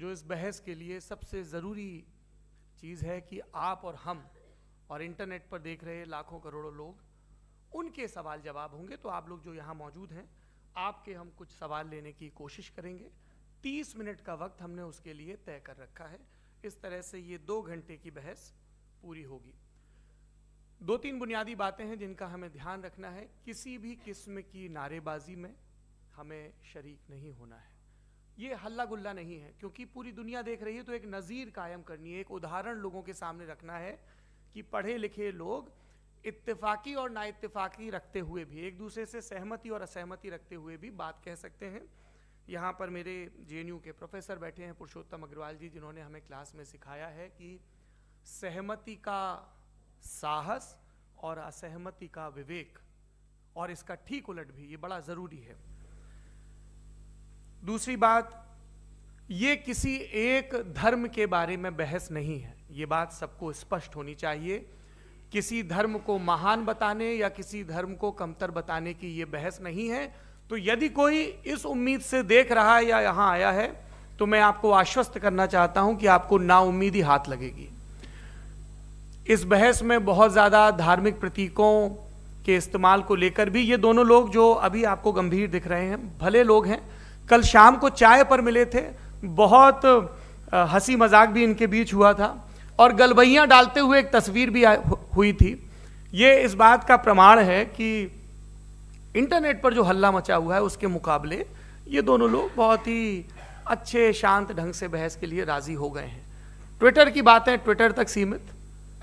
जो इस बहस के लिए सबसे ज़रूरी चीज़ है कि आप और हम और इंटरनेट पर देख रहे लाखों करोड़ों लोग, उनके सवाल जवाब होंगे। तो आप लोग जो यहाँ मौजूद हैं, आपके हम कुछ सवाल लेने की कोशिश करेंगे। 30 मिनट का वक्त हमने उसके लिए तय कर रखा है। इस तरह से ये 2 घंटे की बहस पूरी होगी। 2-3 बुनियादी बातें हैं जिनका हमें ध्यान रखना है। किसी भी किस्म की नारेबाजी में हमें शरीक नहीं होना है। ये हल्ला गुल्ला नहीं है, क्योंकि पूरी दुनिया देख रही है, तो एक नज़ीर कायम करनी है, एक उदाहरण लोगों के सामने रखना है कि पढ़े लिखे लोग इत्तेफाकी और नाइत्तेफाकी रखते हुए भी, एक दूसरे से सहमति और असहमति रखते हुए भी बात कह सकते हैं। यहाँ पर मेरे JNU के प्रोफेसर बैठे हैं, पुरुषोत्तम अग्रवाल जी, जिन्होंने हमें क्लास में सिखाया है कि सहमति का साहस और असहमति का विवेक, और इसका ठीक उलट भी, ये बड़ा ज़रूरी है। दूसरी बात, ये किसी एक धर्म के बारे में बहस नहीं है, ये बात सबको स्पष्ट होनी चाहिए। किसी धर्म को महान बताने या किसी धर्म को कमतर बताने की ये बहस नहीं है। तो यदि कोई इस उम्मीद से देख रहा है या यहाँ आया है, तो मैं आपको आश्वस्त करना चाहता हूं कि आपको नाउम्मीदी हाथ लगेगी। इस बहस में बहुत ज़्यादा धार्मिक प्रतीकों के इस्तेमाल को लेकर भी ये दोनों लोग जो अभी आपको गंभीर दिख रहे हैं, भले लोग हैं, कल शाम को चाय पर मिले थे, बहुत हंसी मजाक भी इनके बीच हुआ था, और गलबैयाँ डालते हुए एक तस्वीर भी हुई थी। ये इस बात का प्रमाण है कि इंटरनेट पर जो हल्ला मचा हुआ है उसके मुकाबले ये दोनों लोग बहुत ही अच्छे शांत ढंग से बहस के लिए राजी हो गए हैं। ट्विटर की बातें ट्विटर तक सीमित,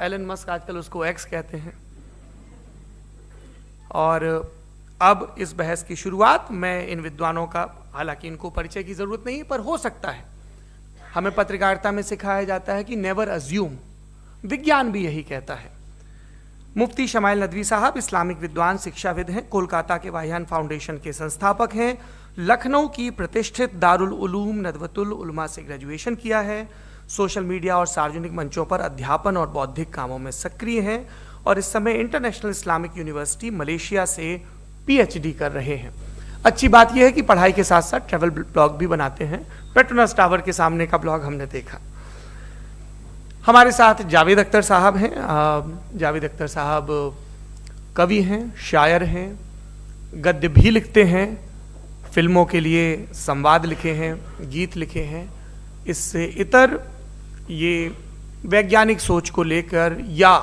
एलन मस्क आजकल उसको एक्स कहते हैं। और अब इस बहस की शुरुआत मैं इन विद्वानों का, हालांकि इनको परिचय की जरूरत नहीं, पर हो सकता है, हमें पत्रकारिता में सिखाया जाता है कि नेवर अज्यूम, विज्ञान भी यही कहता है। मुफ्ती शमाइल नदवी साहब इस्लामिक विद्वान, शिक्षाविद हैं, कोलकाता के वाहियान फाउंडेशन के संस्थापक हैं, लखनऊ की प्रतिष्ठित दारुल उलूम नदवतुल उलमा से ग्रेजुएशन किया है, सोशल मीडिया और सार्वजनिक मंचों पर अध्यापन और बौद्धिक कामों में सक्रिय हैं, और इस समय इंटरनेशनल इस्लामिक यूनिवर्सिटी मलेशिया से PhD कर रहे हैं। अच्छी बात यह है कि पढ़ाई के साथ साथ ट्रैवल ब्लॉग भी बनाते हैं। पेट्रोनस टावर के सामने का ब्लॉग हमने देखा। हमारे साथ जावेद अख्तर साहब हैं। जावेद अख्तर साहब कवि हैं, शायर हैं, गद्य भी लिखते हैं, फिल्मों के लिए संवाद लिखे हैं, गीत लिखे हैं। इससे इतर ये वैज्ञानिक सोच को लेकर या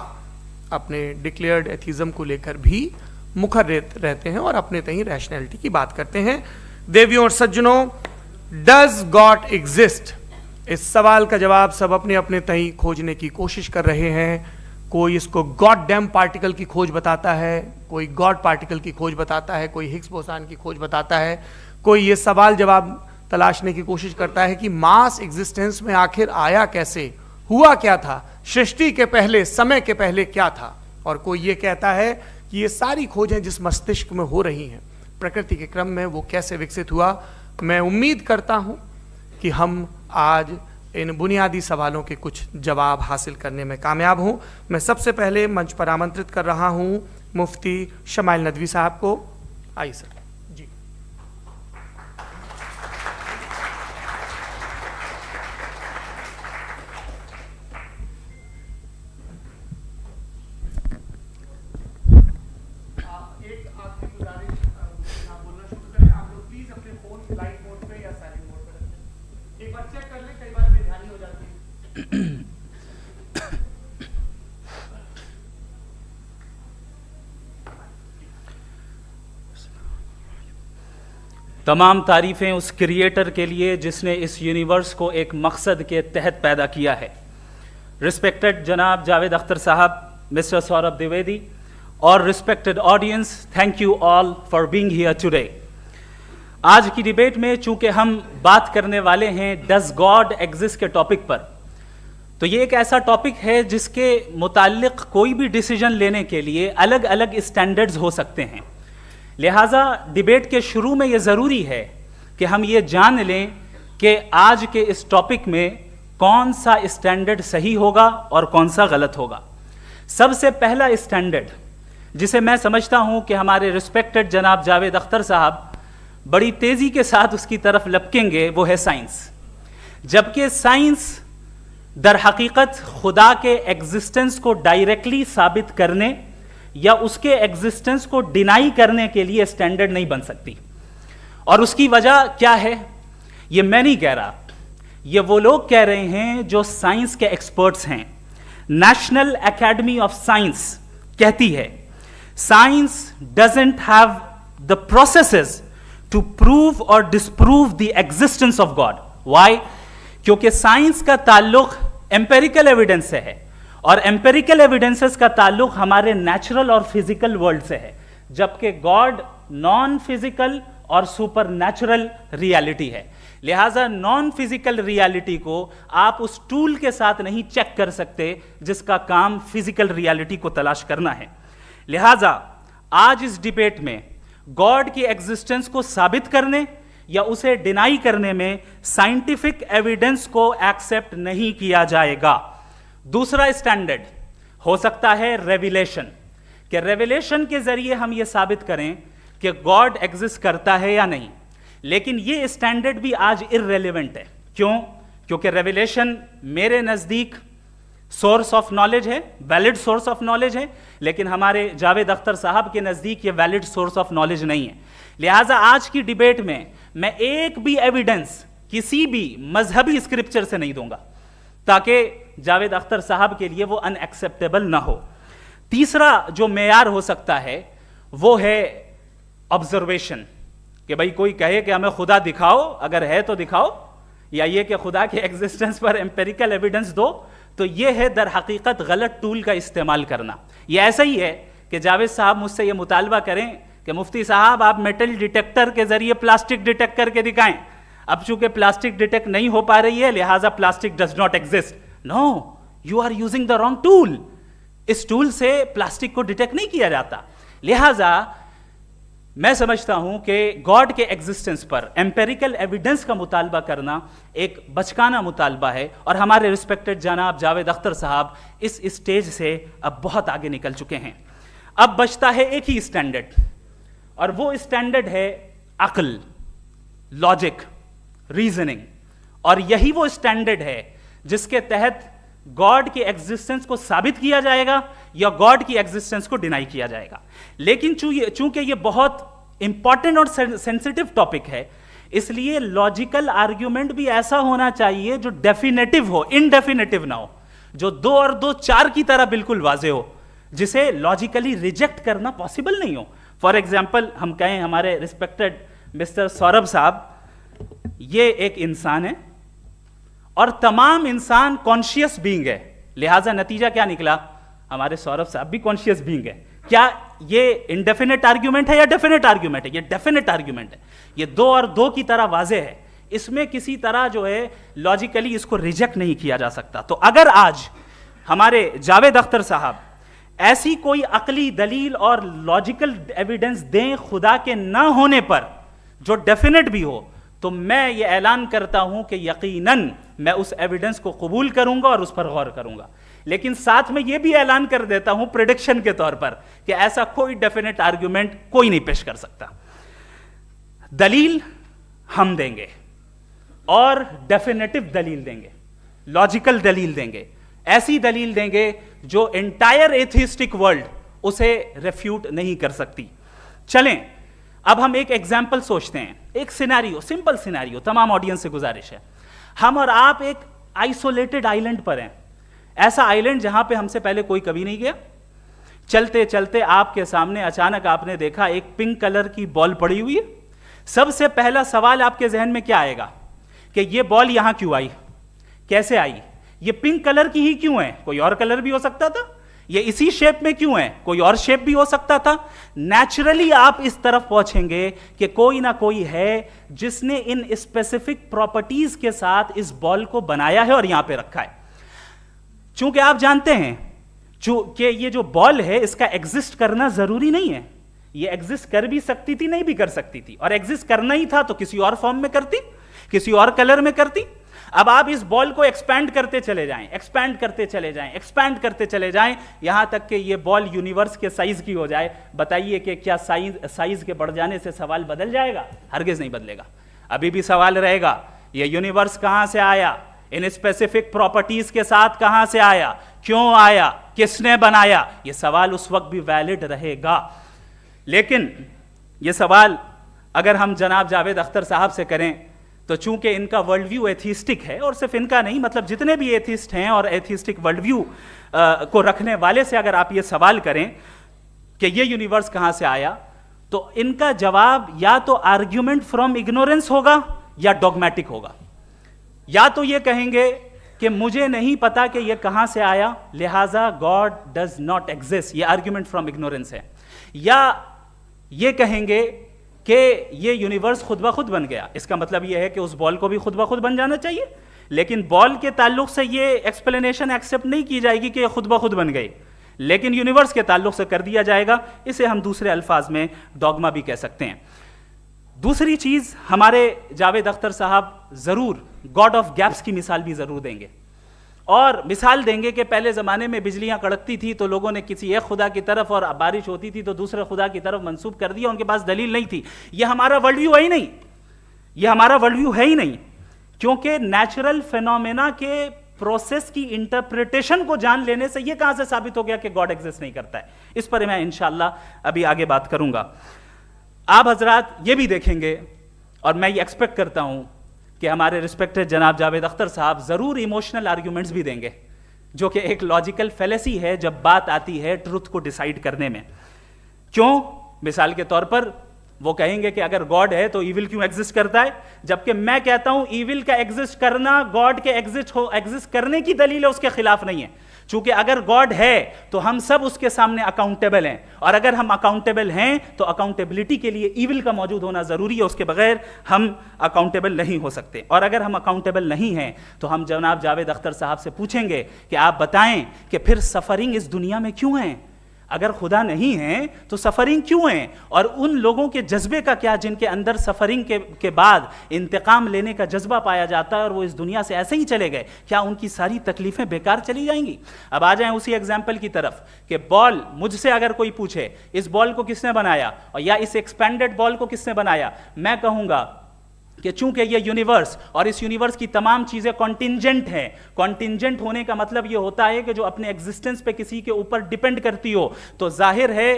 अपने डिक्लेयर्ड एथिज्म को लेकर भी मुखर रहते हैं और अपने तहीं रैशनैलिटी की बात करते हैं। देवियों और सज्जनों, डज गॉड एग्जिस्ट? इस सवाल का जवाब सब अपने अपने तहीं खोजने की कोशिश कर रहे हैं। कोई इसको गॉड डैम पार्टिकल की खोज बताता है, कोई गॉड पार्टिकल की खोज बताता है, कोई हिग्स बोसान की खोज बताता है, कोई ये सवाल जवाब तलाशने की कोशिश करता है कि मास एग्जिस्टेंस में आखिर आया कैसे, हुआ क्या था, सृष्टि के पहले, समय के पहले क्या था। और कोई ये कहता है कि ये सारी खोजें जिस मस्तिष्क में हो रही हैं प्रकृति के क्रम में, वो कैसे विकसित हुआ। मैं उम्मीद करता हूँ कि हम आज इन बुनियादी सवालों के कुछ जवाब हासिल करने में कामयाब हों। मैं सबसे पहले मंच पर आमंत्रित कर रहा हूँ मुफ्ती शमाइल नदवी साहब को। आइए सर। जी, एक आखिरी गुजारिश, आप बोलना शुरू करें। आप लोग प्लीज अपने फोन फ्लाइट मोड पे या साइलेंट मोड पे रखें। एक बार चेक कर लें, कई बार बेध्यानी हो जाती है। तमाम तारीफ़ें उस क्रिएटर के लिए जिसने इस यूनिवर्स को एक मकसद के तहत पैदा किया है। रिस्पेक्टेड जनाब जावेद अख्तर साहब, मिस्टर सौरभ द्विवेदी और respected audience, thank you all for being here today. आज की डिबेट में चूंकि हम बात करने वाले हैं डज गॉड एग्जिस्ट के टॉपिक पर, तो ये एक ऐसा टॉपिक है जिसके मुताल्लिक कोई भी डिसीजन लेने के लिए अलग अलग स्टैंडर्ड्स हो सकते हैं। लिहाजा डिबेट के शुरू में ये ज़रूरी है कि हम ये जान लें कि आज के इस टॉपिक में कौन सा स्टैंडर्ड सही होगा और कौन सा गलत होगा। सबसे पहला स्टैंडर्ड जिसे मैं समझता हूं कि हमारे रिस्पेक्टेड जनाब जावेद अख्तर साहब बड़ी तेज़ी के साथ उसकी तरफ लपकेंगे, वो है साइंस। जबकि साइंस दर हकीकत खुदा के एग्जिस्टेंस को डायरेक्टली साबित करने या उसके एग्जिस्टेंस को डिनाई करने के लिए स्टैंडर्ड नहीं बन सकती। और उसकी वजह क्या है, ये मैं नहीं कह रहा, ये वो लोग कह रहे हैं जो साइंस के एक्सपर्ट्स हैं। नेशनल एकेडमी ऑफ साइंस कहती है science doesn't have the processes to prove और disprove the existence of God. Why? क्योंकि साइंस का ताल्लुक एम्पेरिकल एविडेंस से है और एम्पेरिकल एविडेंसेस का ताल्लुक हमारे नेचुरल और फिजिकल वर्ल्ड से है, जबकि गॉड नॉन फिजिकल और सुपर नेचुरल रियलिटी है। लिहाजा नॉन फिजिकल रियलिटी को आप उस टूल के साथ नहीं चेक कर सकते जिसका काम फिजिकल रियलिटी को तलाश करना है। लिहाजा आज इस डिबेट में गॉड की एग्जिस्टेंस को साबित करने या उसे डिनाई करने में साइंटिफिक एविडेंस को एक्सेप्ट नहीं किया जाएगा। दूसरा स्टैंडर्ड हो सकता है रेविलेशन, कि रेविलेशन के जरिए हम यह साबित करें कि गॉड एग्जिस्ट करता है या नहीं। लेकिन यह स्टैंडर्ड भी आज इररेलेवेंट है। क्यों? क्योंकि रेविलेशन मेरे नजदीक सोर्स ऑफ नॉलेज है, वैलिड सोर्स ऑफ नॉलेज है, लेकिन हमारे जावेद अख्तर साहब के नजदीक ये वैलिड सोर्स ऑफ नॉलेज नहीं है। लिहाजा आज की डिबेट में मैं एक भी एविडेंस किसी भी मजहबी स्क्रिप्चर से नहीं दूंगा ताकि जावेद अख्तर साहब के लिए वो अनएक्सेप्टेबल ना हो। तीसरा जो मेयार हो सकता है वो है ऑब्जर्वेशन, कि भाई कोई कहे कि हमें खुदा दिखाओ, अगर है तो दिखाओ, या ये कि खुदा के एग्जिस्टेंस पर एम्पेरिकल एविडेंस दो। तो ये है दर हकीकत गलत टूल का इस्तेमाल करना। ये ऐसा ही है कि जावेद साहब मुझसे ये मुतालबा करें कि मुफ्ती साहब आप मेटल डिटेक्टर के जरिए प्लास्टिक डिटेक्ट करके दिखाएं। अब चूंकि प्लास्टिक डिटेक्ट नहीं हो पा रही है लिहाजा plastic does not exist. No, you are using the wrong tool. इस टूल से प्लास्टिक को डिटेक्ट नहीं किया जाता। लिहाजा मैं समझता हूं कि गॉड के एग्जिस्टेंस पर एम्पेरिकल एविडेंस का मुतालबा करना एक बचकाना मुतालबा है और हमारे रिस्पेक्टेड जनाब जावेद अख्तर साहब इस स्टेज से अब बहुत आगे निकल चुके हैं। अब बचता है एक ही स्टैंडर्ड, और वो स्टैंडर्ड है अक्ल, लॉजिक, रीजनिंग। और यही वो स्टैंडर्ड है जिसके तहत गॉड की एग्जिस्टेंस को साबित किया जाएगा या गॉड की एग्जिस्टेंस को डिनाई किया जाएगा। लेकिन चूंकि ये बहुत इंपॉर्टेंट और सेंसिटिव टॉपिक है, इसलिए लॉजिकल आर्ग्यूमेंट भी ऐसा होना चाहिए जो डेफिनेटिव हो, इनडेफिनेटिव ना हो, जो 2 और 2 4 की तरह बिल्कुल वाजे हो, जिसे लॉजिकली रिजेक्ट करना पॉसिबल नहीं हो। फॉर एग्जाम्पल हम कहें हमारे रिस्पेक्टेड मिस्टर सौरभ साहब, ये एक इंसान है और तमाम इंसान कॉन्शियस बीइंग है। लिहाजा नतीजा क्या निकला, हमारे सौरभ साहब भी कॉन्शियस बीइंग है। क्या ये इनडेफिनेट आर्ग्यूमेंट है या डेफिनेट आर्ग्यूमेंट है? ये डेफिनेट आर्ग्यूमेंट है। ये 2 और 2 की तरह वाजे है, इसमें किसी तरह जो है लॉजिकली इसको रिजेक्ट नहीं किया जा सकता। तो अगर आज हमारे जावेद अख्तर साहब ऐसी कोई अकली दलील और लॉजिकल एविडेंस दें खुदा के ना होने पर जो डेफिनेट भी हो, तो मैं ये ऐलान करता हूं कि यकीनन मैं उस एविडेंस को कबूल करूंगा और उस पर गौर करूंगा। लेकिन साथ में यह भी ऐलान कर देता हूं प्रेडिक्शन के तौर पर कि ऐसा कोई डेफिनेट आर्ग्यूमेंट कोई नहीं पेश कर सकता। दलील हम देंगे और डेफिनेटिव दलील देंगे, लॉजिकल दलील देंगे, ऐसी दलील देंगे जो एंटायर एथिस्टिक वर्ल्ड उसे रेफ्यूट नहीं कर सकती। चलें अब हम एक एग्जाम्पल सोचते हैं, एक सिनेरियो, सिंपल सिनेरियो, तमाम ऑडियंस से गुजारिश है, हम और आप एक आइसोलेटेड आइलैंड पर हैं, ऐसा आइलैंड जहां पे हमसे पहले कोई कभी नहीं गया। चलते चलते आपके सामने अचानक आपने देखा एक पिंक कलर की बॉल पड़ी हुई है। सबसे पहला सवाल आपके जहन में क्या आएगा कि ये बॉल यहां क्यों आई, कैसे आई, ये पिंक कलर की ही क्यों है, कोई और कलर भी हो सकता था, ये इसी शेप में क्यों है, कोई और शेप भी हो सकता था। नेचुरली आप इस तरफ पहुंचेंगे कि कोई ना कोई है जिसने इन स्पेसिफिक प्रॉपर्टीज के साथ इस बॉल को बनाया है और यहां पे रखा है। चूंकि आप जानते हैं कि ये जो बॉल है इसका एग्जिस्ट करना जरूरी नहीं है, ये एग्जिस्ट कर भी सकती थी, नहीं भी कर सकती थी, और एग्जिस्ट करना ही था तो किसी और फॉर्म में करती, किसी और कलर में करती। अब आप इस बॉल को एक्सपैंड करते चले जाएं, एक्सपैंड करते चले जाएं, एक्सपैंड करते चले जाएं, यहां तक कि ये बॉल यूनिवर्स के साइज की हो जाए। बताइए कि क्या साइज के बढ़ जाने से सवाल बदल जाएगा? हरगिज नहीं बदलेगा, अभी भी सवाल रहेगा ये यूनिवर्स कहां से आया, इन स्पेसिफिक प्रॉपर्टीज के साथ कहां से आया, क्यों आया, किसने बनाया, ये सवाल उस वक्त भी वैलिड रहेगा। लेकिन ये सवाल अगर हम जनाब जावेद अख्तर साहब से करें तो चूंकि इनका वर्ल्ड व्यू एथिस्टिक है, और सिर्फ इनका नहीं, मतलब जितने भी एथिस्ट हैं और एथिस्टिक वर्ल्ड व्यू को रखने वाले से अगर आप ये सवाल करें कि ये यूनिवर्स कहां से आया, तो इनका जवाब या तो आर्ग्यूमेंट फ्रॉम इग्नोरेंस होगा या डॉगमेटिक होगा। या तो ये कहेंगे कि मुझे नहीं पता कि ये कहां से आया, लिहाजा गॉड डज नॉट एग्जिस्ट, ये आर्ग्यूमेंट फ्रॉम इग्नोरेंस है, या ये कहेंगे कि ये यूनिवर्स खुद ब खुद बन गया। इसका मतलब ये है कि उस बॉल को भी खुद ब खुद बन जाना चाहिए, लेकिन बॉल के ताल्लुक से ये एक्सप्लेनेशन एक्सेप्ट नहीं की जाएगी कि ये खुद ब खुद बन गई, लेकिन यूनिवर्स के ताल्लुक से कर दिया जाएगा। इसे हम दूसरे अल्फाज में डॉगमा भी कह सकते हैं। दूसरी चीज, हमारे जावेद अख्तर साहब जरूर गॉड ऑफ गैप्स की मिसाल भी जरूर देंगे, और मिसाल देंगे कि पहले ज़माने में बिजलियां कड़कती थी तो लोगों ने किसी एक खुदा की तरफ, और बारिश होती थी तो दूसरे खुदा की तरफ मंसूब कर दिया, उनके पास दलील नहीं थी। यह हमारा वर्ल्ड व्यू है ही नहीं, यह हमारा वर्ल्ड व्यू है ही नहीं, क्योंकि नेचुरल फिनोमेना के प्रोसेस की इंटरप्रिटेशन को जान लेने से यह कहां से साबित हो गया कि गॉड एग्जिस्ट नहीं करता है। इस पर मैं इंशाअल्लाह अभी आगे बात करूंगा। आप हजरात ये भी देखेंगे, और मैं ये एक्सपेक्ट करता हूं कि हमारे रिस्पेक्टेड जनाब जावेद अख्तर साहब जरूर इमोशनल आर्ग्यूमेंट्स भी देंगे, जो कि एक लॉजिकल फेलेसी है जब बात आती है ट्रुथ को डिसाइड करने में। क्यों? मिसाल के तौर पर वो कहेंगे कि अगर गॉड है तो ईविल क्यों एग्जिस्ट करता है, जबकि मैं कहता हूं ईविल का एग्जिस्ट करना गॉड के एग्जिस्ट करने की दलील है, उसके खिलाफ नहीं है। चूंकि अगर गॉड है तो हम सब उसके सामने अकाउंटेबल हैं, और अगर हम अकाउंटेबल हैं तो अकाउंटेबिलिटी के लिए ईविल का मौजूद होना जरूरी है, उसके बगैर हम अकाउंटेबल नहीं हो सकते। और अगर हम अकाउंटेबल नहीं हैं तो हम जनाब जावेद अख्तर साहब से पूछेंगे कि आप बताएं कि फिर सफरिंग इस दुनिया में क्यों है? अगर खुदा नहीं है तो सफरिंग क्यों है? और उन लोगों के जज्बे का क्या जिनके अंदर सफरिंग के बाद इंतकाम लेने का जज्बा पाया जाता है और वो इस दुनिया से ऐसे ही चले गए, क्या उनकी सारी तकलीफें बेकार चली जाएंगी? अब आ जाएं उसी एग्जाम्पल की तरफ कि बॉल, मुझसे अगर कोई पूछे इस बॉल को किसने बनाया और या इस एक्सपेंडेड बॉल को किसने बनाया, मैं कहूंगा कि चूंकि ये यूनिवर्स और इस यूनिवर्स की तमाम चीजें कॉन्टिंजेंट हैं। कॉन्टिंजेंट होने का मतलब ये होता है कि जो अपने एग्जिस्टेंस पे किसी के ऊपर डिपेंड करती हो, तो जाहिर है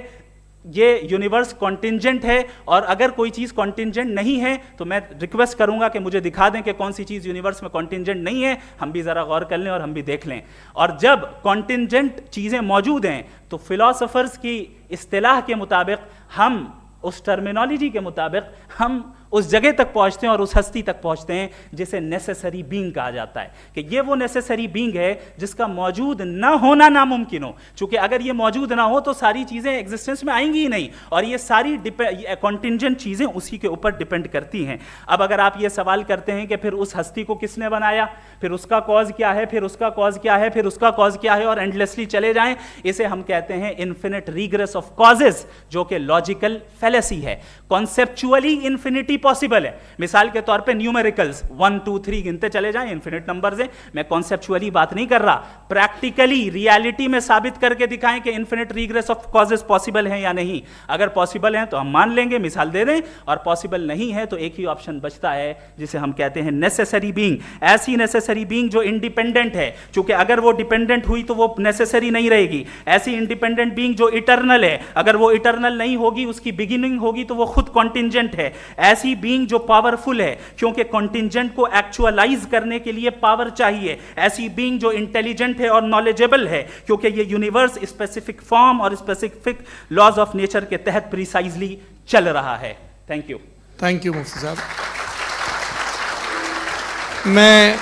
ये यूनिवर्स कॉन्टिंजेंट है। और अगर कोई चीज कॉन्टिंजेंट नहीं है तो मैं रिक्वेस्ट करूंगा कि मुझे दिखा दें कि कौन सी चीज यूनिवर्स में कॉन्टिंजेंट नहीं है, हम भी जरा गौर कर लें और हम भी देख लें। और जब कॉन्टिंजेंट चीजें मौजूद हैं तो फिलोसोफर्स की इस्तिलाह के मुताबिक, हम उस टर्मिनोलॉजी के मुताबिक हम उस जगह तक पहुंचते हैं और उस हस्ती तक पहुंचते हैं जिसे नेसेसरी बीइंग कहा जाता है, कि ये वो नेसेसरी बीइंग है जिसका मौजूद ना होना नामुमकिन हो। क्योंकि अगर ये मौजूद ना हो तो सारी चीजें एग्जिस्टेंस में आएंगी ही नहीं, और ये सारी कॉन्टिंजेंट चीजें उसी के ऊपर डिपेंड करती हैं। अब अगर आप ये सवाल करते हैं कि फिर उस हस्ती को किसने बनाया, फिर उसका कॉज क्या है, फिर उसका कॉज क्या है, फिर उसका कॉज क्या है, और एंडलेसली चले जाएं, इसे हम कहते हैं इन्फिनिट रिग्रेस ऑफ कॉजेस, जो कि लॉजिकल फेलेसी है। कॉन्सेप्चुअली इन्फिनिटी पॉसिबल है। मिसाल के तौर पे न्यूमेरिकल्स 1 2 3 गिनते चले जाएं, इन्फिनिट नंबर्स हैं। मैं कॉन्सेप्चुअली बात नहीं कर रहा, प्रैक्टिकली रियलिटी में साबित करके दिखाएं कि infinite regress of causes possible हैं या नहीं। अगर पॉसिबल हैं तो हम मान लेंगे, मिसाल दे दें, और पॉसिबल नहीं है तो एक ही ऑप्शन बचता है जिसे हम कहते हैं नेसेसरी बीइंग। ऐसी नेसेसरी बीइंग जो इंडिपेंडेंट है, क्योंकि अगर वो डिपेंडेंट हुई तो वो नेसेसरी नहीं रहेगी। ऐसी इंडिपेंडेंट बीइंग जो इटर्नल है, अगर वो इटर्नल नहीं होगी, उसकी बिगिनिंग होगी तो वो खुद कॉन्टिंजेंट है। ऐसी बीइंग जो पावरफुल है, क्योंकि कॉन्टिंजेंट को एक्चुअलाइज करने के लिए पावर चाहिए। ऐसी बीइंग जो इंटेलिजेंट है और नॉलेजेबल है, क्योंकि ये यूनिवर्स स्पेसिफिक फॉर्म और स्पेसिफिक लॉज ऑफ नेचर के तहत प्रिसाइजली चल रहा है। Thank you. थैंक यू मुफ्ती साहब। मैं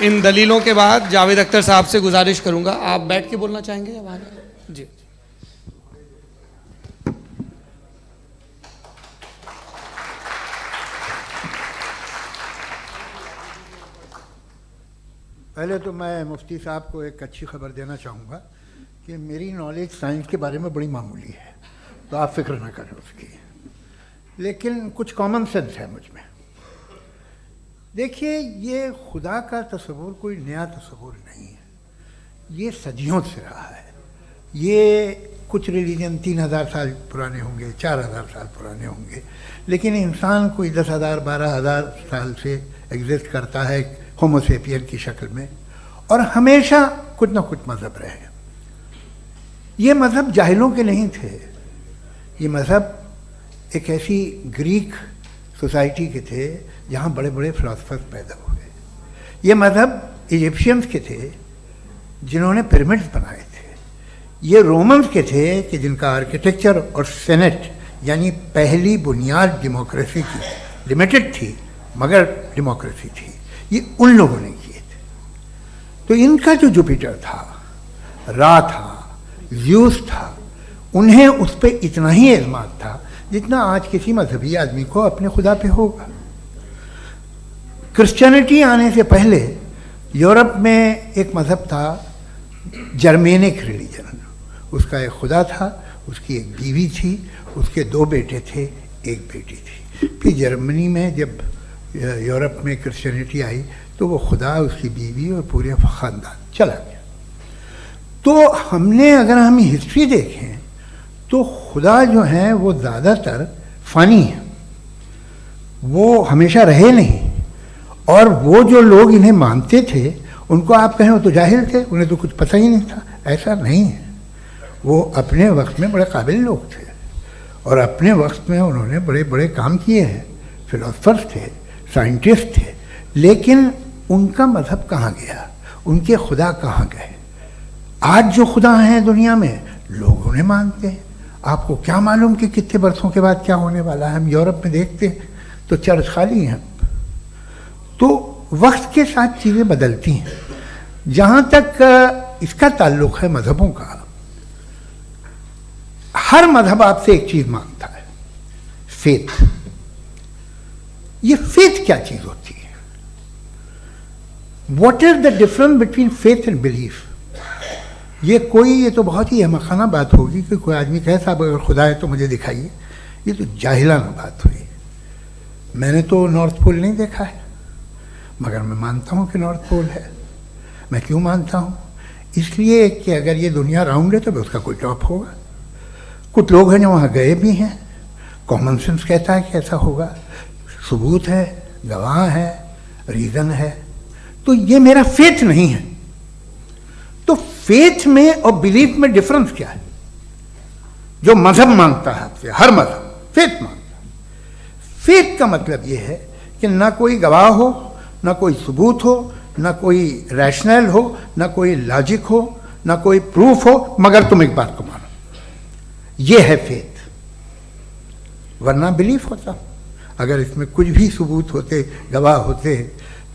इन दलीलों के बाद जावेद अख्तर साहब से गुजारिश करूंगा, आप बैठ के बोलना चाहेंगे या बाहर? जी। पहले तो मैं मुफ्ती साहब को एक अच्छी खबर देना चाहूँगा कि मेरी नॉलेज साइंस के बारे में बड़ी मामूली है, तो आप फिक्र ना करें उसकी, लेकिन कुछ कॉमन सेंस है मुझ में। देखिए, ये खुदा का तस्वुर कोई नया तस्वुर नहीं है, ये सदियों से रहा है। ये कुछ रिलीजन 3000 साल पुराने होंगे, 4000 साल पुराने होंगे, लेकिन इंसान कोई 10,000 12,000 साल से एग्जिस्ट करता है होमोसेपियन की शक्ल में, और हमेशा कुछ ना कुछ मज़हब रहे। ये मज़हब जाहिलों के नहीं थे, ये मज़हब एक ऐसी ग्रीक सोसाइटी के थे जहाँ बड़े बड़े फिलोसफर्स पैदा हुए। ये मज़हब इजिप्शियंस के थे जिन्होंने पिरामिड्स बनाए थे। ये रोमन्स के थे कि जिनका आर्किटेक्चर और सेनेट यानी पहली बुनियाद डेमोक्रेसी की लिमिटेड थी मगर डेमोक्रेसी थी, ये उन लोगों ने किए थे। तो इनका जो जुपिटर था, रा था, ज़्यूस था, उन्हें उस पर इतना ही एतमाद था जितना आज किसी मजहबी आदमी को अपने खुदा पे होगा। क्रिश्चियनिटी आने से पहले यूरोप में एक मज़हब था जर्मेनिक रिलीजन। उसका एक खुदा था, उसकी एक बीवी थी, उसके 2 बेटे थे, एक बेटी थी। फिर जर्मनी में जब यूरोप में क्रिश्चियनिटी आई तो वो खुदा, उसकी बीवी और पूरे ख़ानदान चला गया। तो हमने अगर हम हिस्ट्री देखें तो खुदा जो हैं वो ज़्यादातर फ़ानी है, वो हमेशा रहे नहीं। और वो जो लोग इन्हें मानते थे उनको आप कहें वो तो जाहिल थे, उन्हें तो कुछ पता ही नहीं था, ऐसा नहीं है। वो अपने वक्त में बड़े काबिल लोग थे और अपने वक्त में उन्होंने बड़े बड़े काम किए हैं, फिलोसफर्स थे, साइंटिस्ट थे। लेकिन उनका मज़हब कहाँ गया, उनके खुदा कहाँ गए? आज जो खुदा हैं दुनिया में लोग उन्हें मानते हैं। आपको क्या मालूम कि कितने बरसों के बाद क्या होने वाला है? हम यूरोप में देखते हैं तो चर्च खाली हैं। तो वक्त के साथ चीज़ें बदलती हैं। जहाँ तक इसका ताल्लुक़ है मज़हबों का, हर मज़हब आपसे एक चीज़ मांगता है, फेथ। ये फेथ क्या चीज़ होती है? What is the difference between faith and belief? ये तो बहुत ही अहमकाना बात होगी कि कोई आदमी कहे साहब अगर खुदा है तो मुझे दिखाइए। ये तो जाहिलाना बात हुई। मैंने तो नॉर्थ पोल नहीं देखा है मगर मैं मानता हूँ कि नॉर्थ पोल है। मैं क्यों मानता हूँ? इसलिए कि अगर ये दुनिया राउंड है तो उसका कोई टॉप होगा। कुछ लोग हैं जो वहाँ गए भी हैं, कॉमन सेंस कहता है कि ऐसा होगा, सबूत है, गवाह है, रीज़न है। तो ये मेरा फेथ नहीं है। तो फेथ में और बिलीफ में डिफरेंस क्या है? जो मज़हब मांगता है आपसे, हर मज़हब फेथ मांगता है। फेथ का मतलब ये है कि ना कोई गवाह हो, ना कोई सबूत हो, ना कोई रैशनल हो, ना कोई लॉजिक हो, ना कोई प्रूफ हो, मगर तुम एक बात को मानो। ये है फेथ। वरना बिलीफ होता। अगर इसमें कुछ भी सबूत होते, गवाह होते,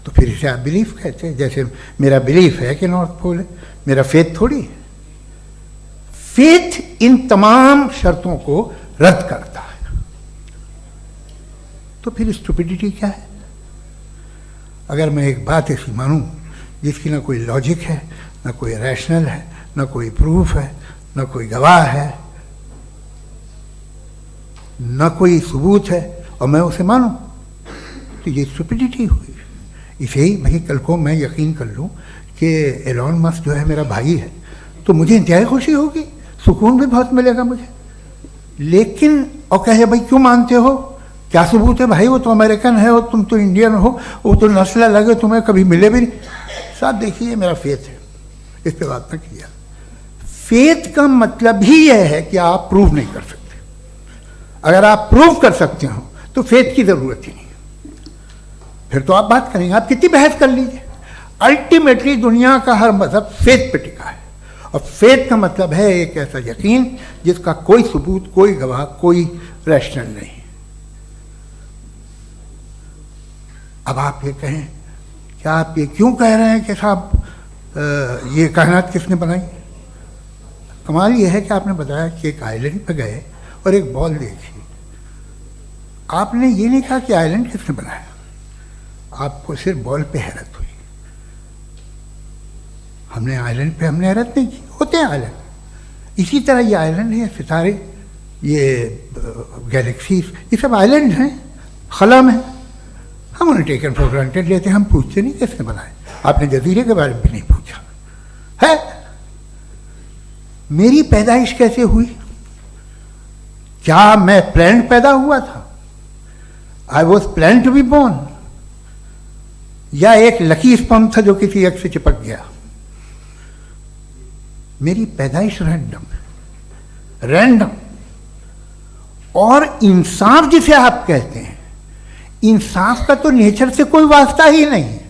तो फिर इसे आप बिलीफ कहते। जैसे मेरा बिलीफ है कि नॉर्थ पोल है, मेरा फेथ थोड़ी है। फेथ इन तमाम शर्तों को रद्द करता है। तो फिर स्टुपिडिटी क्या है? अगर मैं एक बात ऐसी मानूं जिसकी ना कोई लॉजिक है, ना कोई रैशनल है, ना कोई प्रूफ है, ना कोई गवाह है, ना कोई सबूत है, और मैं उसे मानूं, तो ये स्टुपिडिटी हुई। इसे ही भाई कल को मैं यकीन कर लूं कि एलॉन मस्क जो है मेरा भाई है तो मुझे इंतहाई खुशी होगी, सुकून भी बहुत मिलेगा मुझे। लेकिन और कहे भाई क्यों मानते हो, क्या सबूत है? भाई वो तो अमेरिकन है और तुम तो इंडियन हो, वो तो नस्ल अलग है, तुम्हें कभी मिले भी नहीं। साहब देखिए मेरा फेथ है, इस पर बात न किया। फेथ का मतलब ही यह है कि आप प्रूव नहीं कर सकते। अगर आप प्रूव कर सकते हो तो फेथ की जरूरत ही नहीं, फिर तो आप बात करेंगे, आप कितनी बहस कर लीजिए। अल्टीमेटली दुनिया का हर मजहब फेथ पे टिका है, और फेथ का मतलब है एक ऐसा यकीन जिसका कोई सबूत, कोई गवाह, कोई रैशनल नहीं। अब आप ये कहें, क्या आप ये क्यों कह रहे हैं कि साहब ये कायनात किसने बनाई? कमाल ये है कि आपने बताया कि एक आइलैंड पे गए और एक बॉल देखी। आपने ये नहीं कहा कि आइलैंड किसने बनाया, आपको सिर्फ बॉल पे हैरत हुई। हमने आइलैंड पे हमने हैरत नहीं की, होते हैं आइलैंड। इसी तरह ये आइलैंड है, सितारे, ये गैलेक्सीज, ये सब आइलैंड हैं, खला में। हम उन्हें टेकन फॉर ग्रांटेड लेते हैं, हम पूछते नहीं किसने बनाए। आपने जजीरे के बारे में भी नहीं पूछा है। मेरी पैदाइश कैसे हुई? क्या मैं प्लान्ड पैदा हुआ था? I was planned to be born. या एक लकी स्पर्म था जो किसी एग से चिपक गया। मेरी पैदाइश रैंडम। और इंसाफ जिसे आप कहते हैं, इंसाफ का तो नेचर से कोई वास्ता ही नहीं है।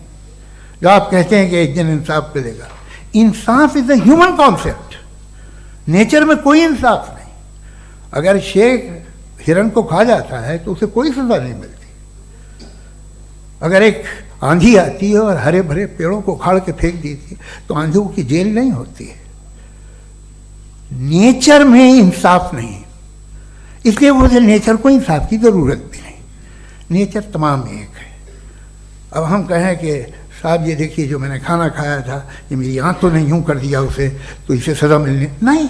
जो आप कहते हैं कि एक दिन इंसाफ मिलेगा, इंसाफ is a human concept, nature में कोई इंसाफ नहीं। अगर शेर हिरण को खा जाता है तो उसे कोई सजा नहीं मिलती। अगर एक आंधी आती है और हरे भरे पेड़ों को उखाड़ के फेंक देती है तो आंधियों की जेल नहीं होती है। नेचर में इंसाफ नहीं, इसलिए मुझे नेचर को इंसाफ की जरूरत भी नहीं। नेचर तमाम एक है। अब हम कहें कि साहब ये देखिए जो मैंने खाना खाया था ये मेरी आंख तो नहीं यूं कर दिया उसे तो इसे सजा मिलने, नहीं,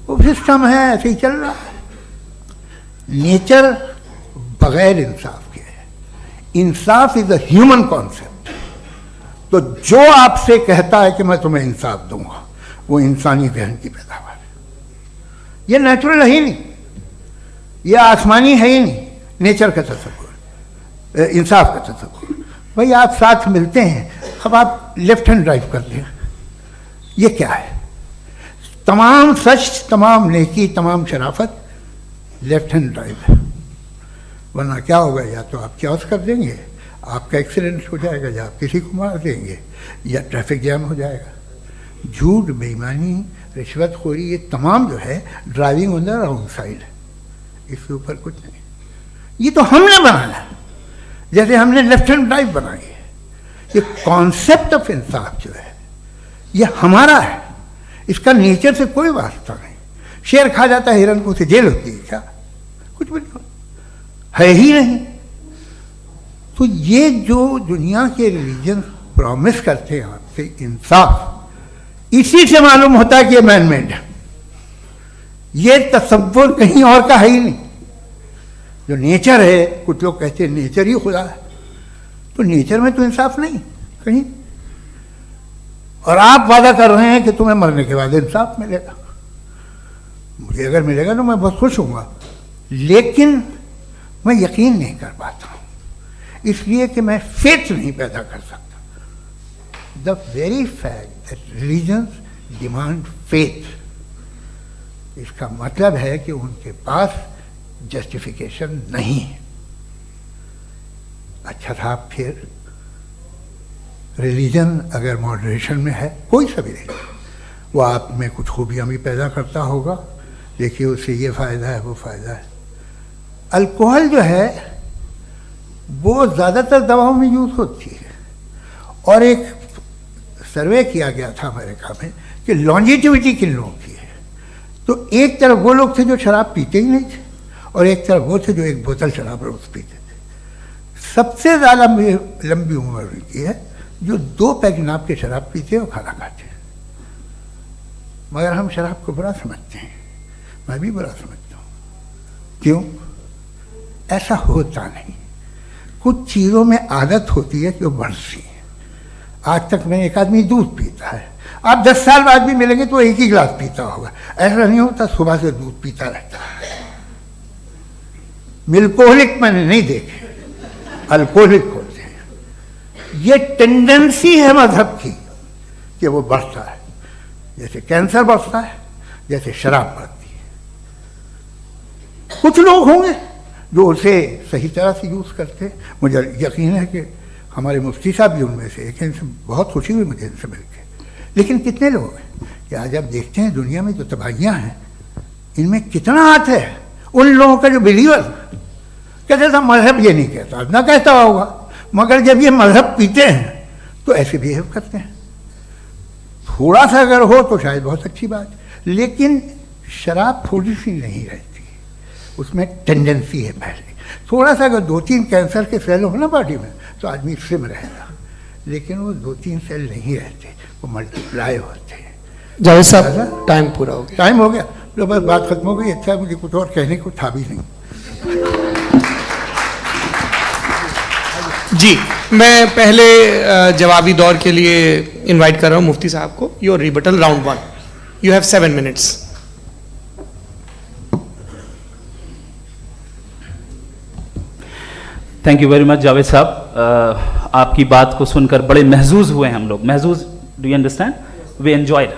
वो सिस्टम है, ऐसे ही चल रहा है। नेचर बगैर इंसाफ के है। इंसाफ इज अ ह्यूमन कॉन्सेप्ट। तो जो आपसे कहता है कि मैं तुम्हें इंसाफ दूंगा, वो इंसानी जहन की पैदावार है। ये नेचुरल है ही नहीं, ये आसमानी है ही नहीं। नेचर का तसव्वुर, इंसाफ का तसव्वुर। भाई आप साथ मिलते हैं, अब आप लेफ्ट हैंड ड्राइव करते हैं, ये क्या है? तमाम सच, तमाम नेकी, तमाम शराफत लेफ्ट हैंड ड्राइव है। वरना क्या होगा, या तो आप क्रॉस कर देंगे, आपका एक्सीडेंट हो जाएगा, या आप किसी को मार देंगे, या ट्रैफिक जैम हो जाएगा। झूठ, बेईमानी, रिश्वतखोरी, ये तमाम जो है driving on the wrong side है। इसके ऊपर कुछ नहीं। ये तो हमने बनाया, जैसे हमने लेफ्ट हैंड ड्राइव बनाई है। ये कॉन्सेप्ट ऑफ इंसाफ जो है ये हमारा है, इसका नेचर से कोई वास्ता नहीं। शेर खा जाता है हिरन को, उसे जेल होती है क्या? कुछ भी नहीं, है ही नहीं। तो ये जो दुनिया के रिलीजन प्रॉमिस करते हैं आपसे इंसाफ, इसी से मालूम होता है कि ये मैन मेड है। ये तसव्वुर कहीं और का है ही नहीं। जो नेचर है, कुछ लोग कहते हैं नेचर ही खुदा है, तो नेचर में तो इंसाफ नहीं कहीं। और आप वादा कर रहे हैं कि तुम्हें मरने के बाद इंसाफ मिलेगा। मुझे अगर मिलेगा तो मैं बहुत खुश होऊंगा, लेकिन मैं यकीन नहीं कर पाता हूं, इसलिए कि मैं फेथ नहीं पैदा कर सकता। The very fact that religions demand faith, इसका मतलब है कि उनके पास जस्टिफिकेशन नहीं है। अच्छा था, फिर रिलीजन अगर मॉडरेशन में है, कोई सा भी नहीं, वो आप में कुछ खूबियाँ भी पैदा करता होगा, देखिए उससे ये फ़ायदा है, वो फ़ायदा है। अल्कोहल जो है वो ज़्यादातर दवाओं में यूज़ होती है, और एक सर्वे किया गया था अमेरिका में कि लॉन्जिटिविटी किन लोगों की है। तो एक तरफ वो लोग थे जो शराब पीते ही नहीं थे, और एक तरफ वो थे जो एक बोतल शराब रोज़ पीते थे। सबसे ज़्यादा लंबी उम्र की है जो 2 पैक नाप के शराब पीते और खाना खाते हैं। मगर हम शराब को बुरा समझते हैं, मैं भी बुरा समझता हूँ। क्यों? ऐसा होता नहीं। कुछ चीज़ों में आदत होती है कि वो बढ़ती है। आज तक में एक आदमी दूध पीता है, आप 10 साल बाद भी मिलेंगे तो एक ही गिलास पीता होगा। ऐसा नहीं होता, सुबह से दूध पीता रहता है। मिल्कोहलिक मैंने नहीं देखे, अल्कोहलिक होते हैं। ये टेंडेंसी है मजहब की कि वो बढ़ता है, जैसे कैंसर बढ़ता है, जैसे शराब बढ़ती है। कुछ लोग होंगे जो उसे सही तरह से यूज़ करते हैं। मुझे यकीन है कि हमारे मुफ्ती साहब भी उनमें से एक हैं, इनसे बहुत खुशी हुई मुझे इनसे मिलकर। लेकिन कितने लोग हैं कि आज आप देखते हैं दुनिया में जो तबाहियाँ हैं, इनमें कितना हाथ है उन लोगों का जो बिलीवर कहते था मजहब ये नहीं कहता, ना कहता होगा, मगर जब ये मजहब पीते हैं तो ऐसे बिहेव करते हैं। थोड़ा सा अगर हो तो शायद बहुत अच्छी बात, लेकिन शराब थोड़ी सी नहीं रहती, उसमें टेंडेंसी है पहले। थोड़ा सा अगर 2-3 कैंसर के सेल हो ना बॉडी में तो आदमी स्लिम रहेगा, लेकिन वो 2-3 सेल नहीं रहते, वो मल्टीप्लाई होते हैं। जावेद साहब, टाइम पूरा हो गया। टाइम हो गया, तो बस बात खत्म हो गई। अच्छा, मुझे कुछ और कहने को था भी नहीं। जी, मैं पहले जवाबी दौर के लिए इनवाइट कर रहा हूं मुफ्ती साहब को। Your rebuttal round 1, you have 7 minutes. Thank you very much Javed साहब, आपकी बात को सुनकर बड़े महजूज हुए हम लोग। महजूज, do you understand? We enjoyed.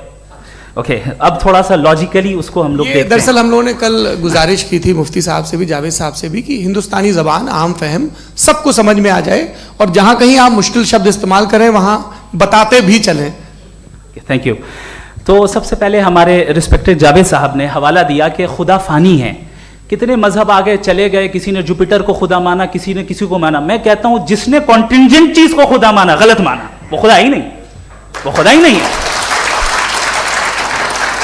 Okay, अब थोड़ा सा लॉजिकली उसको हम लोग देखते हैं। दरअसल हम लोगों ने कल गुजारिश की थी मुफ्ती साहब से भी, जावेद साहब से भी, कि हिंदुस्तानी ज़बान आम फहम सबको समझ में आ जाए और जहाँ कहीं आप मुश्किल शब्द इस्तेमाल करें वहाँ बताते भी चलें। Thank you. तो सबसे पहले हमारे रिस्पेक्टेड जावेद साहब ने हवाला दिया कि खुदा फ़ानी है, कितने मजहब आगे चले गए, किसी ने जुपिटर को खुदा माना, किसी ने किसी को माना। मैं कहता हूं जिसने कॉन्टिंजेंट चीज को खुदा माना, गलत माना, वो खुदा ही नहीं, वो खुदा ही नहीं है।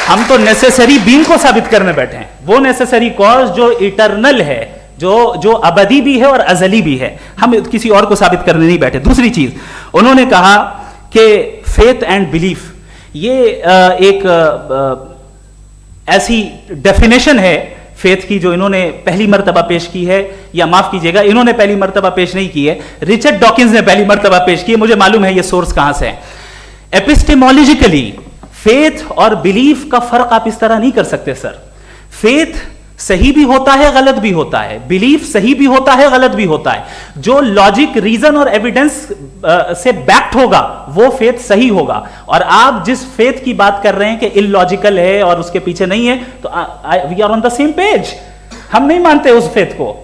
हम तो नेसेसरी बीइंग को साबित करने बैठे हैं, वो नेसेसरी कॉज जो इटरनल है, जो अबदी भी है और अजली भी है। हम किसी और को साबित करने नहीं बैठे। दूसरी चीज उन्होंने कहा कि फेथ एंड बिलीफ, ये एक ऐसी डेफिनेशन है फेथ की जो इन्होंने पहली मर्तबा पेश की है, या माफ कीजिएगा इन्होंने पहली मर्तबा पेश नहीं की है, रिचर्ड डॉकिंस ने पहली मर्तबा पेश की है। मुझे मालूम है ये सोर्स कहां से है। एपिस्टेमोलॉजिकली फेथ और बिलीफ का फर्क आप इस तरह नहीं कर सकते सर। फेथ सही भी होता है, गलत भी होता है, बिलीफ सही भी होता है, गलत भी होता है। जो लॉजिक, रीजन और एविडेंस से बैक्ड होगा वो फेथ सही होगा। और आप जिस फेथ की बात कर रहे हैं कि इलॉजिकल है और उसके पीछे नहीं है, तो we are on the same page. हम नहीं मानते उस फेथ को,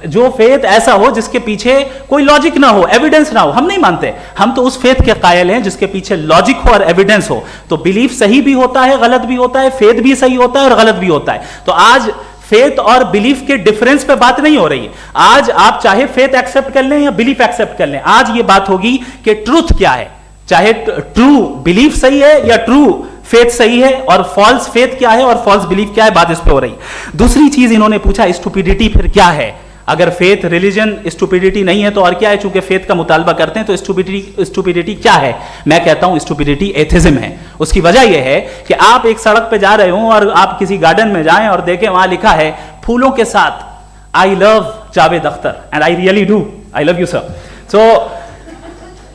जो फेथ ऐसा हो जिसके पीछे कोई लॉजिक ना हो, एविडेंस ना हो, हम नहीं मानते। हम तो उस फेथ के कायल हैं जिसके पीछे लॉजिक हो और एविडेंस हो। तो बिलीफ सही भी होता है, गलत भी होता है, फेथ भी सही होता है और गलत भी होता है। तो आज फेथ और बिलीफ के डिफरेंस पे बात नहीं हो रही है। आज आप चाहे फेथ एक्सेप्ट कर लें या बिलीफ एक्सेप्ट कर लें, आज ये बात होगी कि ट्रूथ क्या है, चाहे ट्रू बिलीफ सही है या ट्रू फेथ सही है, और फॉल्स फेथ क्या है और फॉल्स बिलीफ क्या है, बात इस पे हो रही। दूसरी चीज इन्होंने पूछा स्टुपिडिटी फिर क्या है। अगर फेथ रिलीजन स्टुपिडिटी नहीं है तो और क्या है? चूंकि फेथ का मुतालबा करते हैं तो स्टुपिडिटी क्या है? मैं कहता हूं स्टुपिडिटी एथिज्म है। उसकी वजह यह है कि आप एक सड़क पे जा रहे हो और आप किसी गार्डन में जाएं और देखें वहां लिखा है फूलों के साथ I love Javed Akhtar, and I really do, I love you sir. So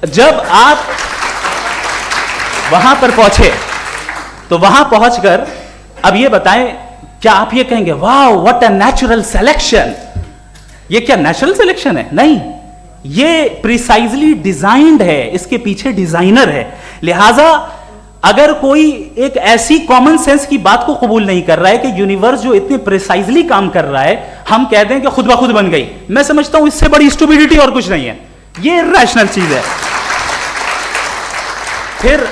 जब आप वहां पर पहुंचे तो वहां पहुंचकर अब ये बताएं, क्या आप ये कहेंगे वाह व्हाट अ नेचुरल सिलेक्शन? ये क्या नेचुरल सिलेक्शन है? नहीं, ये प्रिसाइजली डिजाइंड है, इसके पीछे डिजाइनर है। लिहाजा अगर कोई एक ऐसी कॉमन सेंस की बात को कबूल नहीं कर रहा है कि यूनिवर्स जो इतने प्रिसाइजली काम कर रहा है, हम कह दें कि खुद ब खुद बन गई, मैं समझता हूं इससे बड़ी स्टुपिडिटी और कुछ नहीं है। ये इरैशनल चीज है। फिर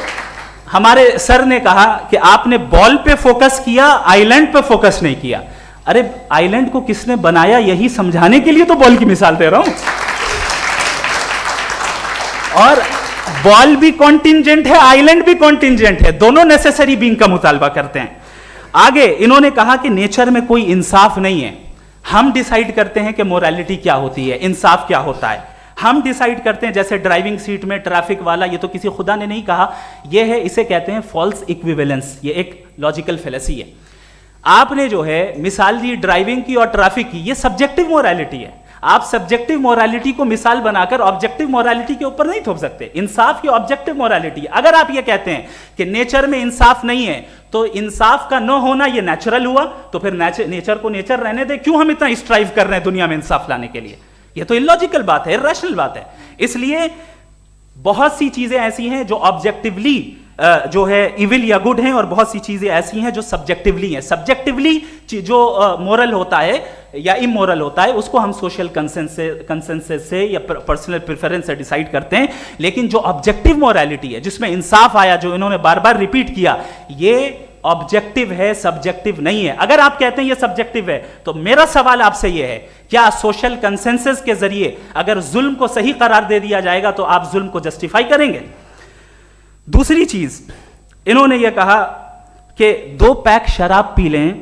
हमारे सर ने कहा कि आपने बॉल पे फोकस किया, आइलैंड पे फोकस नहीं किया। अरे आइलैंड को किसने बनाया यही समझाने के लिए तो बॉल की मिसाल दे रहा हूं। और बॉल भी कॉन्टिंजेंट है, आइलैंड भी कॉन्टिंजेंट है, दोनों नेसेसरी बीइंग का मुतालबा करते हैं। आगे इन्होंने कहा कि नेचर में कोई इंसाफ नहीं है। हम डिसाइड करते हैं कि मोरालिटी क्या होती है, इंसाफ क्या होता है। हम डिसाइड करते हैं, जैसे ड्राइविंग सीट में ट्रैफिक वाला, ये तो किसी खुदा ने नहीं कहा, ये है, इसे कहते हैं फॉल्स इक्विवेलेंस। ये एक लॉजिकल फेलेसी है। आपने जो है मिसाल दी ड्राइविंग की और ट्रैफिक की, ये सब्जेक्टिव मोरालिटी है। आप सब्जेक्टिव मोरालिटी को मिसाल बनाकर ऑब्जेक्टिव मोरालिटी के ऊपर नहीं थोप सकते। इंसाफ की ऑब्जेक्टिव मोरालिटी। अगर आप ये कहते हैं कि नेचर में इंसाफ नहीं है तो इंसाफ का न होना ये नेचुरल हुआ, तो फिर नेचर को नेचर रहने दे, क्यों हम इतना स्ट्राइव कर रहे हैं दुनिया में इंसाफ लाने के लिए? ये तो इलॉजिकल बात है, इरैशनल बात है। इसलिए बहुत सी चीजें ऐसी हैं जो ऑब्जेक्टिवली जो है इविल या गुड हैं, और बहुत सी चीजें ऐसी हैं जो सब्जेक्टिवली हैं। सब्जेक्टिवली जो मोरल होता है या इमोरल होता है उसको हम सोशल कंसेंसस से या पर्सनल प्रेफरेंस से डिसाइड करते हैं। लेकिन जो ऑब्जेक्टिव मोरालिटी है जिसमें इंसाफ आया, जो इन्होंने बार बार रिपीट किया, ये ऑब्जेक्टिव है, सब्जेक्टिव नहीं है। अगर आप कहते हैं ये सब्जेक्टिव है तो मेरा सवाल आपसे ये है, क्या सोशल कंसेंसस के जरिए अगर जुल्म को सही करार दे दिया जाएगा तो आप जुल्म को जस्टिफाई करेंगे? दूसरी चीज इन्होंने ये कहा कि 2 पैक शराब पी लें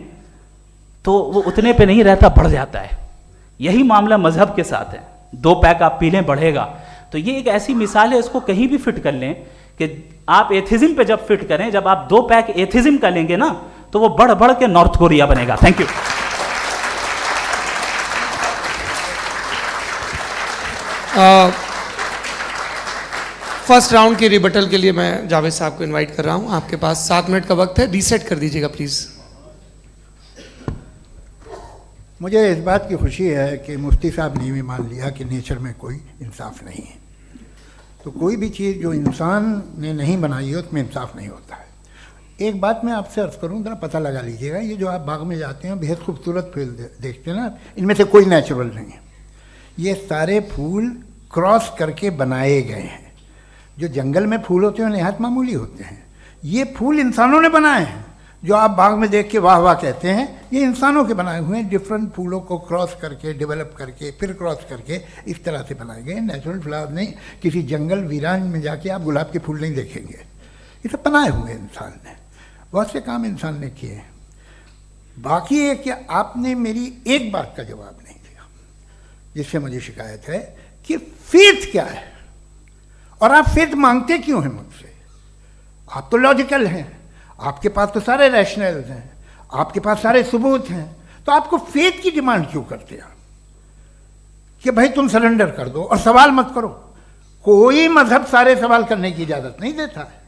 तो वो उतने पे नहीं रहता, बढ़ जाता है। यही मामला मजहब के साथ है। 2 पैक आप पी लें बढ़ेगा। तो ये एक ऐसी मिसाल है, इसको कहीं भी फिट कर लें कि आप एथिज्म पे जब फिट करें, जब आप 2 पैक एथिज्म का लेंगे ना तो वो बढ़ बढ़ के नॉर्थ कोरिया बनेगा। Thank you. फर्स्ट राउंड की रिबटल के लिए मैं जावेद साहब को इनवाइट कर रहा हूं। आपके पास 7 मिनट का वक्त है, रीसेट कर दीजिएगा प्लीज। मुझे इस बात की खुशी है कि मुफ्ती साहब ने भी मान लिया कि नेचर में कोई इंसाफ नहीं है। तो कोई भी चीज़ जो इंसान ने नहीं बनाई है उसमें इंसाफ नहीं होता है। एक बात मैं आपसे अर्ज़ करूँ, ज़रा पता लगा लीजिएगा, ये जो आप बाग में जाते हैं बेहद खूबसूरत फूल देखते हैं ना, इनमें से कोई नेचुरल नहीं है। ये सारे फूल क्रॉस करके बनाए गए हैं। जो जंगल में फूल होते हैं नहायत मामूली होते हैं, ये फूल इंसानों ने बनाए हैं। जो आप बाग में देख के वाह वाह कहते हैं, ये इंसानों के बनाए हुए हैं। डिफरेंट फूलों को क्रॉस करके, डेवलप करके, फिर क्रॉस करके इस तरह से बनाए गए। नेचुरल फ्लावर नहीं। किसी जंगल वीरान में जाके आप गुलाब के फूल नहीं देखेंगे। ये सब बनाए हुए इंसान ने, बहुत से काम इंसान ने किए हैं। बाकी है कि आपने मेरी एक बात का जवाब नहीं दिया, जिससे मुझे शिकायत है कि फेथ क्या है और आप फेथ मांगते क्यों हैं मुझसे। आप तो लॉजिकल हैं, आपके पास तो सारे रैशनल्स हैं, आपके पास सारे सबूत हैं, तो आपको फेथ की डिमांड क्यों करते हैं कि भाई तुम सरेंडर कर दो और सवाल मत करो। कोई मजहब सारे सवाल करने की इजाजत नहीं देता है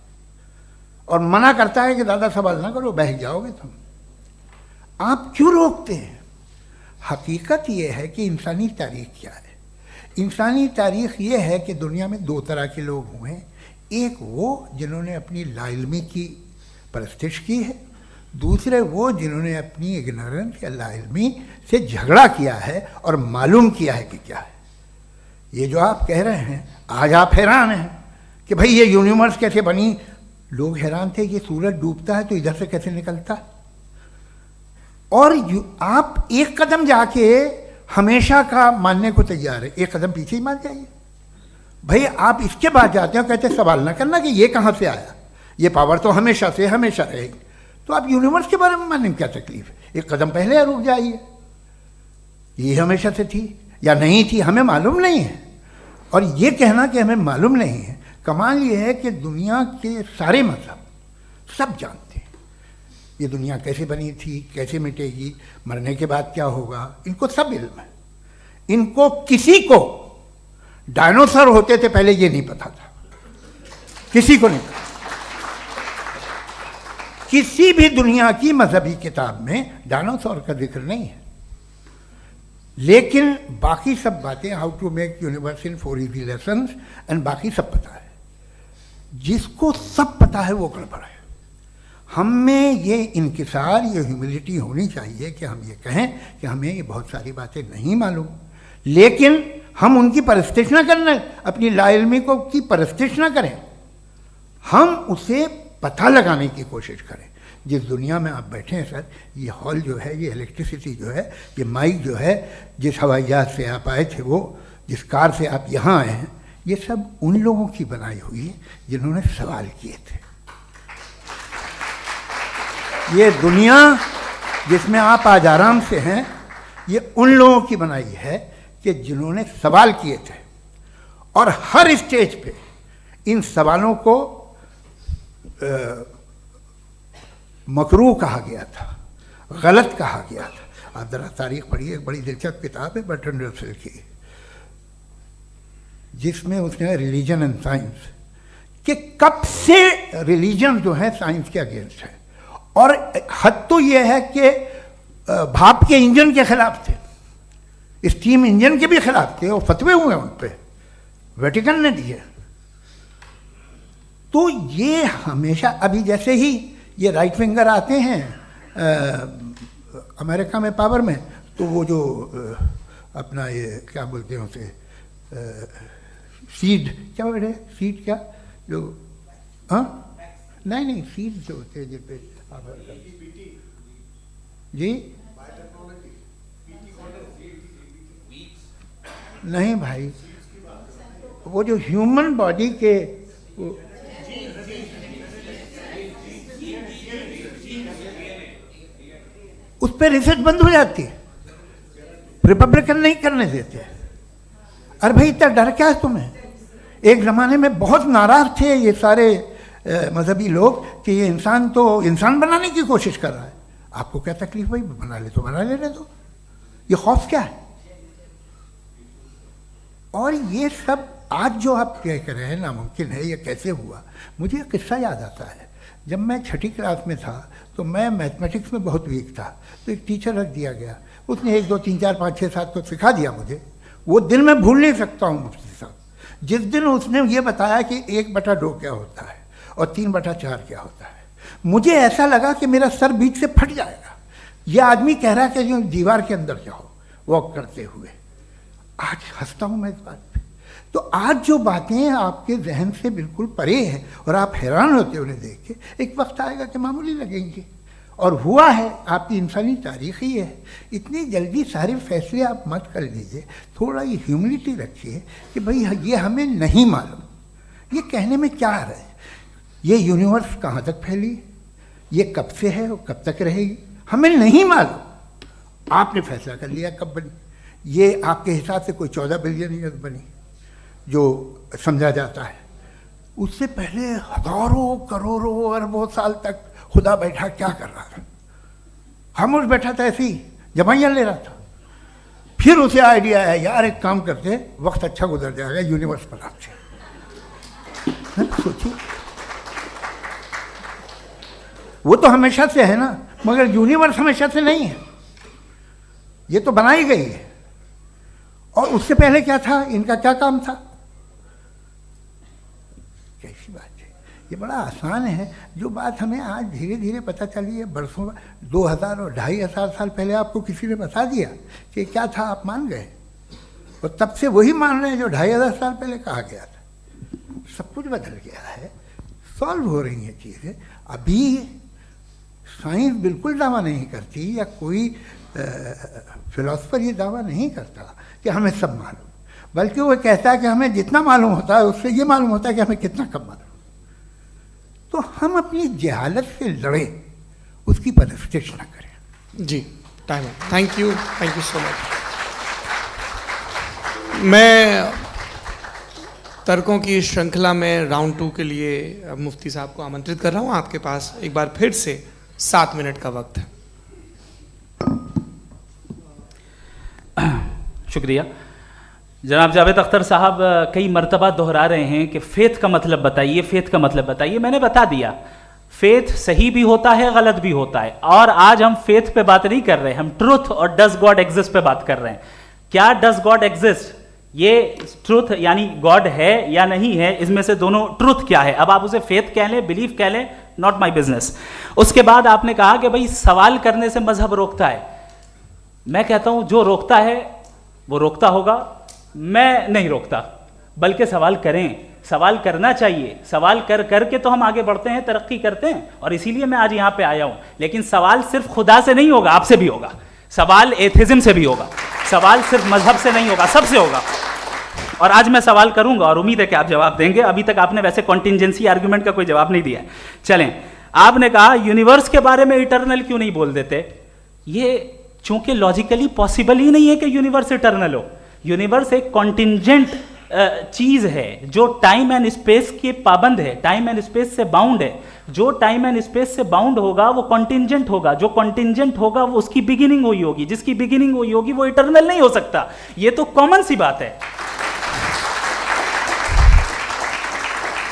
और मना करता है कि ज़्यादा सवाल ना करो, बह जाओगे तुम। आप क्यों रोकते हैं? हकीकत यह है कि इंसानी तारीख क्या है। इंसानी तारीख ये है कि दुनिया में दो तरह के लोग हुए हैं। एक वो जिन्होंने अपनी लाइल्मी की परस्तिश की है, दूसरे वो जिन्होंने अपनी इग्नोरेंस या लाइल्मी से झगड़ा किया है और मालूम किया है कि क्या है। ये जो आप कह रहे हैं, आज आप हैरान हैं कि भाई ये यूनिवर्स कैसे बनी। लोग हैरान थे कि सूरज डूबता है तो इधर से कैसे निकलता। और आप एक कदम जाके हमेशा का मानने को तैयार है, एक कदम पीछे ही मान जाइए। भाई आप इसके बाद जाते हो, कहते सवाल ना करना कि ये कहाँ से आया, ये पावर तो हमेशा से हमेशा रहेगी। तो आप यूनिवर्स के बारे में मानने में क्या तकलीफ है? एक कदम पहले रुक जाइए। ये हमेशा से थी या नहीं थी हमें मालूम नहीं है। और ये कहना कि हमें मालूम नहीं है, कमाल ये है कि दुनिया के सारे मजहब सब जानते हैं ये दुनिया कैसे बनी थी, कैसे मिटेगी, मरने के बाद क्या होगा, इनको सब इल्म है। इनको किसी को डायनासोर होते थे पहले ये नहीं पता था, किसी को नहीं पता। किसी भी दुनिया की मजहबी किताब में डायनासोर का जिक्र नहीं है। लेकिन बाकी सब बातें, how to make universe in 4 easy lessons एंड बाकी सब पता है। जिसको सब पता है वो गड़बड़ है। हम में ये इंकिसार, ये ह्यूमिलिटी होनी चाहिए कि हम ये कहें कि हमें ये बहुत सारी बातें नहीं मालूम, लेकिन हम उनकी परस्तिश ना करें, अपनी लाइल्मी को की परस्तिश ना करें, हम उसे पता लगाने की कोशिश करें। जिस दुनिया में आप बैठे हैं सर, ये हॉल जो है, ये इलेक्ट्रिसिटी जो है, ये माइक जो है, जिस हवाई जहाज से आप आए थे, वो जिस कार से आप यहाँ आए हैं, ये सब उन लोगों की बनाई हुई है जिन्होंने सवाल किए थे। ये दुनिया जिसमें आप आज आराम से हैं, ये उन लोगों की बनाई है कि जिन्होंने सवाल किए थे। और हर स्टेज पे इन सवालों को मकरूह कहा गया था, गलत कहा गया था। आप जरा तारीख पढ़िए, एक बड़ी दिलचस्प किताब है बर्ट्रैंड रसेल की, जिसमें उसने रिलीजन एंड साइंस कि कब से रिलीजन जो है साइंस के अगेंस्ट है। और हद तो यह है कि भाप के इंजन के खिलाफ थे, स्टीम इंजन के भी खिलाफ थे, और फतवे हुए उन पर, वेटिकन ने दिए। तो ये हमेशा, अभी जैसे ही ये राइट विंगर आते हैं अमेरिका में पावर में, तो वो जो अपना ये क्या बोलते हैं उसे, सीड क्या बोलते, सीड क्या जो, हाँ नहीं सीड जो होते हैं जिन पे जी, नहीं भाई, वो जो ह्यूमन बॉडी के उस पर रिसर्च बंद हो जाती है, रिपब्लिकन नहीं करने देते। अरे भाई इतना डर क्या है तुम्हें? एक ज़माने में बहुत नाराज़ थे ये सारे मजहबी लोग कि ये इंसान तो इंसान बनाने की कोशिश कर रहा है। आपको क्या तकलीफ भाई, बना ले तो बना लेने दो, ये खौफ क्या है? और ये सब आज जो आप कह रहे हैं नामुमकिन है, ये कैसे हुआ? मुझे एक किस्सा याद आता है। जब मैं छठी क्लास में था तो मैं मैथमेटिक्स में बहुत वीक था, तो एक टीचर रख दिया गया, उसने 1 2 3 4 5 6 7 तो सिखा दिया मुझे। वो दिन मैं भूल नहीं सकता हूँ मुफ्ती साहब, जिस दिन उसने ये बताया कि 1/2 क्या होता है और 3/4 क्या होता है, मुझे ऐसा लगा कि मेरा सर बीच से फट जाएगा। ये आदमी कह रहा है कि जो दीवार के अंदर जाओ वॉक करते हुए। आज हंसता हूँ मैं इस बात पे। तो आज जो बातें आपके जहन से बिल्कुल परे हैं और आप हैरान होते हो उन्हें देख के, एक वक्त आएगा कि मामूली लगेंगे। और हुआ है, आपकी इंसानी तारीख ही है। इतनी जल्दी सारे फैसले आप मत कर लीजिए, थोड़ा ये ह्यूमिलिटी रखिए कि भाई ये हमें नहीं मालूम। ये कहने में क्या आ रहा है, ये यूनिवर्स कहाँ तक फैली, ये कब से है और कब तक रहेगी, हमें नहीं मालूम। आपने फैसला कर लिया कब बनी, ये आपके हिसाब से कोई 14 बिलियन ईयर बनी जो समझा जाता है। उससे पहले हजारों करोड़ों अरबों साल तक खुदा बैठा क्या कर रहा था? खामोश बैठा था, ऐसे ही जमाइयाँ ले रहा था। फिर उसे आइडिया है, यार एक काम करते, वक्त अच्छा गुजर जाएगा, यूनिवर्स पर आपसे सोचिए। वो तो हमेशा से है ना, मगर यूनिवर्स हमेशा से नहीं है, ये तो बनाई गई है। और उससे पहले क्या था, इनका क्या काम था? कैसी बात है, ये बड़ा आसान है। जो बात हमें आज धीरे धीरे पता चली है, बरसों 2000 और 2500 साल पहले आपको किसी ने बता दिया कि क्या था, आप मान गए, और तब से वही मान रहे हैं जो 2500 साल पहले कहा गया था। सब कुछ बदल गया है, सॉल्व हो रही हैं चीज़ें। अभी साइंस बिल्कुल दावा नहीं करती, या कोई फिलोसफर ये दावा नहीं करता कि हमें सब मालूम, बल्कि वो कहता है कि हमें जितना मालूम होता है उससे ये मालूम होता है कि हमें कितना कम मालूम। तो हम अपनी जहालत से लड़े, उसकी परस्तिश न करें। जी, टाइम है। Thank you so much. मैं तर्कों की श्रृंखला में राउंड 2 के लिए मुफ्ती साहब को आमंत्रित कर रहा हूँ। आपके पास एक बार फिर से 7 मिनट का वक्त है। शुक्रिया। जनाब जावेद अख्तर साहब कई मर्तबा दोहरा रहे हैं कि फेथ का मतलब बताइए, फेथ का मतलब बताइए। मैंने बता दिया, फेथ सही भी होता है, गलत भी होता है। और आज हम फेथ पे बात नहीं कर रहे, हम ट्रुथ और डज गॉड एग्जिस्ट पे बात कर रहे हैं। क्या डज गॉड एग्जिस्ट, ये ट्रुथ यानी गॉड है या नहीं है, इसमें से दोनों ट्रुथ क्या है। अब आप उसे फेथ कह लें, बिलीफ कह लें, नॉट माई बिजनेस। उसके बाद आपने कहा कि भाई सवाल करने से मजहब रोकता है। मैं कहता हूं जो रोकता है वो रोकता होगा, मैं नहीं रोकता, बल्कि सवाल करें, सवाल करना चाहिए। सवाल कर करके तो हम आगे बढ़ते हैं, तरक्की करते हैं, और इसीलिए मैं आज यहां पे आया हूं। लेकिन सवाल सिर्फ खुदा से नहीं होगा, आपसे भी होगा। सवाल एथिज्म से भी होगा, सवाल सिर्फ मजहब से नहीं होगा, सबसे होगा। और आज मैं सवाल करूंगा और उम्मीद है कि आप जवाब देंगे। अभी तक आपने वैसे कॉन्टिंजेंसी आर्गुमेंट का कोई जवाब नहीं दिया। चलें, आपने कहा यूनिवर्स के बारे में इटर्नल क्यों नहीं बोल देते। ये चूंकि लॉजिकली पॉसिबल ही नहीं है कि यूनिवर्स इटर्नल हो। यूनिवर्स एक कॉन्टिंजेंट चीज है जो टाइम एंड स्पेस के पाबंद है, टाइम एंड स्पेस से बाउंड है। जो टाइम एंड स्पेस से बाउंड होगा वो कॉन्टिंजेंट होगा, जो कॉन्टिंजेंट होगा वो उसकी बिगिनिंग हुई होगी, जिसकी बिगिनिंग हुई होगी वो इटर्नल नहीं हो सकता। ये तो कॉमन सी बात है।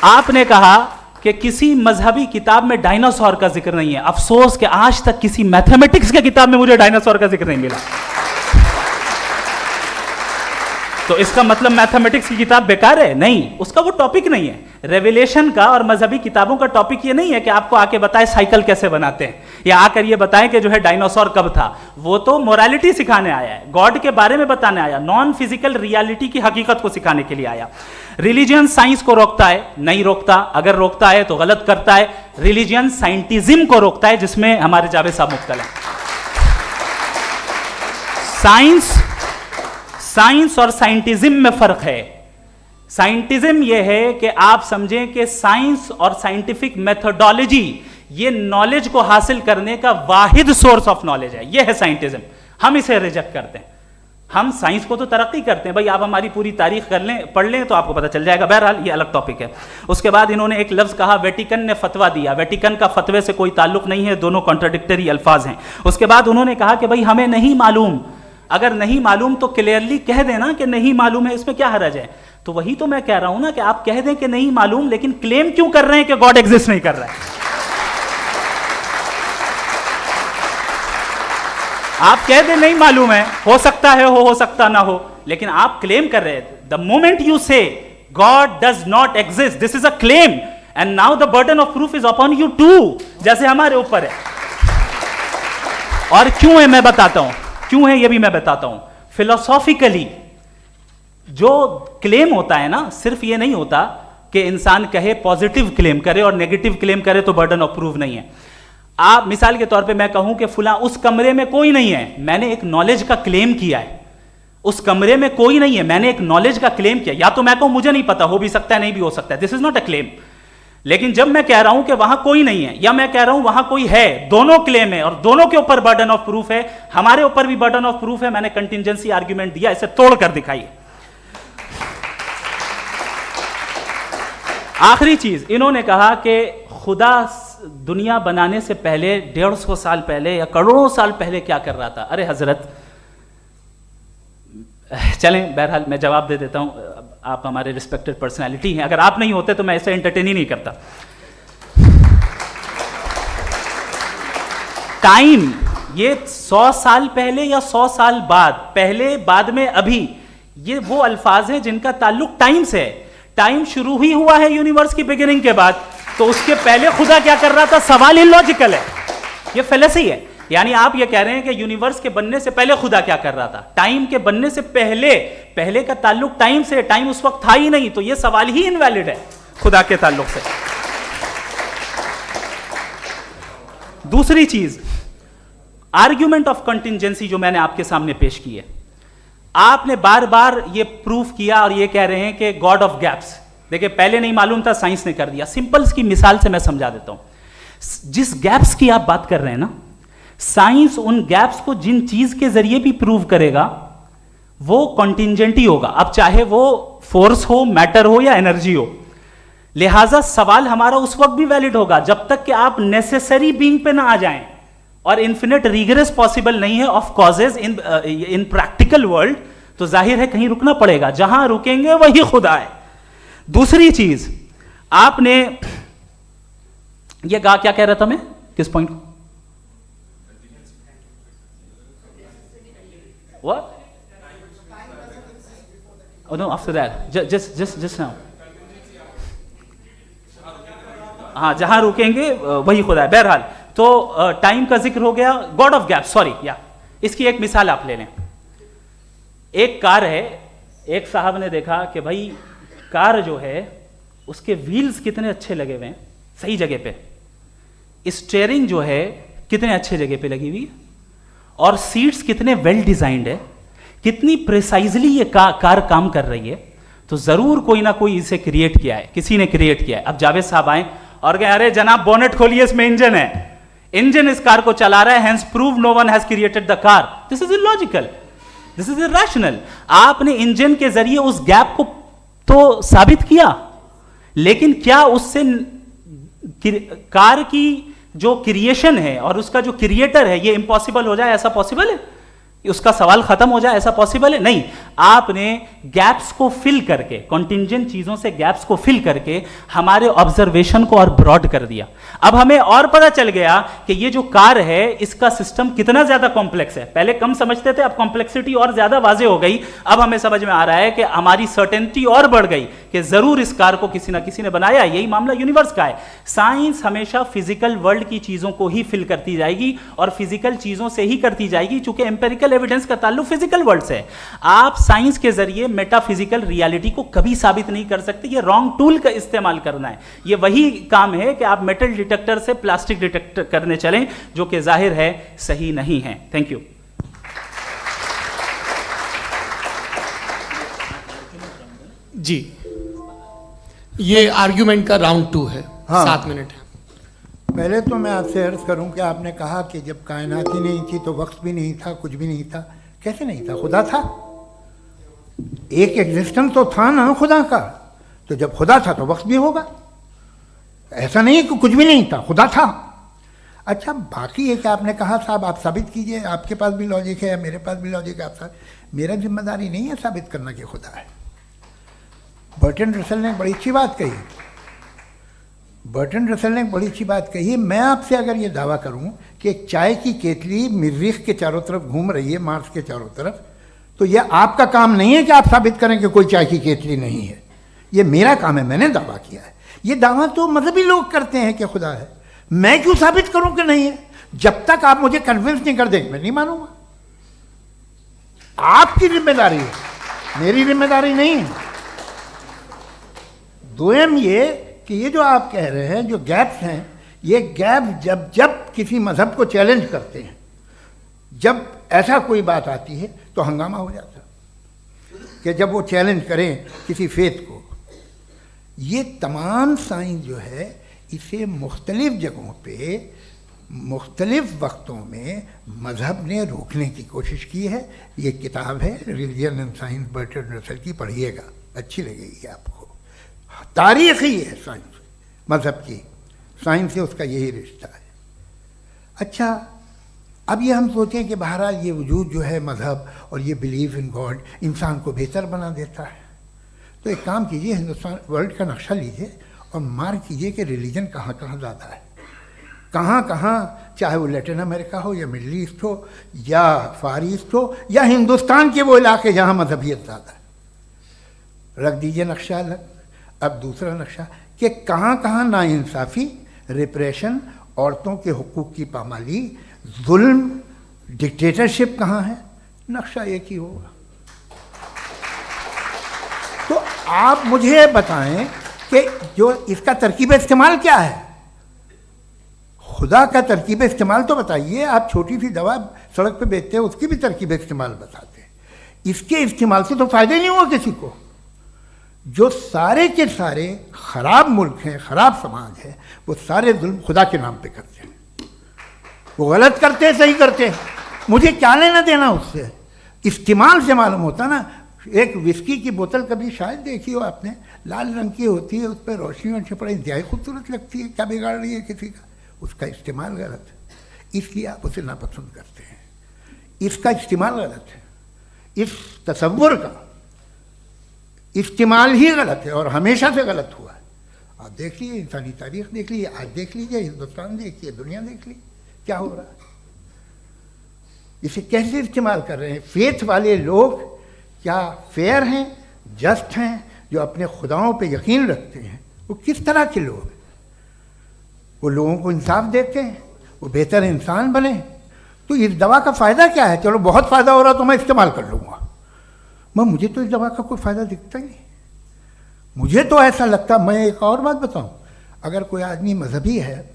आपने कहा कि किसी मजहबी किताब में डायनासोर का जिक्र नहीं है। अफसोस कि आज तक किसी मैथमेटिक्स की किताब में मुझे डायनासोर का जिक्र नहीं मिला। तो इसका मतलब मैथमेटिक्स की किताब बेकार है? नहीं, उसका वो टॉपिक नहीं है। रेवलेशन का और मजहबी किताबों का टॉपिक ये नहीं है कि आपको आके बताए साइकिल कैसे बनाते हैं, या आकर ये बताएं कि जो है डायनासोर कब था। वो तो मोरालिटी सिखाने आया है, गॉड के बारे में बताने आया, नॉन फिजिकल रियलिटी की हकीकत को सिखाने के लिए आया। रिलीजियन साइंस को रोकता है? नहीं रोकता। अगर रोकता है तो गलत करता है। रिलीजियन साइंटिज्म को रोकता है, जिसमें हमारे जावेद साहब मुब्तला हैं। साइंस और साइंटिज्म में फर्क है। साइंटिज्म यह है कि आप समझें कि साइंस और साइंटिफिक मेथोडोलॉजी ये नॉलेज को हासिल करने का वाहिद सोर्स ऑफ नॉलेज है। यह है साइंटिज्म। हम इसे रिजेक्ट करते हैं। हम साइंस को तो तरक्की करते हैं, भाई आप हमारी पूरी तारीख कर लें, पढ़ लें तो आपको पता चल जाएगा। बहरहाल ये अलग टॉपिक है। उसके बाद इन्होंने एक लफ्ज कहा, वेटिकन ने फतवा दिया। वेटिकन का फतवे से कोई ताल्लुक नहीं है, दोनों कॉन्ट्राडिक्टरी अल्फाज हैं। उसके बाद उन्होंने कहा कि भाई हमें नहीं मालूम। अगर नहीं मालूम तो क्लियरली कह देना कि नहीं मालूम है, इसमें क्या हर्ज है। तो वही तो मैं कह रहा हूं ना कि आप कह दें कि नहीं मालूम, लेकिन क्लेम क्यों कर रहे हैं कि गॉड एग्जिस्ट नहीं कर रहा है। आप कह दे नहीं मालूम है, हो सकता है हो सकता ना हो, लेकिन आप क्लेम कर रहे हैं. The moment you say God does not exist, this is a claim, and now the burden of proof is upon you too, जैसे हमारे ऊपर है. और क्यों है मैं बताता हूं, क्यों है ये भी मैं बताता हूं. फिलोसॉफिकली जो क्लेम होता है ना, सिर्फ ये नहीं होता कि इंसान कहे पॉजिटिव क्लेम करे और नेगेटिव क्लेम करे तो बर्डन ऑफ प्रूफ नहीं है. आप मिसाल के तौर पे मैं कहूं कि फुला उस कमरे में कोई नहीं है, मैंने एक नॉलेज का क्लेम किया है. उस कमरे में कोई नहीं है, मैंने एक नॉलेज का क्लेम किया. या तो मैं कहूं मुझे नहीं पता, हो भी सकता है नहीं भी हो सकता है, this is not a claim. लेकिन जब मैं कह रहा हूं कि वहां कोई नहीं है, या मैं कह रहा हूं वहां कोई है, दोनों क्लेम है और दोनों के ऊपर बर्डन ऑफ प्रूफ है. हमारे ऊपर भी बर्डन ऑफ प्रूफ है, मैंने कंटिजेंसी आर्ग्यूमेंट दिया, इसे तोड़कर दिखाइए. आखिरी चीज, इन्होंने कहा कि खुदा दुनिया बनाने से पहले 150 साल पहले या करोड़ों साल पहले क्या कर रहा था. अरे हजरत, चलें बहरहाल मैं जवाब दे देता हूं. आप हमारे रिस्पेक्टेड पर्सनालिटी हैं, अगर आप नहीं होते तो मैं इसे एंटरटेन ही नहीं करता. टाइम, ये 100 साल पहले या 100 साल बाद, पहले बाद में अभी, ये वो अल्फाज हैं जिनका ताल्लुक टाइम से है. टाइम शुरू ही हुआ है यूनिवर्स की बिगिनिंग के बाद, तो उसके पहले खुदा क्या कर रहा था? सवाल इलॉजिकल है, ये फेलेसी है. यानी आप ये कह रहे हैं कि यूनिवर्स के बनने से पहले खुदा क्या कर रहा था? टाइम के बनने से पहले, पहले का ताल्लुक टाइम से, टाइम उस वक्त था ही नहीं, तो ये सवाल ही इनवैलिड है खुदा के ताल्लुक से. दूसरी चीज, आर्ग्यूमेंट ऑफ कंटिजेंसी जो मैंने आपके सामने पेश की है, आपने बार बार ये प्रूफ किया और ये कह रहे हैं कि गॉड ऑफ गैप्स. देखिए, पहले नहीं मालूम था, साइंस ने कर दिया. सिंपल्स की मिसाल से मैं समझा देता हूं. जिस गैप्स की आप बात कर रहे हैं ना, साइंस उन गैप्स को जिन चीज के जरिए भी प्रूव करेगा वो कॉन्टिंजेंट ही होगा. अब चाहे वो फोर्स हो, मैटर हो या एनर्जी हो. लिहाजा सवाल हमारा उस वक्त भी वैलिड होगा जब तक कि आप नेसेसरी बीइंग पे ना आ जाएं. और इन्फिनिट रिग्रेस पॉसिबल नहीं है of causes in practical world, तो जाहिर है कहीं रुकना पड़ेगा. जहां रुकेंगे वही खुदा है. दूसरी चीज, आपने ये कहा, क्या कह रहा था मैं, किस पॉइंट को? What? Oh no, after that. Just now. हाँ, जहां रुकेंगे वही खुदा है. बहरहाल, तो टाइम का जिक्र हो गया. गॉड ऑफ गैप, सॉरी, या इसकी एक मिसाल आप ले लें. एक कार है, एक साहब ने देखा कि भाई कार जो है उसके व्हील्स कितने अच्छे लगे हुए हैं सही जगह पे, स्टीयरिंग जो है कितने अच्छे जगह पे लगी हुई है, और सीट्स कितने वेल डिजाइंड है, कितनी प्रिसाइजली ये कार काम कर रही है. तो जरूर कोई ना कोई इसे क्रिएट किया है, किसी ने क्रिएट किया है. अब जावेद साहब आए और कहे, अरे जनाब बोनेट खोलिए, इसमें इंजन है, इंजन इस कार को चला रहा है, hence prove no one has created the car. This is illogical, this is irrational. आपने इंजन के जरिए उस गैप को तो साबित किया, लेकिन क्या उससे कार की जो क्रिएशन है और उसका जो क्रिएटर है ये इम्पॉसिबल हो जाए? ऐसा पॉसिबल है? उसका सवाल खत्म हो जाए, ऐसा पॉसिबल है? नहीं. आपने गैप्स को फिल करके, कॉन्टिंजेंट चीजों से गैप्स को फिल करके हमारे ऑब्जर्वेशन को और ब्रॉड कर दिया. अब हमें और पता चल गया कि ये जो कार है इसका सिस्टम कितना ज्यादा कॉम्प्लेक्स है. पहले कम समझते थे, अब कॉम्प्लेक्सिटी और ज्यादा वाजे हो गई. अब हमें समझ में आ रहा है कि हमारी सर्टेनिटी और बढ़ गई कि जरूर इस कार को किसी ना किसी ने बनाया. यही मामला यूनिवर्स का है. साइंस हमेशा फिजिकल वर्ल्ड की चीजों को ही फिल करती जाएगी और फिजिकल चीजों से ही करती जाएगी, चूंकि एम्पेरिकल एविडेंस का ताल्लुक फिजिकल वर्ल्ड से है. आप साइंस के जरिए मेटाफिजिकल रियलिटी को कभी साबित नहीं कर सकते. ये रॉन्ग टूल का इस्तेमाल करना है. ये वही काम है कि आप मेटल डिटेक्टर से प्लास्टिक डिटेक्टर करने चलें, जो कि जाहिर है सही नहीं है. Thank you. जी, ये आर्ग्यूमेंट का राउंड 2 है. हाँ. 7 मिनट है. पहले तो मैं आपसे अर्ज करूं कि आपने कहा कि जब कायनात ही नहीं थी तो वक्त भी नहीं था, कुछ भी नहीं था. कैसे नहीं था? खुदा था. एक एग्जिस्टेंस तो था ना खुदा का. तो जब खुदा था तो वक्त भी होगा. ऐसा नहीं कि कुछ भी नहीं था, खुदा था. अच्छा, बाकी ये कि आपने कहा साहब आप साबित कीजिए, आपके पास भी लॉजिक है, मेरे पास भी लॉजिक है. आप मेरा जिम्मेदारी नहीं है साबित करना कि खुदा है. बर्ट्रैंड रसल ने बड़ी अच्छी बात कही. बर्टन रसल ने एक बड़ी अच्छी बात कही है। मैं आपसे अगर ये दावा करूं कि एक चाय की केतली मरीख के चारों तरफ घूम रही है, मार्स के चारों तरफ, तो यह आपका काम नहीं है कि आप साबित करें कि कोई चाय की केतली नहीं है। ये मेरा काम है, मैंने दावा किया है। ये दावा तो मजहबी लोग करते हैं कि खुदा है, मैं क्यों साबित करूं कि नहीं है? जब तक आप मुझे कन्विंस नहीं कर देंगे मैं नहीं मानूंगा। आपकी जिम्मेदारी है, मेरी जिम्मेदारी नहीं है। दोयम ये कि ये जो आप कह रहे हैं, जो गैप्स हैं, ये गैप जब जब किसी मजहब को चैलेंज करते हैं, जब ऐसा कोई बात आती है तो हंगामा हो जाता है कि जब वो चैलेंज करें किसी फेथ को। ये तमाम साइंस जो है इसे मुख्तलिफ जगहों पे मुख्तलिफ वक्तों में मजहब ने रोकने की कोशिश की है। ये किताब है religion and science, Burton Russell की, पढ़िएगा, अच्छी लगेगी आपको। तारीख ही है साइंस, मजहब की साइंस से उसका यही रिश्ता है। अच्छा, अब ये हम सोचें कि बहरहाल ये वजूद जो है मजहब और ये बिलीव इन गॉड इंसान को बेहतर बना देता है, तो एक काम कीजिए, हिंदुस्तान वर्ल्ड का नक्शा लीजिए और मार्क कीजिए कि रिलीजन कहाँ कहाँ ज़्यादा है, कहाँ कहाँ, चाहे वो लैटिन अमेरिका हो या मिडल ईस्ट हो या फार ईस्ट हो या हिंदुस्तान के वो इलाके जहाँ मजहबियत ज़्यादा है। रख दीजिए नक्शा अलग। अब दूसरा नक्शा कि कहाँ कहाँ नाइंसाफ़ी, रिप्रेशन, औरतों के हुकूक की पामाली, जुल्म, डिक्टेटरशिप कहाँ है, नक्शा एक ही होगा। तो आप मुझे बताएं कि जो इसका तरकीब इस्तेमाल क्या है, खुदा का तरकीब इस्तेमाल तो बताइए। आप छोटी सी दवा सड़क पे बेचते हैं, उसकी भी तरकीब इस्तेमाल बताते हैं। इसके इस्तेमाल से तो फ़ायदा नहीं हुआ किसी को। जो सारे के सारे ख़राब मुल्क हैं, ख़राब समाज है, वो सारे जुल्म खुदा के नाम पे करते हैं। वो गलत करते हैं, सही करते हैं, मुझे क्या लेना देना उससे। इस्तेमाल से मालूम होता ना। एक विस्की की बोतल कभी शायद देखी हो आपने, लाल रंग की होती है, उस पर रोशनी और छपड़ा इंतहाई खूबसूरत लगती है, क्या बिगाड़ रही है किसी का? उसका इस्तेमाल गलत है, इसलिए आप उसे नापसंद करते हैं। इसका इस्तेमाल गलत है, इस तसव्वुर का इस्तेमाल ही गलत है और हमेशा से गलत हुआ है। आप देख लीजिए, इंसानी तारीख देख लीजिए, आज देख लीजिए, हिंदुस्तान देखिए, दुनिया देख लीजिए, क्या हो रहा है। इसे कैसे इस्तेमाल कर रहे हैं फेथ वाले लोग? क्या फेयर हैं, जस्ट हैं, जो अपने खुदाओं पे यकीन रखते हैं? वो किस तरह के लोग हैं? वो लोगों को इंसाफ देते हैं, वो बेहतर इंसान बने। तो इस दवा का फ़ायदा क्या है? चलो बहुत फ़ायदा हो रहा तो मैं इस्तेमाल कर लूँगा, मुझे तो इस दवा का कोई फ़ायदा दिखता ही नहीं। मुझे तो ऐसा लगता, मैं एक और बात बताऊं, अगर कोई आदमी मजहबी है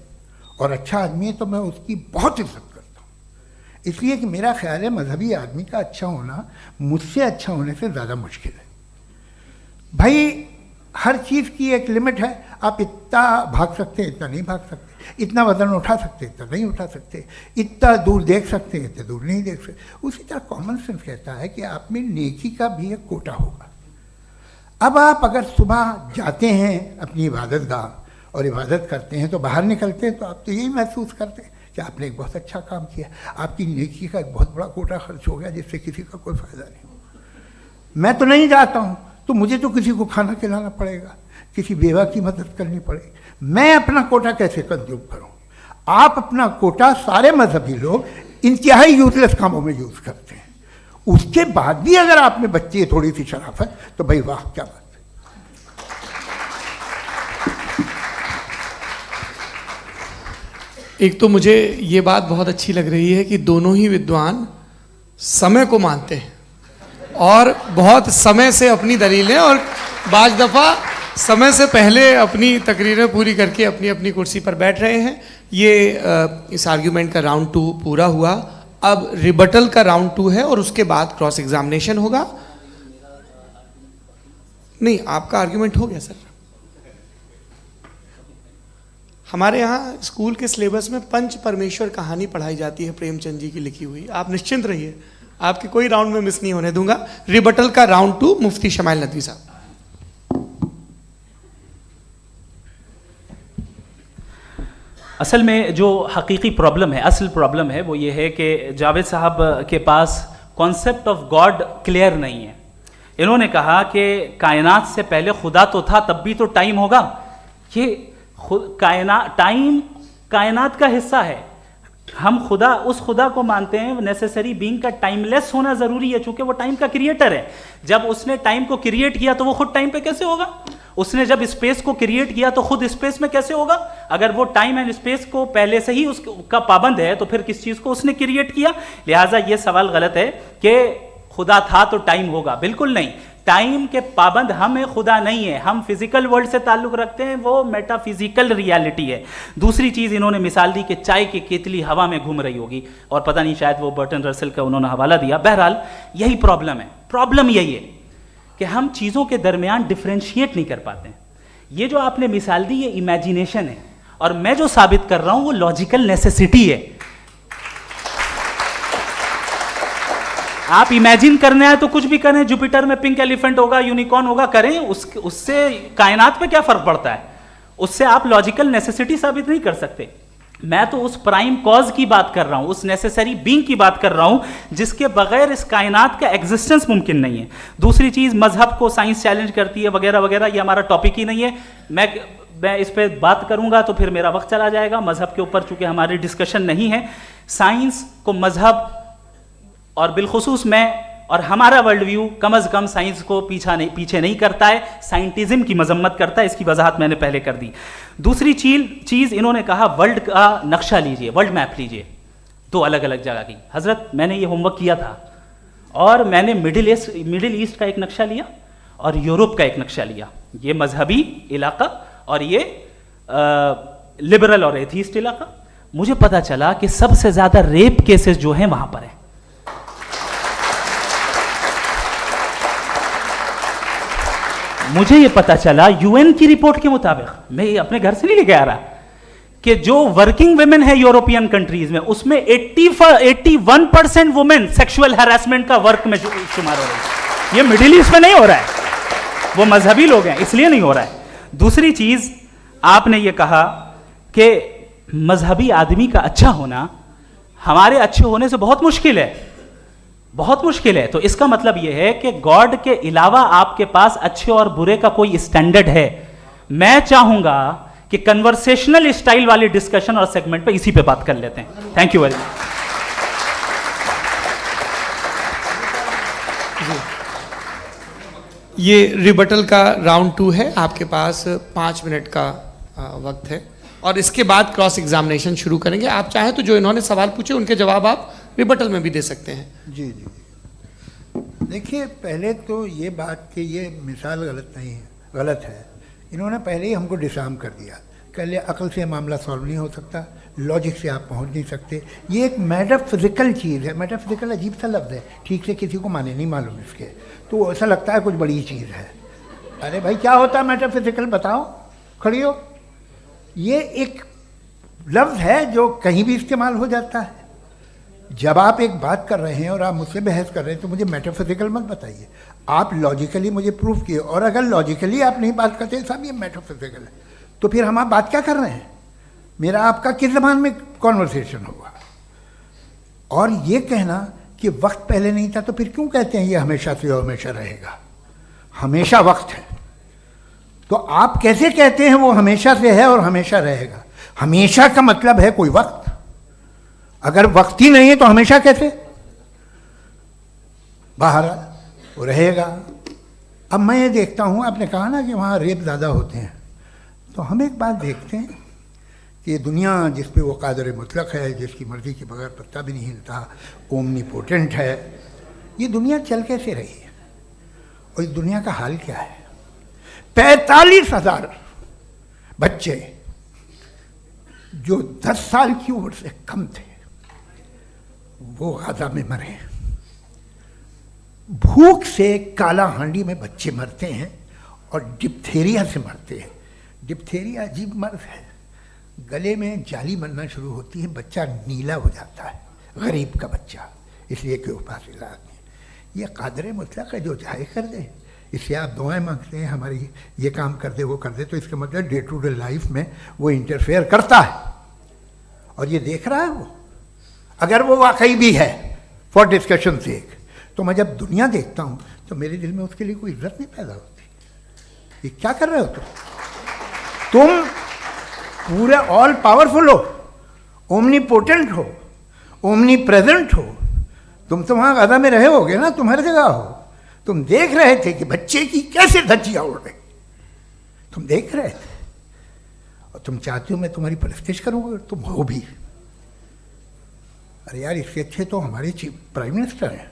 और अच्छा आदमी है तो मैं उसकी बहुत इज्जत करता हूँ, इसलिए कि मेरा ख्याल है मजहबी आदमी का अच्छा होना मुझसे अच्छा होने से ज़्यादा मुश्किल है। भाई हर चीज़ की एक लिमिट है। आप इतना भाग सकते हैं, इतना नहीं भाग सकते, इतना वजन उठा सकते, इतना नहीं उठा सकते, इतना दूर देख सकते हैं, इतना दूर नहीं देख सकते। उसी तरह कॉमन सेंस कहता है कि आप में नेकी का भी एक कोटा होगा। अब आप अगर सुबह जाते हैं अपनी इबादत गाह और इबादत करते हैं, तो बाहर निकलते हैं तो आप तो यही महसूस करते हैं कि आपने एक बहुत अच्छा काम किया, आपकी नेकी का एक बहुत बड़ा कोटा खर्च हो गया जिससे किसी का कोई फ़ायदा नहीं। मैं तो नहीं जाता हूँ तो मुझे तो किसी को खाना खिलाना पड़ेगा, किसी बेवा की मदद करनी पड़ेगी, मैं अपना कोटा कैसे कंज्यूम करूं? आप अपना कोटा, सारे मजहबी लोग इंतहाई यूजलेस कामों में यूज़ करते हैं। उसके बाद भी अगर आप में बच्ची है थोड़ी सी शराफत, तो भाई वाह क्या बात है। एक तो मुझे ये बात बहुत अच्छी लग रही है कि दोनों ही विद्वान समय को मानते हैं और बहुत समय से अपनी दलीलें और बाज दफ़ा समय से पहले अपनी तकरीरें पूरी करके अपनी अपनी कुर्सी पर बैठ रहे हैं। ये इस आर्ग्यूमेंट का राउंड 2 पूरा हुआ। अब रिबटल का राउंड 2 है और उसके बाद क्रॉस एग्जामिनेशन होगा। नहीं, आपका आर्ग्यूमेंट हो गया सर। हमारे यहाँ स्कूल के सिलेबस में पंच परमेश्वर कहानी पढ़ाई जाती है, प्रेमचंद जी की लिखी हुई। आप निश्चिंत रहिए, आपके कोई राउंड में मिस नहीं होने दूंगा। रिबटल का राउंड 2, मुफ्ती शमाइल नदवी साहब। असल में जो हकीकी प्रॉब्लम है, असल प्रॉब्लम है, वो ये है कि जावेद साहब के पास कॉन्सेप्ट ऑफ गॉड क्लियर नहीं है। इन्होंने कहा कि कायनात से पहले खुदा तो था, तब भी तो टाइम होगा। ये टाइम कायनात का हिस्सा है। हम खुदा, उस खुदा को मानते हैं, नेसेसरी बीइंग का टाइमलेस होना जरूरी है, चूंकि वो टाइम का क्रिएटर है। जब उसने टाइम को क्रिएट किया तो वो खुद टाइम पे कैसे होगा? उसने जब स्पेस को क्रिएट किया तो खुद स्पेस में कैसे होगा? अगर वो टाइम एंड स्पेस को पहले से ही उसका पाबंद है तो फिर किस चीज को उसने क्रिएट किया? लिहाजा ये सवाल गलत है कि खुदा था तो टाइम होगा, बिल्कुल नहीं। टाइम के पाबंद हम है, खुदा नहीं है। हम फिजिकल वर्ल्ड से ताल्लुक रखते हैं, वो मेटाफिजिकल रियलिटी है। दूसरी चीज इन्होंने मिसाल दी कि चाय की केतली हवा में घूम रही होगी, और पता नहीं शायद वो बर्टन रसल का उन्होंने हवाला दिया। बहरहाल यही प्रॉब्लम है। प्रॉब्लम यही है कि हम चीजों के दरमियान डिफरेंशिएट नहीं कर पाते। ये जो आपने मिसाल दी ये इमेजिनेशन है, और मैं जो साबित कर रहा हूं वो लॉजिकल नेसेसिटी है। आप इमेजिन करने आए तो कुछ भी करें, जुपिटर में पिंक एलिफेंट होगा, यूनिकॉर्न होगा, करें, उससे कायनात पे क्या फर्क पड़ता है? उससे आप लॉजिकल नेसेसिटी साबित नहीं कर सकते। मैं तो उस प्राइम कॉज की बात कर रहा हूं, उस नेसेसरी बीइंग की बात कर रहा हूं जिसके बगैर इस कायनात का एग्जिस्टेंस मुमकिन नहीं है। दूसरी चीज, मजहब को साइंस चैलेंज करती है वगैरह वगैरह, ये हमारा टॉपिक ही नहीं है। मैं इस पर बात करूंगा तो फिर मेरा वक्त चला जाएगा। मजहब के ऊपर चूंकि हमारी डिस्कशन नहीं है, साइंस को मजहब और बिलखुसूस मैं और हमारा वर्ल्ड व्यू कम अज कम साइंस को पीछे नहीं करता है, साइंटिज्म की मजम्मत करता है। इसकी वजाहत मैंने पहले कर दी। दूसरी चीज इन्होंने कहा वर्ल्ड का नक्शा लीजिए, वर्ल्ड मैप लीजिए, दो अलग अलग जगह की। हजरत मैंने ये होमवर्क किया था, और मैंने मिडिल ईस्ट का एक नक्शा लिया और यूरोप का एक नक्शा लिया। ये मजहबी इलाका और ये लिबरल और एथीस्ट इलाका। मुझे पता चला कि सबसे ज्यादा रेप केसेस जो हैं वहां पर है। मुझे ये पता चला यूएन की रिपोर्ट के मुताबिक, मैं ये अपने घर से नहीं लेके आ रहा, कि जो वर्किंग वुमेन है यूरोपियन कंट्रीज में, उसमें 81% वुमेन सेक्सुअल हैरेसमेंट का वर्क में शुमार हो रही है। ये मिडिल ईस्ट में नहीं हो रहा है, वो मजहबी लोग हैं इसलिए नहीं हो रहा है। दूसरी चीज आपने ये कहा कि मजहबी आदमी का अच्छा होना हमारे अच्छे होने से बहुत मुश्किल है, बहुत मुश्किल है। तो इसका मतलब यह है कि गॉड के अलावा आपके पास अच्छे और बुरे का कोई स्टैंडर्ड है। मैं चाहूंगा कि कन्वर्सेशनल स्टाइल वाली डिस्कशन और सेगमेंट पे इसी पे बात कर लेते हैं। Thank you very much. ये रिबटल का राउंड 2 है। आपके पास 5 मिनट का वक्त है, और इसके बाद क्रॉस एग्जामिनेशन शुरू करेंगे। आप चाहें तो जो इन्होंने सवाल पूछे उनके जवाब आप रिबटल में भी दे सकते हैं। जी जी, देखिए पहले तो ये बात कि ये मिसाल गलत नहीं है, गलत है। इन्होंने पहले ही हमको डिसार्म कर दिया। कह लिया अकल से मामला सॉल्व नहीं हो सकता, लॉजिक से आप पहुंच नहीं सकते। ये एक मेटाफिजिकल चीज़ है। मेटाफिजिकल अजीब सा लफ्ज़ है, ठीक से किसी को माने नहीं मालूम इसके, तो ऐसा लगता है कुछ बड़ी चीज़ है। अरे भाई क्या होता है मेटाफिजिकल, बताओ, खड़ी हो। ये एक लफ्ज़ है जो कहीं भी इस्तेमाल हो जाता है। जब आप एक बात कर रहे हैं और आप मुझसे बहस कर रहे हैं तो मुझे मेटाफिजिकल मत बताइए, आप लॉजिकली मुझे प्रूफ किए। और अगर लॉजिकली आप नहीं बात करते साहब ये मेटाफिजिकल है, तो फिर हम आप बात क्या कर रहे हैं? मेरा आपका किस ज़बान में कॉन्वर्सेशन होगा? और ये कहना कि वक्त पहले नहीं था, तो फिर क्यों कहते हैं ये हमेशा से और हमेशा रहेगा? हमेशा वक्त है, तो आप कैसे कहते हैं वो हमेशा से है और हमेशा रहेगा? हमेशा का मतलब है कोई वक्त, अगर वक्त ही नहीं है तो हमेशा कैसे? बाहर वो रहेगा। अब मैं ये देखता हूँ, आपने कहा ना कि वहाँ रेप ज़्यादा होते हैं, तो हम एक बात देखते हैं कि ये दुनिया जिस पे वो कादर मुतलक है, जिसकी मर्ज़ी के बगैर पत्ता भी नहीं हिलता, ओमनीपोटेंट है, ये दुनिया चल कैसे रही है? और इस दुनिया का हाल क्या है? 45,000 बच्चे जो 10 साल की उम्र से कम थे वो गाजा में मरे। भूख से काला हांडी में बच्चे मरते हैं और डिप्थेरिया से मरते हैं। डिप्थेरिया अजीब मर्ज है, गले में जाली बनना शुरू होती है, बच्चा नीला हो जाता है, गरीब का बच्चा, इसलिए कि उपास इलाज नहीं। ये कादर मुतलक है जो चाहे कर दे। इससे आप दुआएं मांगते हैं हमारी ये काम कर दे वो कर दे, तो इसका मतलब डे टू डे लाइफ में वो इंटरफेयर करता है और ये देख रहा है वो। अगर वो वाकई भी है फॉर डिस्कशन सेक, तो मैं जब दुनिया देखता हूँ तो मेरे दिल में उसके लिए कोई इज्जत नहीं पैदा होती। ये क्या कर रहे हो तुम पूरे ऑल पावरफुल हो, ओमनीपोटेंट हो, ओमनी प्रेजेंट हो। तुम तो वहाँ गाजा में रहे होगे ना, तुम हर जगह हो। तुम देख रहे थे कि बच्चे की कैसे धज्जियाँ उड़ रही, तुम देख रहे थे। और तुम चाहते हो मैं तुम्हारी परस्तिश करूँगा, तुम हो भी। अरे यार, इससे अच्छे तो हमारे चीफ प्राइम मिनिस्टर हैं,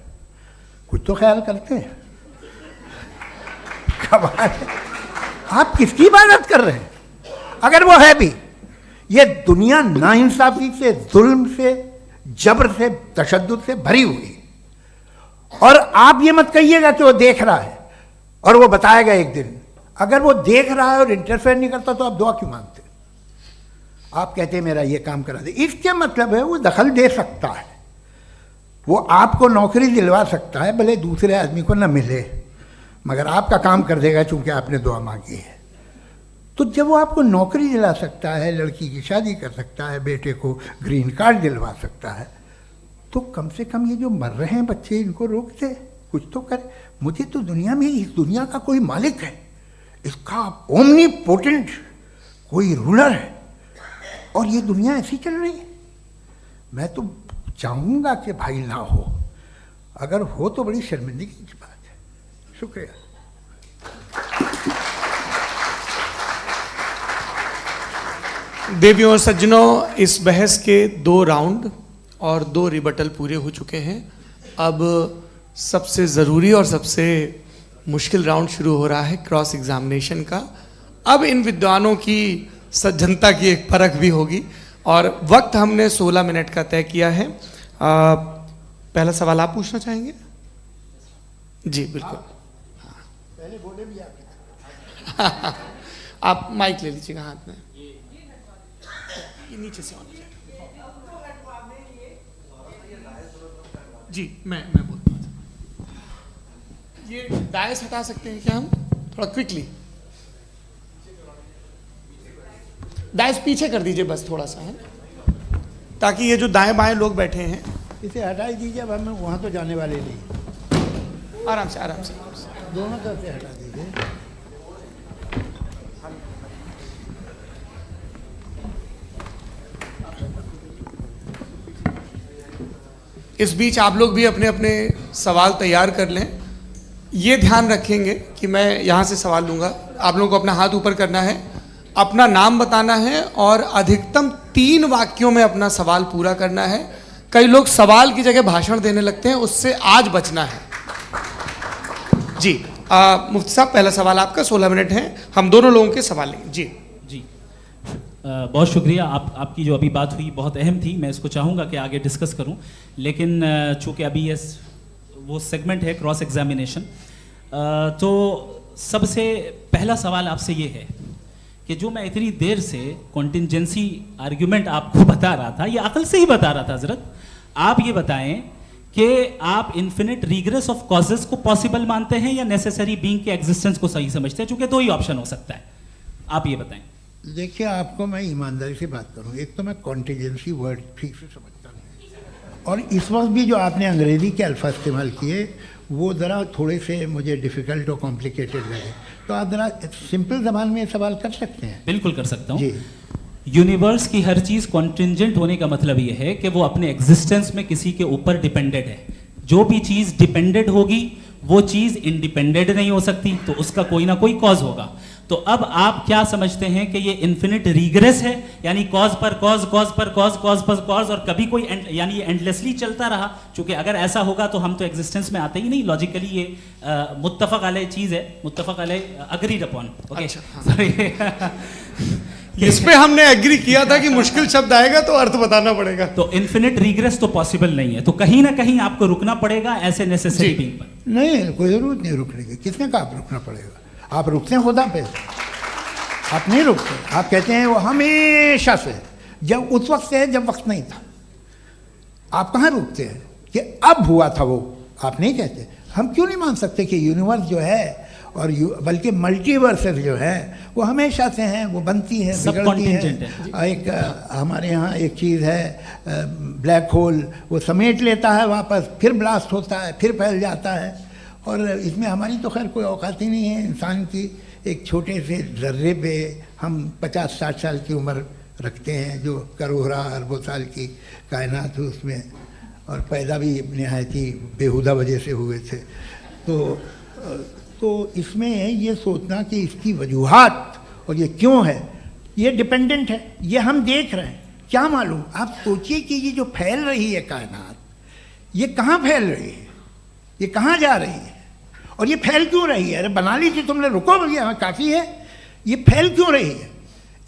कुछ तो ख्याल करते हैं। कमाल है। आप किसकी इबादत कर रहे हैं? अगर वो है भी, ये दुनिया नाइंसाफी से, जुल्म से, जबर से, तशद्दुद से भरी हुई। और आप ये मत कहिएगा कि वो देख रहा है और वो बताएगा एक दिन। अगर वो देख रहा है और इंटरफेयर नहीं करता तो आप दुआ क्यों मांगते? आप कहते हैं मेरा ये काम करा दे, इसके मतलब है वो दखल दे सकता है, वो आपको नौकरी दिलवा सकता है, भले दूसरे आदमी को न मिले, मगर आपका काम कर देगा चूंकि आपने दुआ मांगी है। तो जब वो आपको नौकरी दिला सकता है, लड़की की शादी कर सकता है, बेटे को ग्रीन कार्ड दिलवा सकता है, तो कम से कम ये जो मर रहे हैं बच्चे, इनको रोक दे, कुछ तो करे। मुझे तो दुनिया में, इस दुनिया का कोई मालिक है, इसका ओमनीपोटेंट कोई रूलर है, और ये दुनिया ऐसी चल रही है। मैं तो चाहूँगा कि भाई ना हो, अगर हो तो बड़ी शर्मिंदगी की बात है। शुक्रिया। देवियों और सज्जनों, इस बहस के 2 राउंड और 2 रिबटल पूरे हो चुके हैं। अब सबसे ज़रूरी और सबसे मुश्किल राउंड शुरू हो रहा है, क्रॉस एग्जामिनेशन का। अब इन विद्वानों की सज्जनता की एक परख भी होगी, और वक्त हमने 16 मिनट का तय किया है। पहला सवाल आप पूछना चाहेंगे? जी बिल्कुल। पहले बोले भी आप। आप माइक ले लीजिएगा हाथ में, ये नीचे से होना चाहिए। जी मैं बोलता हूँ, ये डायस हटा सकते हैं क्या हम थोड़ा क्विकली? डायस पीछे कर दीजिए बस थोड़ा सा, है, ताकि ये जो दाएं बाएं लोग बैठे हैं, इसे हटा ही दीजिए। अब हम वहाँ तो जाने वाले नहीं। आराम से आराम से दोनों तरफ से हटा दीजिए। इस बीच आप लोग भी अपने अपने सवाल तैयार कर लें। ये ध्यान रखेंगे कि मैं यहाँ से सवाल लूँगा, आप लोगों को अपना हाथ ऊपर करना है, अपना नाम बताना है और अधिकतम 3 वाक्यों में अपना सवाल पूरा करना है। कई लोग सवाल की जगह भाषण देने लगते हैं, उससे आज बचना है। जी मुफ्ती साहब, पहला सवाल आपका, 16 मिनट हैं, हम दोनों लोगों के सवाल लेंगे। जी जी बहुत शुक्रिया। आपकी जो अभी बात हुई बहुत अहम थी, मैं इसको चाहूँगा कि आगे डिस्कस करूँ, लेकिन चूँकि अभी ये वो सेगमेंट है क्रॉस एग्जामिनेशन, तो सबसे पहला सवाल आपसे ये है कि जो मैं इतनी देर से कॉन्टिंजेंसी आर्ग्यूमेंट आपको बता रहा था, ये अकल से ही बता रहा था हजरत, आप ये बताएं कि आप इन्फिनिट रिग्रेस ऑफ कॉजेस को पॉसिबल मानते हैं या नेसेसरी बीइंग के एग्जिस्टेंस को सही समझते हैं? चूंकि 2 ही ऑप्शन हो सकता है, आप ये बताएं। देखिए, आपको मैं ईमानदारी से बात करूं, एक तो मैं कॉन्टिजेंसी वर्ड ठीक से समझता नहीं, और इस वक्त भी जो आपने अंग्रेजी के अल्फाज इस्तेमाल किए वो ज़रा थोड़े से मुझे डिफ़िकल्ट और कॉम्प्लिकेटेड लगे, तो आप ज़रा सिंपल ज़बान में सवाल कर सकते हैं? बिल्कुल कर सकता हूँ जी। यूनिवर्स की हर चीज़ कॉन्टिंजेंट होने का मतलब ये है कि वो अपने एग्जिस्टेंस में किसी के ऊपर डिपेंडेंट है। जो भी चीज़ डिपेंडेंट होगी वो चीज़ इंडिपेंडेंट नहीं हो सकती, तो उसका कोई ना कोई कॉज होगा। तो अब आप क्या समझते हैं कि ये इन्फिनिट रिग्रेस है, यानी कॉज पर कॉज, कॉज पर कॉज, कॉज पर कॉज, और कभी कोई यानी ये एंडलेसली चलता रहा? क्योंकि अगर ऐसा होगा तो हम तो एग्जिस्टेंस में आते ही नहीं, लॉजिकली ये मुत्तफक अलैह चीज़ है, मुत्तफक अलैह अग्रीड अपॉन। ओके, इस पे हमने एग्री किया था कि मुश्किल शब्द आएगा तो अर्थ बताना पड़ेगा। तो इन्फिनिट रिग्रेस तो पॉसिबल नहीं है, तो कहीं ना कहीं आपको रुकना पड़ेगा ऐसे नेसेसरी बीइंग पर। नहीं, कोई ज़रूरत नहीं रुकने की। किसने कहा आप रुकना पड़ेगा? आप रुकते हैं खुदा पे, आप नहीं रुकते। आप कहते हैं वो हमेशा से, जब उस वक्त से है जब वक्त नहीं था। आप कहाँ रुकते हैं कि अब हुआ था वो? आप नहीं कहते। हम क्यों नहीं मान सकते कि यूनिवर्स जो है और बल्कि मल्टीवर्सेस जो है वो हमेशा से हैं, वो बनती है, बिगड़ती है। एक हमारे यहाँ एक चीज़ है ब्लैक होल, वो समेट लेता है वापस, फिर ब्लास्ट होता है, फिर फैल जाता है। और इसमें हमारी तो खैर कोई औकात ही नहीं है इंसान की। एक छोटे से ज़र्रे पे हम 50-60 साल की उम्र रखते हैं, जो करोड़ों अरबों साल की कायनात है उसमें, और पैदा भी नहायत ही बेहुदा वजह से हुए थे। तो इसमें ये सोचना कि इसकी वजूहात और ये क्यों है, ये डिपेंडेंट है, ये हम देख रहे हैं, क्या मालूम। आप सोचिए कि ये जो फैल रही है कायनात, ये कहाँ फैल रही है, ये कहाँ जा रही है, और ये फैल क्यों रही है? अरे बना ली थी तुमने, रुको भैया, काफ़ी है। ये फैल क्यों रही है?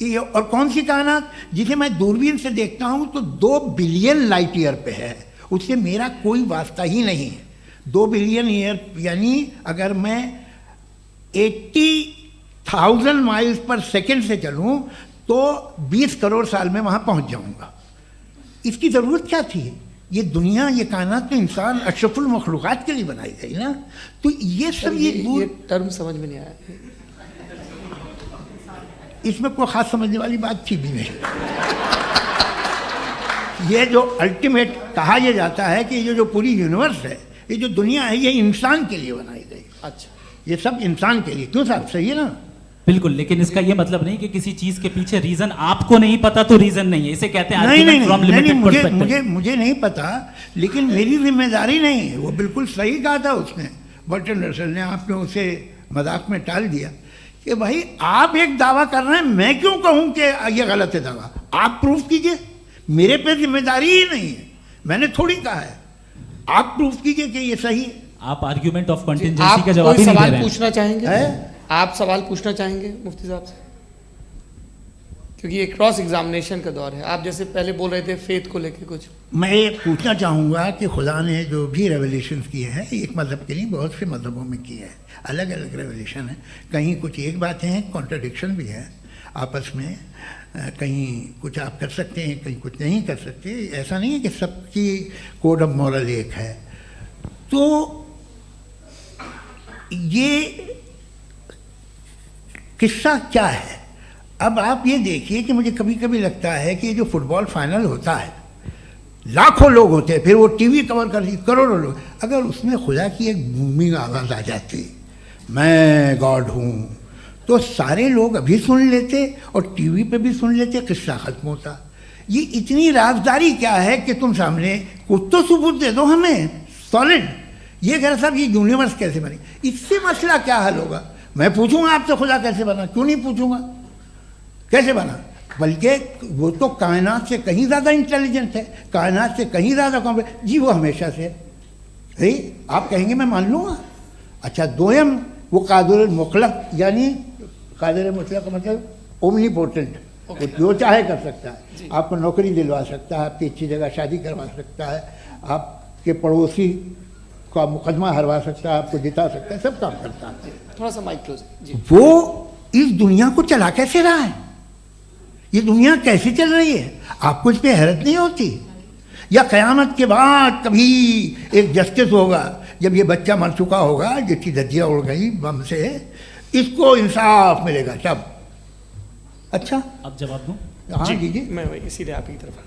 ये और कौन सी कायनात जिसे मैं दूरबीन से देखता हूँ तो 2 बिलियन लाइट ईयर पे है, उससे मेरा कोई वास्ता ही नहीं है। 2 बिलियन ईयर यानी अगर मैं 80,000 माइल्स पर सेकेंड से चलूँ तो 20 करोड़ साल में वहाँ पहुँच जाऊँगा। इसकी ज़रूरत क्या थी? ये दुनिया, ये कायनात तो इंसान अशरफुल मखलूक़ात के लिए बनाई गई ना। तो ये सब ये टर्म समझ में नहीं आया, इसमें कोई ख़ास समझने वाली बात थी भी नहीं। ये जो अल्टीमेट कहा यह जाता है कि ये जो पूरी यूनिवर्स है, ये जो दुनिया है, ये इंसान के लिए बनाई गई। अच्छा, ये सब इंसान के लिए। क्यों साहब, सही है ना? बिल्कुल, लेकिन इसका ये मतलब नहीं कि किसी चीज के पीछे रीजन आपको नहीं पता तो रीजन नहीं है, इसे कहते हैं नहीं, मुझे नहीं पता, लेकिन मेरी जिम्मेदारी नहीं है। वो बिल्कुल सही कहा था उसने, बर्टन रसल ने, आपने उसे मजाक में टाल दिया कि भाई आप एक दावा कर रहे हैं, मैं क्यों कहूं कि ये गलत है दावा? आप प्रूफ कीजिए, मेरे पे जिम्मेदारी ही नहीं है, मैंने थोड़ी कहा है। आप प्रूफ कीजिए कि ये सही है। आप आर्ग्यूमेंट ऑफ कंटिंजेंसी का जवाब ही नहीं दे रहे हैं। पूछना चाहेंगे? आप सवाल पूछना चाहेंगे मुफ्ती साहब से? क्योंकि ये क्रॉस एग्जामिनेशन का दौर है। आप जैसे पहले बोल रहे थे फेथ को लेके कुछ, मैं ये पूछना चाहूँगा कि खुदा ने जो भी रेवलेशन किए हैं, एक मज़हब के नहीं बहुत से मज़हबों में किए हैं, अलग अलग रेवलेशन है। कहीं कुछ एक बातें हैं, कॉन्ट्रडिक्शन भी है आपस में, कहीं कुछ आप कर सकते हैं, कहीं कुछ नहीं कर सकते। ऐसा नहीं है कि सबकी कोड ऑफ मॉरल एक है। तो ये किस्सा क्या है? अब आप ये देखिए कि मुझे कभी कभी लगता है कि ये जो फुटबॉल फाइनल होता है, लाखों लोग होते हैं, फिर वो टीवी कवर करती करोड़ों लोग, अगर उसमें खुदा की एक बूमिंग आवाज़ आ जाती, मैं गॉड हूँ, तो सारे लोग अभी सुन लेते और टीवी पे भी सुन लेते, किस्सा खत्म होता। ये इतनी राजदारी क्या है कि तुम सामने कुछ तो सबूत दे दो हमें सॉलिड। ये कह साहब ये यूनिवर्स कैसे बनी, इससे मसला क्या हल होगा? मैं पूछूंगा आपसे खुदा कैसे बना? क्यों नहीं पूछूंगा कैसे बना? बल्कि वो तो कायनात से कहीं ज़्यादा इंटेलिजेंट है, कायनात से कहीं ज़्यादा कॉम्प्लेक्स। जी वो हमेशा से है, आप कहेंगे मैं मान लूँगा। अच्छा, दोयम वो कादिर मुतलक, यानी कादिर मुतलक का मतलब ओमनीपोटेंट, वो जो चाहे कर सकता है। आपको नौकरी दिलवा सकता है, आपकी अच्छी जगह शादी करवा सकता है, आपके पड़ोसी का मुकदमा हरवा सकता है, आपको जिता सकता है, सब काम करता है। थोड़ा सा माइक क्लोज जी। वो इस दुनिया को चला कैसे रहा है? ये दुनिया कैसे चल रही है? आपको इस पर हैरत नहीं होती? या क़यामत के बाद कभी एक जस्टिस होगा, जब ये बच्चा मर चुका होगा जिसकी धज्जियाँ उड़ गई बम से, इसको इंसाफ मिलेगा तब? अच्छा, अब जवाब दूं? हाँ दीजिए। मैं वही सीधे आप ही तरफ।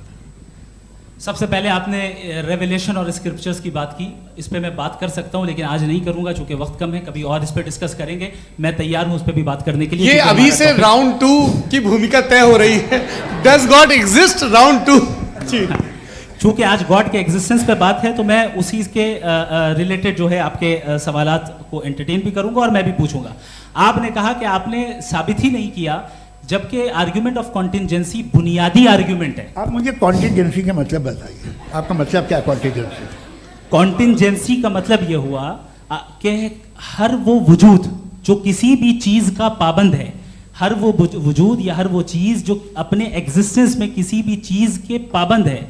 सबसे पहले आपने रेवलेशन और स्क्रिप्चर्स की बात की, इस पे मैं बात कर सकता हूं लेकिन आज नहीं करूंगा चूंकि वक्त कम है, कभी और इस पे डिस्कस करेंगे। मैं तैयार हूं उस पे भी बात करने के लिए। ये अभी से राउंड 2 की भूमिका तय हो रही है। Does God exist round 2? चूंकि आज गॉड के एग्जिस्टेंस पे बात है तो मैं उसी के रिलेटेड जो है आपके सवालात को एंटरटेन भी करूंगा और मैं भी पूछूंगा। आपने कहा कि आपने साबित ही नहीं किया, जबकि आर्ग्यूमेंट ऑफ कॉन्टिंजेंसी बुनियादी आर्ग्यूमेंट है। आप मुझे कॉन्टिंजेंसी का मतलब बताइए, आपका मतलब क्या? कॉन्टिंजेंसी कॉन्टिंजेंसी का मतलब यह हुआ कि हर वो वजूद जो किसी भी चीज का पाबंद है, हर वो वजूद या हर वो चीज जो अपने एग्जिस्टेंस में किसी भी चीज के पाबंद है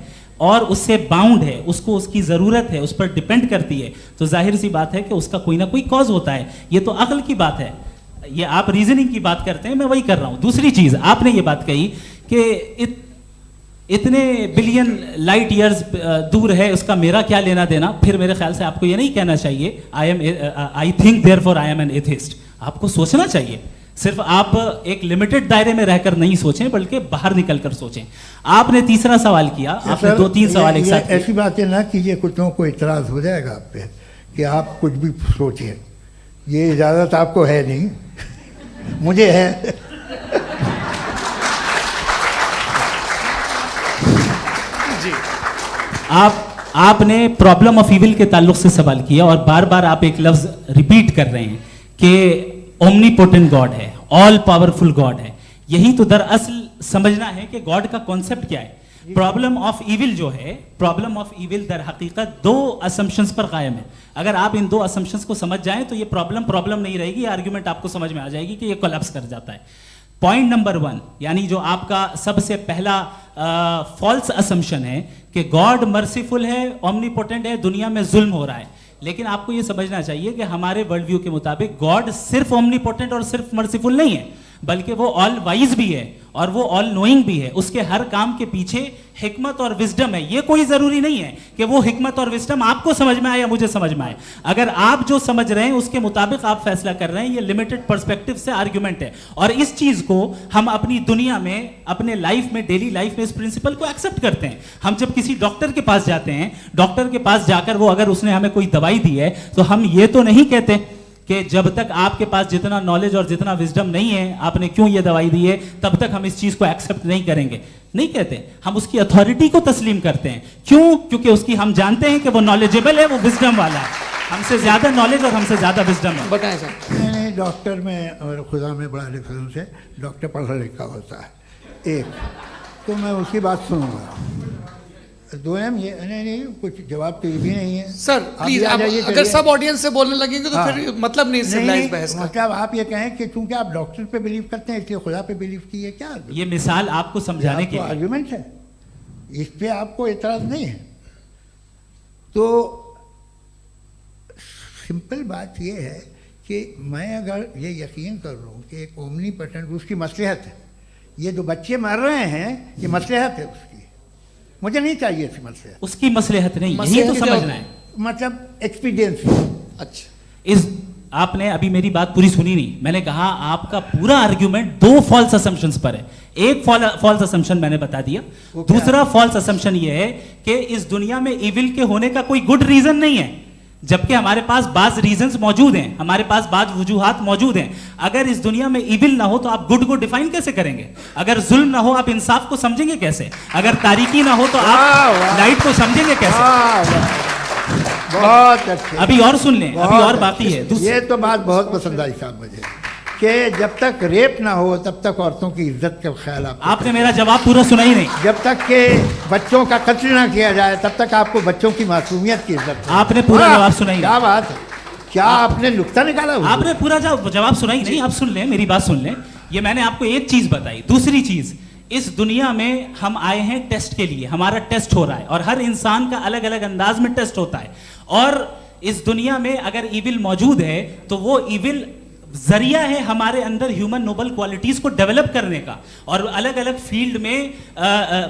और उससे बाउंड है, उसको उसकी ज़रूरत है, उस पर डिपेंड करती है, तो जाहिर सी बात है कि उसका कोई ना कोई कॉज होता है। ये तो अक्ल की बात है। ये आप रीजनिंग की बात करते हैं, मैं वही कर रहा हूं। दूसरी चीज, आपने ये बात कही कि इतने बिलियन लाइट ईयर्स दूर है, उसका मेरा क्या लेना देना। फिर मेरे ख्याल से आपको ये नहीं कहना चाहिए I think therefore I am an atheist. आपको सोचना चाहिए, सिर्फ आप एक लिमिटेड दायरे में रहकर नहीं सोचें बल्कि बाहर निकलकर सोचें। आपने तीसरा सवाल किया, आपने 2-3 सवाल एक साथ। ऐसी बातें ना कीजिए, कुछ लोगों को इतराज हो जाएगा आप पे कि आप कुछ भी सोचिए। ये इजाज़त आपको है नहीं, मुझे है। जी आपने प्रॉब्लम ऑफ इविल के ताल्लुक से सवाल किया और बार बार आप एक लफ्ज रिपीट कर रहे हैं कि ओमनीपोटेंट गॉड है, ऑल पावरफुल गॉड है। यही तो दरअसल समझना है कि गॉड का कॉन्सेप्ट क्या है। प्रॉब्लम ऑफ इविल जो है, प्रॉब्लम ऑफ इविल दर हकीकत दो असम्पशंस पर कायम है। अगर आप इन दो असम्पशंस को समझ जाएं तो ये प्रॉब्लम नहीं रहेगी, आर्ग्यूमेंट आपको समझ में आ जाएगी कि ये कोलैप्स कर जाता है। पॉइंट नंबर 1, यानी जो आपका सबसे पहला फॉल्स असम्पशन है कि गॉड मर्सीफुल है, ओमनीपोटेंट है, दुनिया में जुल्म हो रहा है। लेकिन आपको ये समझना चाहिए कि हमारे वर्ल्ड व्यू के मुताबिक गॉड सिर्फ ओमनीपोटेंट और सिर्फ मर्सीफुल नहीं है, बल्कि वो ऑल वाइज भी है और वो ऑल नोइंग भी है। उसके हर काम के पीछे हिकमत और विजडम है। ये कोई जरूरी नहीं है कि वो हिकमत और विजडम आपको समझ में आए या मुझे समझ में आए। अगर आप जो समझ रहे हैं उसके मुताबिक आप फैसला कर रहे हैं, ये लिमिटेड पर्सपेक्टिव से आर्ग्यूमेंट है। और इस चीज को हम अपनी दुनिया में, अपने लाइफ में, डेली लाइफ में इस प्रिंसिपल को एक्सेप्ट करते हैं। हम जब किसी डॉक्टर के पास जाते हैं, डॉक्टर के पास जाकर वो अगर उसने हमें कोई दवाई दी है तो हम ये तो नहीं कहते कि जब तक आपके पास जितना नॉलेज और जितना विजडम नहीं है, आपने क्यों ये दवाई दी है, तब तक हम इस चीज को एक्सेप्ट नहीं करेंगे। नहीं कहते, हम उसकी अथॉरिटी को तस्लीम करते हैं। क्यों? क्योंकि उसकी हम जानते हैं कि वो नॉलेजेबल है, वो विजडम वाला है, हमसे ज्यादा नॉलेज और हमसे ज्यादा विजडम है। बताएं सर। नहीं, डॉक्टर में और खुदा में बड़ा डिफरेंस है। डॉक्टर पढ़ा लिखा होता है, एक तो मैं उसकी बात सुनूंगा। दोनों ये नहीं, कुछ जवाब तो ये भी नहीं है सर। प्लीज, अगर सब ऑडियंस से बोलने लगेंगे तो फिर मतलब नहीं सिविलाइज्ड बहस का। मतलब आप ये कहें कि चूंकि आप डॉक्टर पे बिलीव करते हैं इसलिए खुदा पे बिलीव किए, क्या ये मिसाल आपको समझाने के आर्गुमेंट है, इस पे आपको एतराज नहीं है। तो सिंपल बात ये है कि मैं अगर ये यकीन कर लूँ कि एक ओमनीपोटेंट, उसकी मसलहत है, ये जो बच्चे मर रहे हैं ये मसलहत है उसकी, मुझे नहीं चाहिए थी मसलहत। उसकी मसलहत नहीं, यही तो समझना है, मतलब एक्सपीरियंस। अच्छा, इस आपने अभी मेरी बात पूरी सुनी नहीं। मैंने कहा आपका पूरा आर्ग्यूमेंट दो फॉल्स असम्पशंस पर है। एक फॉल्स असम्पशन मैंने बता दिया, दूसरा फॉल्स असम्पशन ये है कि इस दुनिया में इविल के होने का कोई गुड रीजन नहीं है, जबकि हमारे पास बाज रीजंस मौजूद हैं, हमारे पास बाज वजूहात मौजूद हैं। अगर इस दुनिया में इविल ना हो तो आप गुड को डिफाइन कैसे करेंगे? अगर जुल्म ना हो आप इंसाफ को समझेंगे कैसे? अगर तारीकी ना हो तो आप लाइट को समझेंगे कैसे? बहुत अच्छे। अभी और सुन लें, अभी और बाकी है। ये तो बात बहुत पसंद आई साहब मुझे कि जब तक रेप ना हो तब तक औरतों की इज्जत का ख्याल आपने मेरा जवाब पूरा सुना ही नहीं। जब तक के बच्चों का कत्ल ना किया जाए तब तक आपको बच्चों की मासूमियत की इज्जत। आपने पूरा जवाब सुना ही नहीं। क्या बात है, क्या आपने नुक्ता निकाला? आपने पूरा जवाब सुना ही नहीं। आप सुन लें, मेरी बात सुन लें। ये मैंने आपको एक चीज बताई। दूसरी चीज, इस दुनिया में हम आए हैं टेस्ट के लिए, हमारा टेस्ट हो रहा है और हर इंसान का अलग अलग अंदाज में टेस्ट होता है। और इस दुनिया में अगर इविल मौजूद है तो वो इविल जरिया है हमारे अंदर ह्यूमन नोबल क्वालिटीज को डेवलप करने का और अलग अलग फील्ड में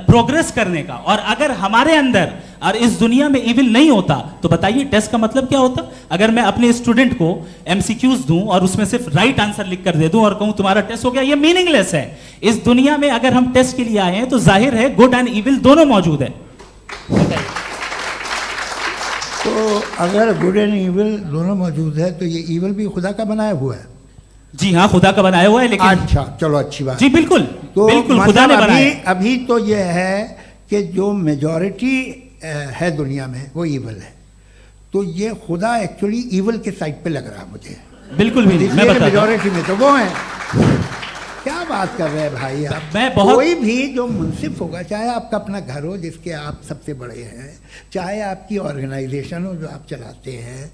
प्रोग्रेस करने का। और अगर हमारे अंदर और इस दुनिया में इविल नहीं होता तो बताइए टेस्ट का मतलब क्या होता? अगर मैं अपने स्टूडेंट को एमसीक्यूज दूं और उसमें सिर्फ राइट आंसर लिख कर दे दूं और कहूं तुम्हारा टेस्ट हो गया, ये मीनिंगलेस है। इस दुनिया में अगर हम टेस्ट के लिए आए हैं तो जाहिर है गुड एंड इविल दोनों मौजूद है। तो अगर गुड एंड इविल दोनों मौजूद है तो ये इविल भी खुदा का बनाया हुआ है? जी हाँ, खुदा का बनाया हुआ है। लेकिन अच्छा, चलो अच्छी बात। जी बिल्कुल, तो बिल्कुल खुदा ने बनाया। अभी तो ये है कि जो मेजॉरिटी है दुनिया में वो इविल है, तो ये खुदा एक्चुअली इविल के साइड पे लग रहा है मुझे। बिल्कुल भी नहीं, मैं बताता हूं। मेजॉरिटी में तो वो है। क्या बात कर रहे हैं भाई आप? कोई भी जो मुंसिफ होगा, चाहे आपका अपना घर हो जिसके आप सबसे बड़े हैं, चाहे आपकी ऑर्गेनाइजेशन हो जो आप चलाते हैं,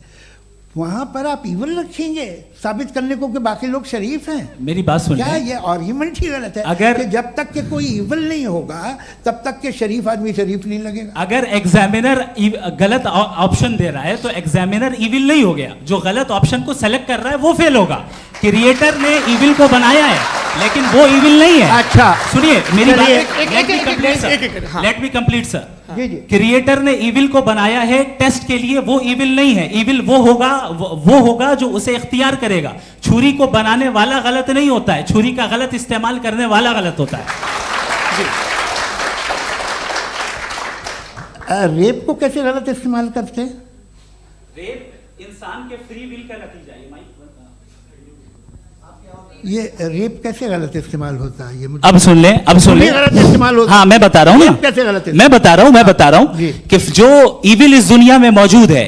वहां पर आप इविल रखेंगे साबित करने को कि बाकी लोग शरीफ हैं? मेरी बात सुन, क्या ये आर्ग्यूमेंट ही गलत है? अगर कि जब तक के कोई इविल नहीं होगा तब तक के शरीफ आदमी शरीफ नहीं लगेगा। अगर एग्जामिनर गलत ऑप्शन दे रहा है तो एग्जामिनर इविल नहीं हो गया, जो गलत ऑप्शन को सेलेक्ट कर रहा है वो फेल होगा। क्रिएटर ने इविल को बनाया है लेकिन वो इविल नहीं है। अच्छा सुनिए मेरी बात, let me complete sir. Creator ने इविल को बनाया है टेस्ट के लिए, वो इविल नहीं है। इविल वो होगा जो उसे इख्तियार करेगा। छुरी को बनाने वाला गलत नहीं होता है, छुरी का गलत इस्तेमाल करने वाला गलत होता है। रेप को कैसे गलत इस्तेमाल करते हैं? रेप इंसान के फ्री विल का नतीजा है। ये रेप कैसे गलत इस्तेमाल होता है, ये मुझे अब सुन लें, अब सुन लें। गलत इस्तेमाल होता है। हाँ मैं बता रहा हूँ ना, कैसे गलत मैं बता रहा हूँ जी। कि जो इविल इस दुनिया में मौजूद है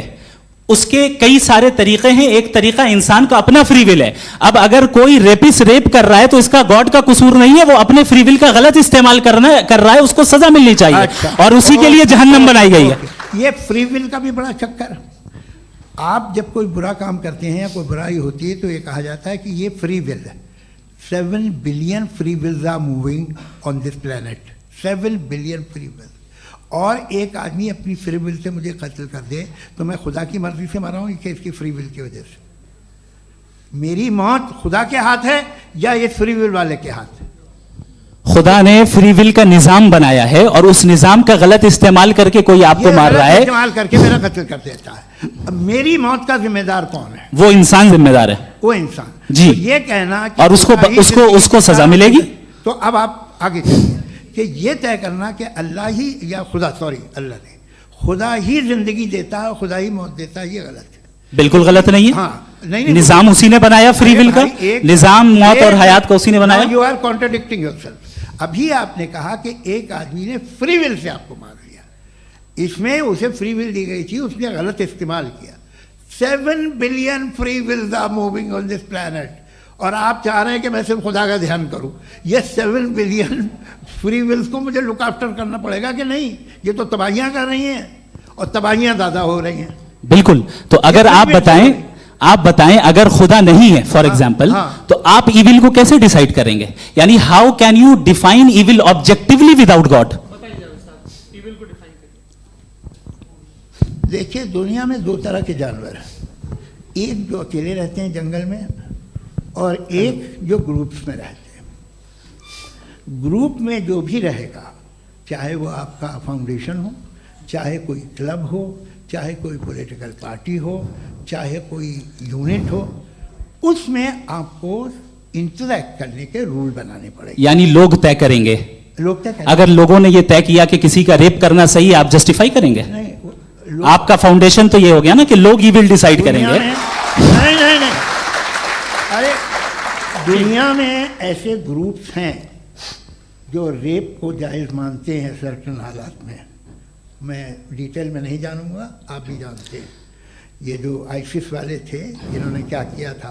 उसके कई सारे तरीके हैं। एक तरीका इंसान का अपना फ्री विल है। अब अगर कोई रेपिस्ट रेप कर रहा है तो इसका गॉड का कसूर नहीं है, वो अपने फ्री विल का गलत इस्तेमाल कर रहा है, उसको सजा मिलनी चाहिए। अच्छा। और उसी के लिए जहन्नम बनाई गई है। ये फ्री विल का भी बड़ा चक्कर। आप जब कोई बुरा काम करते हैं या कोई बुराई होती है तो ये कहा जाता है कि ये फ्री विल है। 7 billion free wills are moving on this planet. 7 billion free will. और एक आदमी अपनी फ्री विल से मुझे कत्ल कर दे तो मैं खुदा की मर्जी से मरा हूँ कि इसकी फ्री विल की वजह से? मेरी मौत खुदा के हाथ है या ये फ्री विल वाले के हाथ है? खुदा ने फ्री विल का निजाम बनाया है और उस निजाम का गलत इस्तेमाल करके कोई आपको मार रहा है, इस्तेमाल करके मेरा कत्ल कर देता है। अब मेरी मौत का जिम्मेदार कौन है? वो इंसान जिम्मेदार है। वो इंसान। जी। तो ये कहना कि और उसको सजा मिलेगी। तो अब आप आगे चलिए कि ये तय करना कि अल्लाह ही या खुदा, सॉरी अल्लाह ने, खुदा ही जिंदगी देता है, खुदा ही मौत देता है, ये गलत है। बिल्कुल गलत नहीं है। हाँ, नहीं, निजाम उसी ने बनाया फ्री विल का। निजाम मौत और हयात को उसी ने बनाया। You are contradicting yourself. अभी आपने कहा कि एक आदमी ने फ्री विल से आपको मार दिया, इसमें उसे फ्री विल दी गई थी, उसने गलत इस्तेमाल किया। 7 billion free wills are moving on this planet और आप चाह रहे हैं कि मैं सिर्फ खुदा का ध्यान करूं। ये 7 बिलियन फ्री विल्स को मुझे लुक आफ्टर करना पड़ेगा कि नहीं? ये तो तबाहियां कर रही हैं और तबाहियां ज़्यादा हो रही हैं। बिल्कुल। तो अगर आप बताएं अगर खुदा नहीं है फॉर एग्जाम्पल, तो आप इविल को कैसे डिसाइड करेंगे? यानी how can you define evil objectively without God? देखिए, दुनिया में 2 तरह के जानवर हैं। एक जो अकेले रहते हैं जंगल में और एक जो ग्रुप्स में रहते हैं। ग्रुप में जो भी रहेगा, चाहे वो आपका फाउंडेशन हो, चाहे कोई क्लब हो, चाहे कोई पॉलिटिकल पार्टी हो, चाहे कोई यूनिट हो, उसमें आपको इंटरैक्ट करने के रूल बनाने पड़ेंगे। यानी लोग तय करेंगे। लोग तय करेंगे। अगर लोगों ने ये तय किया कि किसी का रेप करना सही है, आप जस्टिफाई करेंगे? नहीं, आपका फाउंडेशन तो ये हो गया ना कि लोग ही विल डिसाइड करेंगे। नहीं, अरे दुनिया में ऐसे ग्रुप्स हैं जो रेप को जायज़ मानते हैं सर्टेन हालात में। मैं डिटेल में नहीं जानूंगा, आप भी जानते हैं। ये जो आईसिस वाले थे, इन्होंने क्या किया था,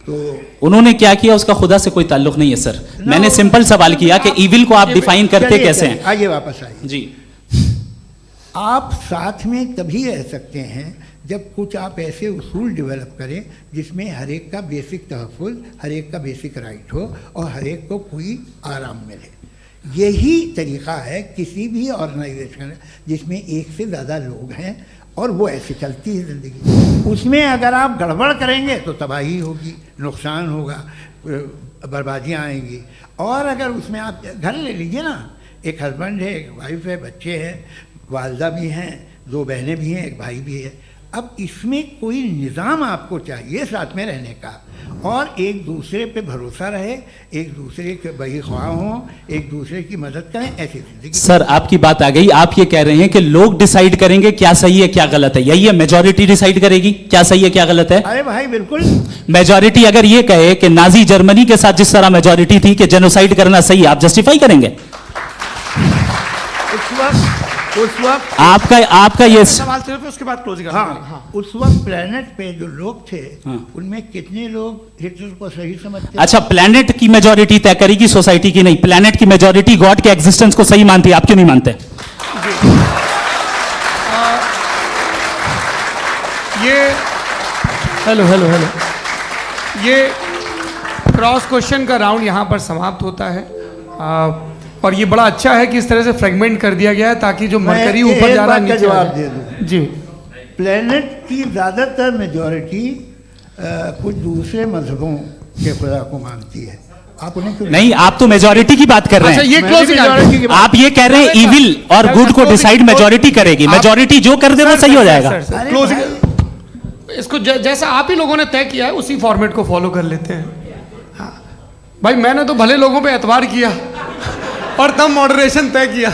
तो उन्होंने क्या किया उसका खुदा से कोई ताल्लुक नहीं है सर। मैंने सिंपल सवाल किया कि इविल को आप डिफाइन करते कैसे हैं? आइए वापस आइए जी। आप साथ में तभी रह सकते हैं जब कुछ आप ऐसे उसूल डेवलप करें जिसमें हर एक का बेसिक तहफ़्फ़ुज़, हर एक का बेसिक राइट हो और हर एक को कोई आराम मिले। यही तरीक़ा है किसी भी ऑर्गेनाइजेशन जिसमें एक से ज़्यादा लोग हैं और वो ऐसे चलती है ज़िंदगी। उसमें अगर आप गड़बड़ करेंगे तो तबाही होगी, नुकसान होगा, बर्बादियाँ आएंगी। और अगर उसमें आप घर ले लीजिए ना, एक हस्बैंड है, एक वाइफ है, बच्चे हैं, वालदा भी हैं, 2 बहनें भी हैं, एक भाई भी है। अब इसमें कोई निज़ाम आपको चाहिए साथ में रहने का, और एक दूसरे पे भरोसा रहे, एक दूसरे के बहीख्वाह हों, एक दूसरे की मदद करें, ऐसी जिंदगी। सर आपकी बात आ गई। आप ये कह रहे हैं कि लोग डिसाइड करेंगे क्या सही है क्या गलत है, यही है? मेजॉरिटी डिसाइड करेगी क्या सही है क्या गलत है? अरे भाई बिल्कुल। मेजॉरिटी अगर ये कहे कि नाजी जर्मनी के साथ जिस तरह मेजॉरिटी थी कि जेनोसाइड करना सही है, आप जस्टिफाई करेंगे? उस वक्त आपका ये सवाल सिर्फ उसके बाद क्लोजिंग। हाँ, उस वक्त प्लेनेट पे जो लोग थे, उनमें कितने लोग हिटलर को सही समझते? अच्छा, प्लेनेट की मेजॉरिटी तय करेगी, सोसाइटी की नहीं। प्लेनेट की मेजॉरिटी गॉड के एग्जिस्टेंस को सही मानती है, आप क्यों नहीं मानते? हेलो ये क्रॉस क्वेश्चन का राउंड यहाँ पर समाप्त होता है। और ये बड़ा अच्छा है कि इस तरह से फ्रेगमेंट कर दिया गया है ताकि जो मरकरी ऊपर जा रहा है नीचे जवाब दे दूं। जी। प्लेनेट की ज़्यादातर मेजॉरिटी कुछ दूसरे मजहबों के खुदा को मानती है। आप उन्हें क्यों नहीं? आप तो मेजॉरिटी की बात कर रहे हैं। अच्छा, ये क्लोजिंग आप ये कह रहे हैं इविल और गुड को डिसाइड मेजॉरिटी करेगी। मेजॉरिटी जो कर दे वो सही हो जाएगा। क्लोजिंग इसको जैसा आप ही लोगों ने तय किया है उसी फॉर्मेट को फॉलो कर लेते हैं। हाँ भाई, मैंने तो भले लोगों पे एतबार किया और तब मॉडरेशन तय किया।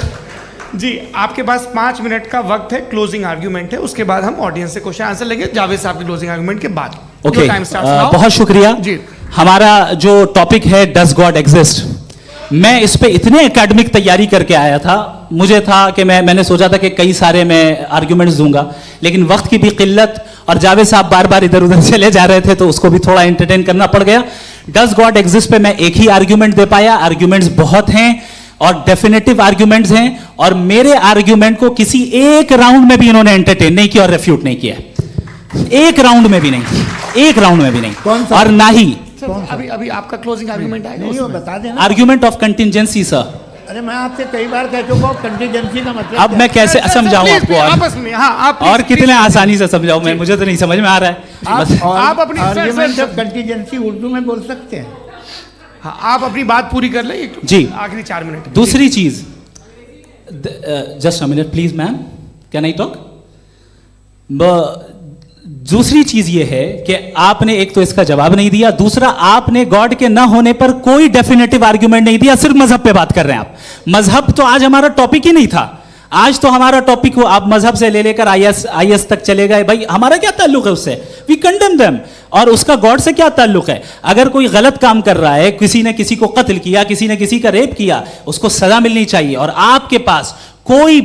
जी, आपके पास 5 मिनट का वक्त है, क्लोजिंग आर्ग्यूमेंट है, उसके बाद हम ऑडियंस से क्वेश्चन आंसर लेंगे जावेद साहब के क्लोजिंग आर्ग्यूमेंट के बाद। ओके, बहुत शुक्रिया जी। हमारा जो टॉपिक है डज गॉड एग्जिस्ट, मैं इस पे इतने एकेडमिक तैयारी करके आया था, मुझे था कि मैंने सोचा था कि कई सारे मैं आर्ग्यूमेंट्स दूंगा, लेकिन वक्त की भी किल्लत और जावेद साहब बार बार इधर उधर चले जा रहे थे तो उसको भी थोड़ा एंटरटेन करना पड़ गया। डज गॉड एग्जिस्ट पे मैं एक ही आर्ग्यूमेंट दे पाया, आर्ग्यूमेंट्स बहुत हैं और डेफिनेटिव आर्ग्यूमेंट्स हैं, और मेरे आर्ग्यूमेंट को किसी एक राउंड में भी इन्होंने एंटरटेन नहीं किया और रेफ्यूट नहीं किया, एक राउंड में भी नहीं, एक राउंड में भी नहीं, और ना ही अभी आपका क्लोजिंग आर्गुमेंट आएगा, नहीं वो बता देना। Argument of contingency sir. अरे मैं आपसे कई बार कह चुका हूं कंटीजेंसी का मतलब अब मैं कैसे समझाऊं आपको, आपस में हाँ आप और कितने आसानी से समझाऊं मैं, मुझे तो नहीं समझ में आ रहा है। आप अपनी आर्ग्यूमेंट ऑफ कंटीजेंसी उर्दू में बोल सकते हैं। हाँ आप अपनी बात पूरी कर ले जी, आखिरी 4 मिनट। दूसरी चीज, just a minute please ma'am, can I talk? दूसरी चीज ये है कि आपने एक तो इसका जवाब नहीं दिया, दूसरा आपने गॉड के ना होने पर कोई डेफिनेटिव आर्ग्यूमेंट नहीं दिया, सिर्फ मजहब पे बात कर रहे हैं आप। मजहब तो आज हमारा टॉपिक ही नहीं था, आज तो हमारा टॉपिक हो, आप मजहब से ले लेकर आईएस तक चले गए। भाई हमारा क्या ताल्लुक है उससे, वी कंडेम देम, और उसका गॉड से क्या ताल्लुक है? अगर कोई गलत काम कर रहा है, किसी ने किसी को कत्ल किया, किसी ने किसी का रेप किया, उसको सजा मिलनी चाहिए, और आपके पास कोई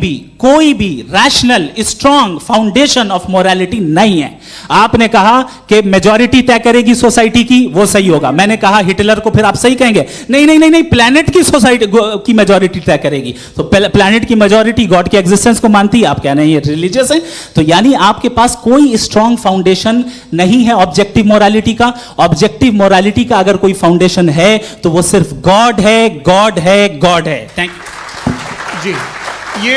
भी rational strong foundation of morality नहीं है। आपने कहा कि मेजॉरिटी तय करेगी सोसाइटी की, वो सही होगा। मैंने कहा हिटलर को, फिर आप सही कहेंगे नहीं नहीं नहीं नहीं, प्लैनेट की सोसाइटी की मेजॉरिटी तय करेगी, तो प्लैनेट की मेजॉरिटी गॉड के एग्जिस्टेंस को मानती है, आप कह रहे हैं ये रिलीजियस है, तो यानी आपके पास कोई स्ट्रॉन्ग फाउंडेशन नहीं है ऑब्जेक्टिव मोरालिटी का। ऑब्जेक्टिव मोरालिटी का अगर कोई फाउंडेशन है तो वो सिर्फ गॉड है, गॉड है, गॉड है। थैंक यू जी। ये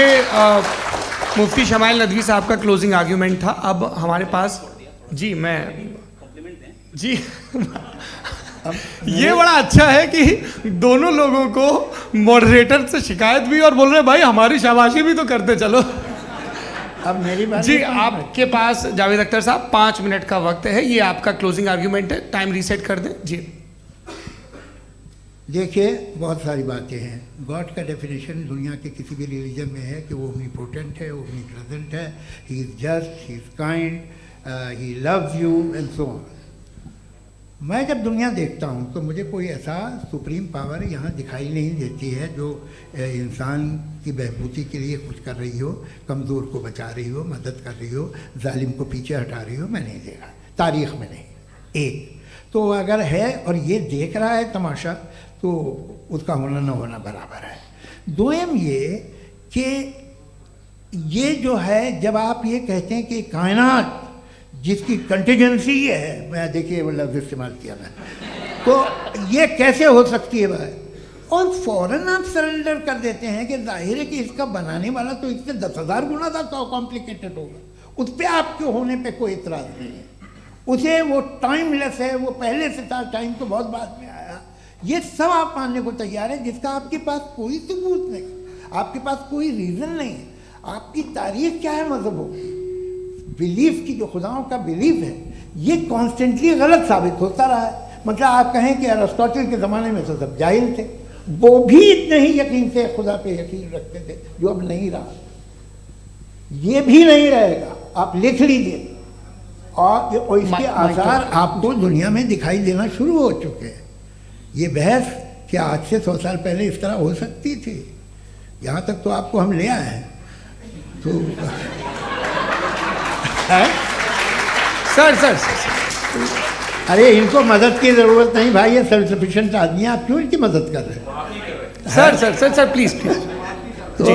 मुफ्ती शमाइल नदवी साहब का क्लोजिंग आर्ग्यूमेंट था। अब हमारे पास जी जी ये बड़ा अच्छा है कि दोनों लोगों को मॉडरेटर से शिकायत भी और बोल रहे भाई हमारी शाबाशी भी तो करते चलो। अब मेरी बात जी, आपके पास जावेद अख्तर साहब 5 मिनट का वक्त है, ये आपका क्लोजिंग आर्ग्यूमेंट है, टाइम रीसेट कर दें जी। देखिए बहुत सारी बातें हैं। गॉड का डेफिनेशन दुनिया के किसी भी रिलीजन में है कि वो ओमनीपोटेंट है, ओमनीप्रेजेंट है, he is just, he is kind, he loves you and so on. मैं जब दुनिया देखता हूँ तो मुझे कोई ऐसा सुप्रीम पावर यहाँ दिखाई नहीं देती है जो इंसान की बहबूदी के लिए कुछ कर रही हो, कमज़ोर को बचा रही हो, मदद कर रही हो, जालिम को पीछे हटा रही हो। मैं नहीं देखा, तारीख़ में नहीं। एक तो अगर है और ये देख रहा है तमाशा, तो उसका होना न होना बराबर है। दोयम ये कि ये जो है, जब आप ये कहते हैं कि कायनात जिसकी कंटीजेंसी है, मैं देखिए वो लफ्ज़ इस्तेमाल किया मैं, तो ये कैसे हो सकती है भाई? और फ़ौरन आप सरेंडर कर देते हैं कि जाहिर है कि इसका बनाने वाला तो इससे 10,000 गुना ज़्यादा कॉम्प्लिकेटेड होगा। उस पर आपके होने पे कोई इतराज़ नहीं है, उसे वो टाइमलेस है, वो पहले से था, टाइम तो बहुत बाद में आया। ये सब आप मानने को तैयार है जिसका आपके पास कोई सबूत नहीं, आपके पास कोई रीज़न नहीं है। आपकी तारीख क्या है मज़हबों की? बिलीफ की, जो खुदाओं का बिलीफ है, ये कॉन्स्टेंटली गलत साबित होता रहा है। मतलब आप कहें कि अरिस्टोटल के ज़माने में तो सब जाहिल थे, वो भी इतने ही यकीन से खुदा पे यकीन रखते थे, जो अब नहीं रहा, ये भी नहीं रहेगा। आप लिख लीजिए, और इसके आसार आपको दुनिया में दिखाई देना शुरू हो चुके हैं। ये बहस क्या आज से 100 साल पहले इस तरह हो सकती थी? यहाँ तक तो आपको हम ले आए हैं। तो सर अरे इनको मदद की ज़रूरत नहीं भाई, ये सेल्फ सफिशिएंट आदमी है, आप क्यों इनकी मदद कर रहे हैं? Sir please. तो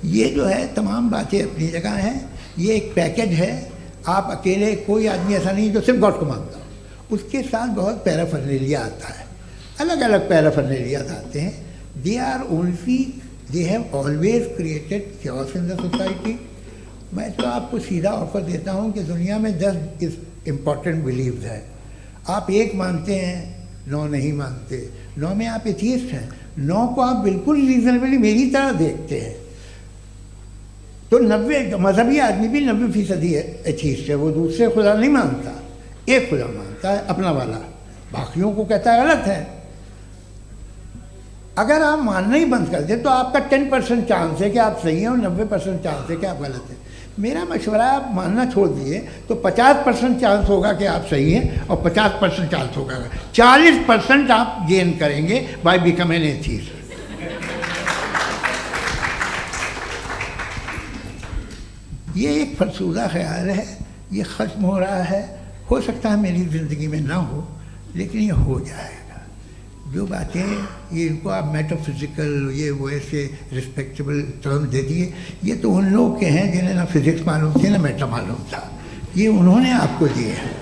ये जो है तमाम बातें अपनी जगह हैं, ये एक पैकेज है। आप अकेले, कोई आदमी ऐसा नहीं जो सिर्फ गॉड को मानता हो, उसके साथ बहुत पैराफर्नेलिया आता है, अलग अलग पैराफर्नेलियाज आते हैं। They have always created chaos in the society. मैं तो आपको सीधा ऑफर देता हूँ कि दुनिया में 10 इम्पॉर्टेंट बिलीव्स हैं। आप एक मानते हैं, 9 नहीं मानते, 9 में आप एथियस्ट हैं, 9 को आप बिल्कुल रीजनेबली मेरी तरह देखते हैं। तो 90 मजहबी आदमी भी 90% एथियस्ट है, वो दूसरे खुदा नहीं मानता, एक खुदा मानता है अपना वाला, बाकियों को कहता है गलत है। अगर आप मानना ही बंद कर दें तो आपका 10% चांस है कि आप सही हैं और 90% चांस है कि आप गलत हैं। मेरा मशवरा आप मानना छोड़ दिए तो 50% चांस होगा कि आप सही हैं और 50% चांस होगा, 40% आप गेन करेंगे बाय बिकम एन एथीस्ट। ये एक फरसूदा ख्याल है, ये ख़त्म हो रहा है। हो सकता है मेरी ज़िंदगी में ना हो, लेकिन ये हो जाएगा। जो बातें ये इनको आप मेटाफिज़िकल ये वो ऐसे रिस्पेक्टेबल टर्म दे दिए, ये तो उन लोग के हैं जिन्हें ना फिज़िक्स मालूम थी ना मेटा मालूम था, ये उन्होंने आपको दिए हैं।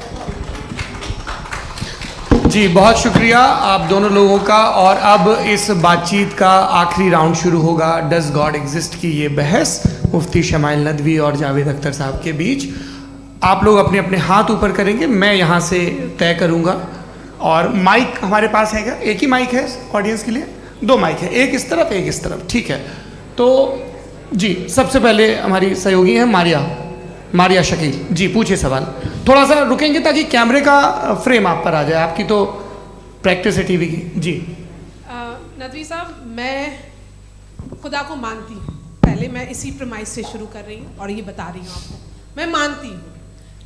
जी बहुत शुक्रिया आप दोनों लोगों का। और अब इस बातचीत का आखिरी राउंड शुरू होगा, डज गॉड एग्जिस्ट की ये बहस मुफ्ती शमाइल नदवी और जावेद अख्तर साहब के बीच। आप लोग अपने अपने हाथ ऊपर करेंगे, मैं यहाँ से तय करूँगा। और माइक हमारे पास है क्या? एक ही माइक है ऑडियंस के लिए? 2 माइक है, एक इस तरफ एक इस तरफ, ठीक है। तो जी सबसे पहले हमारी सहयोगी हैं मारिया शकील जी, पूछिए सवाल। थोड़ा सा रुकेंगे ताकि कैमरे का फ्रेम आप पर आ जाए, आपकी तो प्रैक्टिस है टीवी की। जी नदवी साहब, मैं खुदा को मानती हूँ, पहले मैं इसी प्रमाइस से शुरू कर रही हूँ और ये बता रही हूँ आपको, मैं मानती हूँ,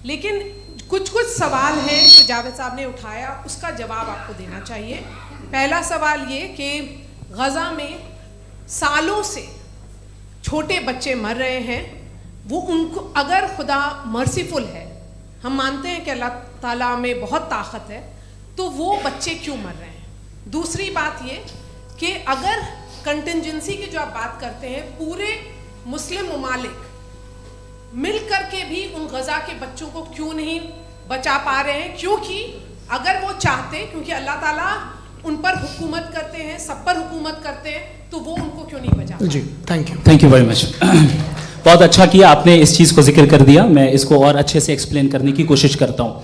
लेकिन कुछ सवाल हैं जो जावेद साहब ने उठाया, उसका जवाब आपको देना चाहिए। पहला सवाल ये कि गज़ा में सालों से छोटे बच्चे मर रहे हैं, वो उनको अगर खुदा मर्सीफुल है, हम मानते हैं कि अल्लाह ताला में बहुत ताकत है, तो वो बच्चे क्यों मर रहे हैं? दूसरी बात ये कि अगर कंटिजेंसी की जो आप बात करते हैं, पूरे मुस्लिम ममालिक मिल कर के भी उन गज़ा के बच्चों को क्यों नहीं बचा पा रहे हैं? क्योंकि अगर वो चाहते, क्योंकि अल्लाह ताला उन पर हुकूमत करते हैं, सब पर हुकूमत करते हैं, तो वो उनको क्यों नहीं बचा? जी थैंक यू वेरी मच। बहुत अच्छा किया आपने इस चीज़ को जिक्र कर दिया, मैं इसको और अच्छे से एक्सप्लेन करने की कोशिश करता हूँ।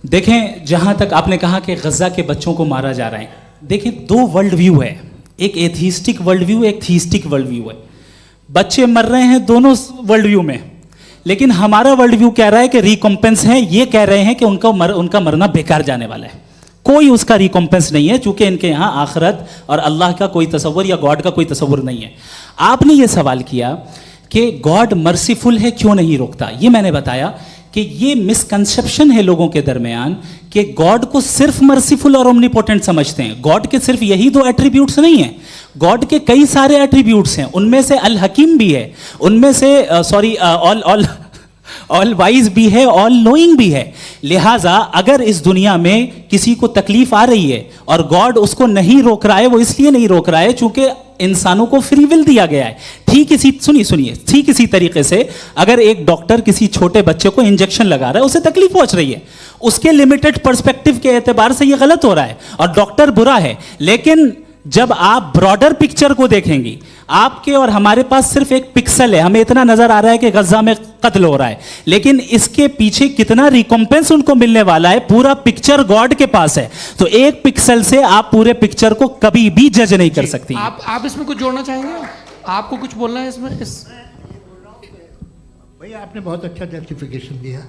देखें, जहाँ तक आपने कहा कि गज़ा के बच्चों को मारा जा रहा है, देखें 2 वर्ल्ड व्यू है, एक एथीस्टिक वर्ल्ड व्यू, एक थीस्टिक वर्ल्ड व्यू है। बच्चे मर रहे हैं दोनों वर्ल्ड व्यू में, लेकिन हमारा वर्ल्ड व्यू कह रहा है कि रिकॉम्पेंस है, ये कह रहे हैं कि उनका मरना बेकार जाने वाला है, कोई उसका रिकॉम्पेंस नहीं है, चूंकि इनके यहाँ आखिरत और अल्लाह का कोई तसव्वुर या गॉड का कोई तसव्वुर नहीं है। आपने ये सवाल किया कि गॉड मर्सीफुल है, क्यों नहीं रोकता? ये मैंने बताया कि ये मिसकंसेप्शन है लोगों के दरमियान कि गॉड को सिर्फ मर्सीफुल और ओमनीपोटेंट समझते हैं। गॉड के सिर्फ यही 2 एट्रीब्यूट्स नहीं हैं, गॉड के कई सारे एट्रीब्यूट्स हैं, उनमें से अल हकीम भी है, उनमें से ऑल वाइज भी है, ऑल नोइंग भी है। लिहाजा अगर इस दुनिया में किसी को तकलीफ आ रही है और गॉड उसको नहीं रोक रहा है, वो इसलिए नहीं रोक रहा है चूंकि इंसानों को फ्री विल दिया गया है। ठीक इसी तरीके से अगर एक डॉक्टर किसी छोटे बच्चे को इंजेक्शन लगा रहा है, उसे तकलीफ पहुंच रही है, उसके लिमिटेड पर्सपेक्टिव के एतबार से यह गलत हो रहा है और डॉक्टर बुरा है। लेकिन जब आप ब्रॉडर पिक्चर को देखेंगी, आपके और हमारे पास सिर्फ एक पिक्सल है, हमें इतना नजर आ रहा है कि गजा में कत्ल हो रहा है, लेकिन इसके पीछे कितना रिकॉम्पेंस उनको मिलने वाला है, पूरा पिक्चर गॉड के पास है। तो एक पिक्सल से आप पूरे पिक्चर को कभी भी जज नहीं कर सकती। आप इसमें कुछ जोड़ना चाहेंगे? आपको कुछ बोलना है इसमें? भैया आपने बहुत अच्छा जस्टिफिकेशन दिया,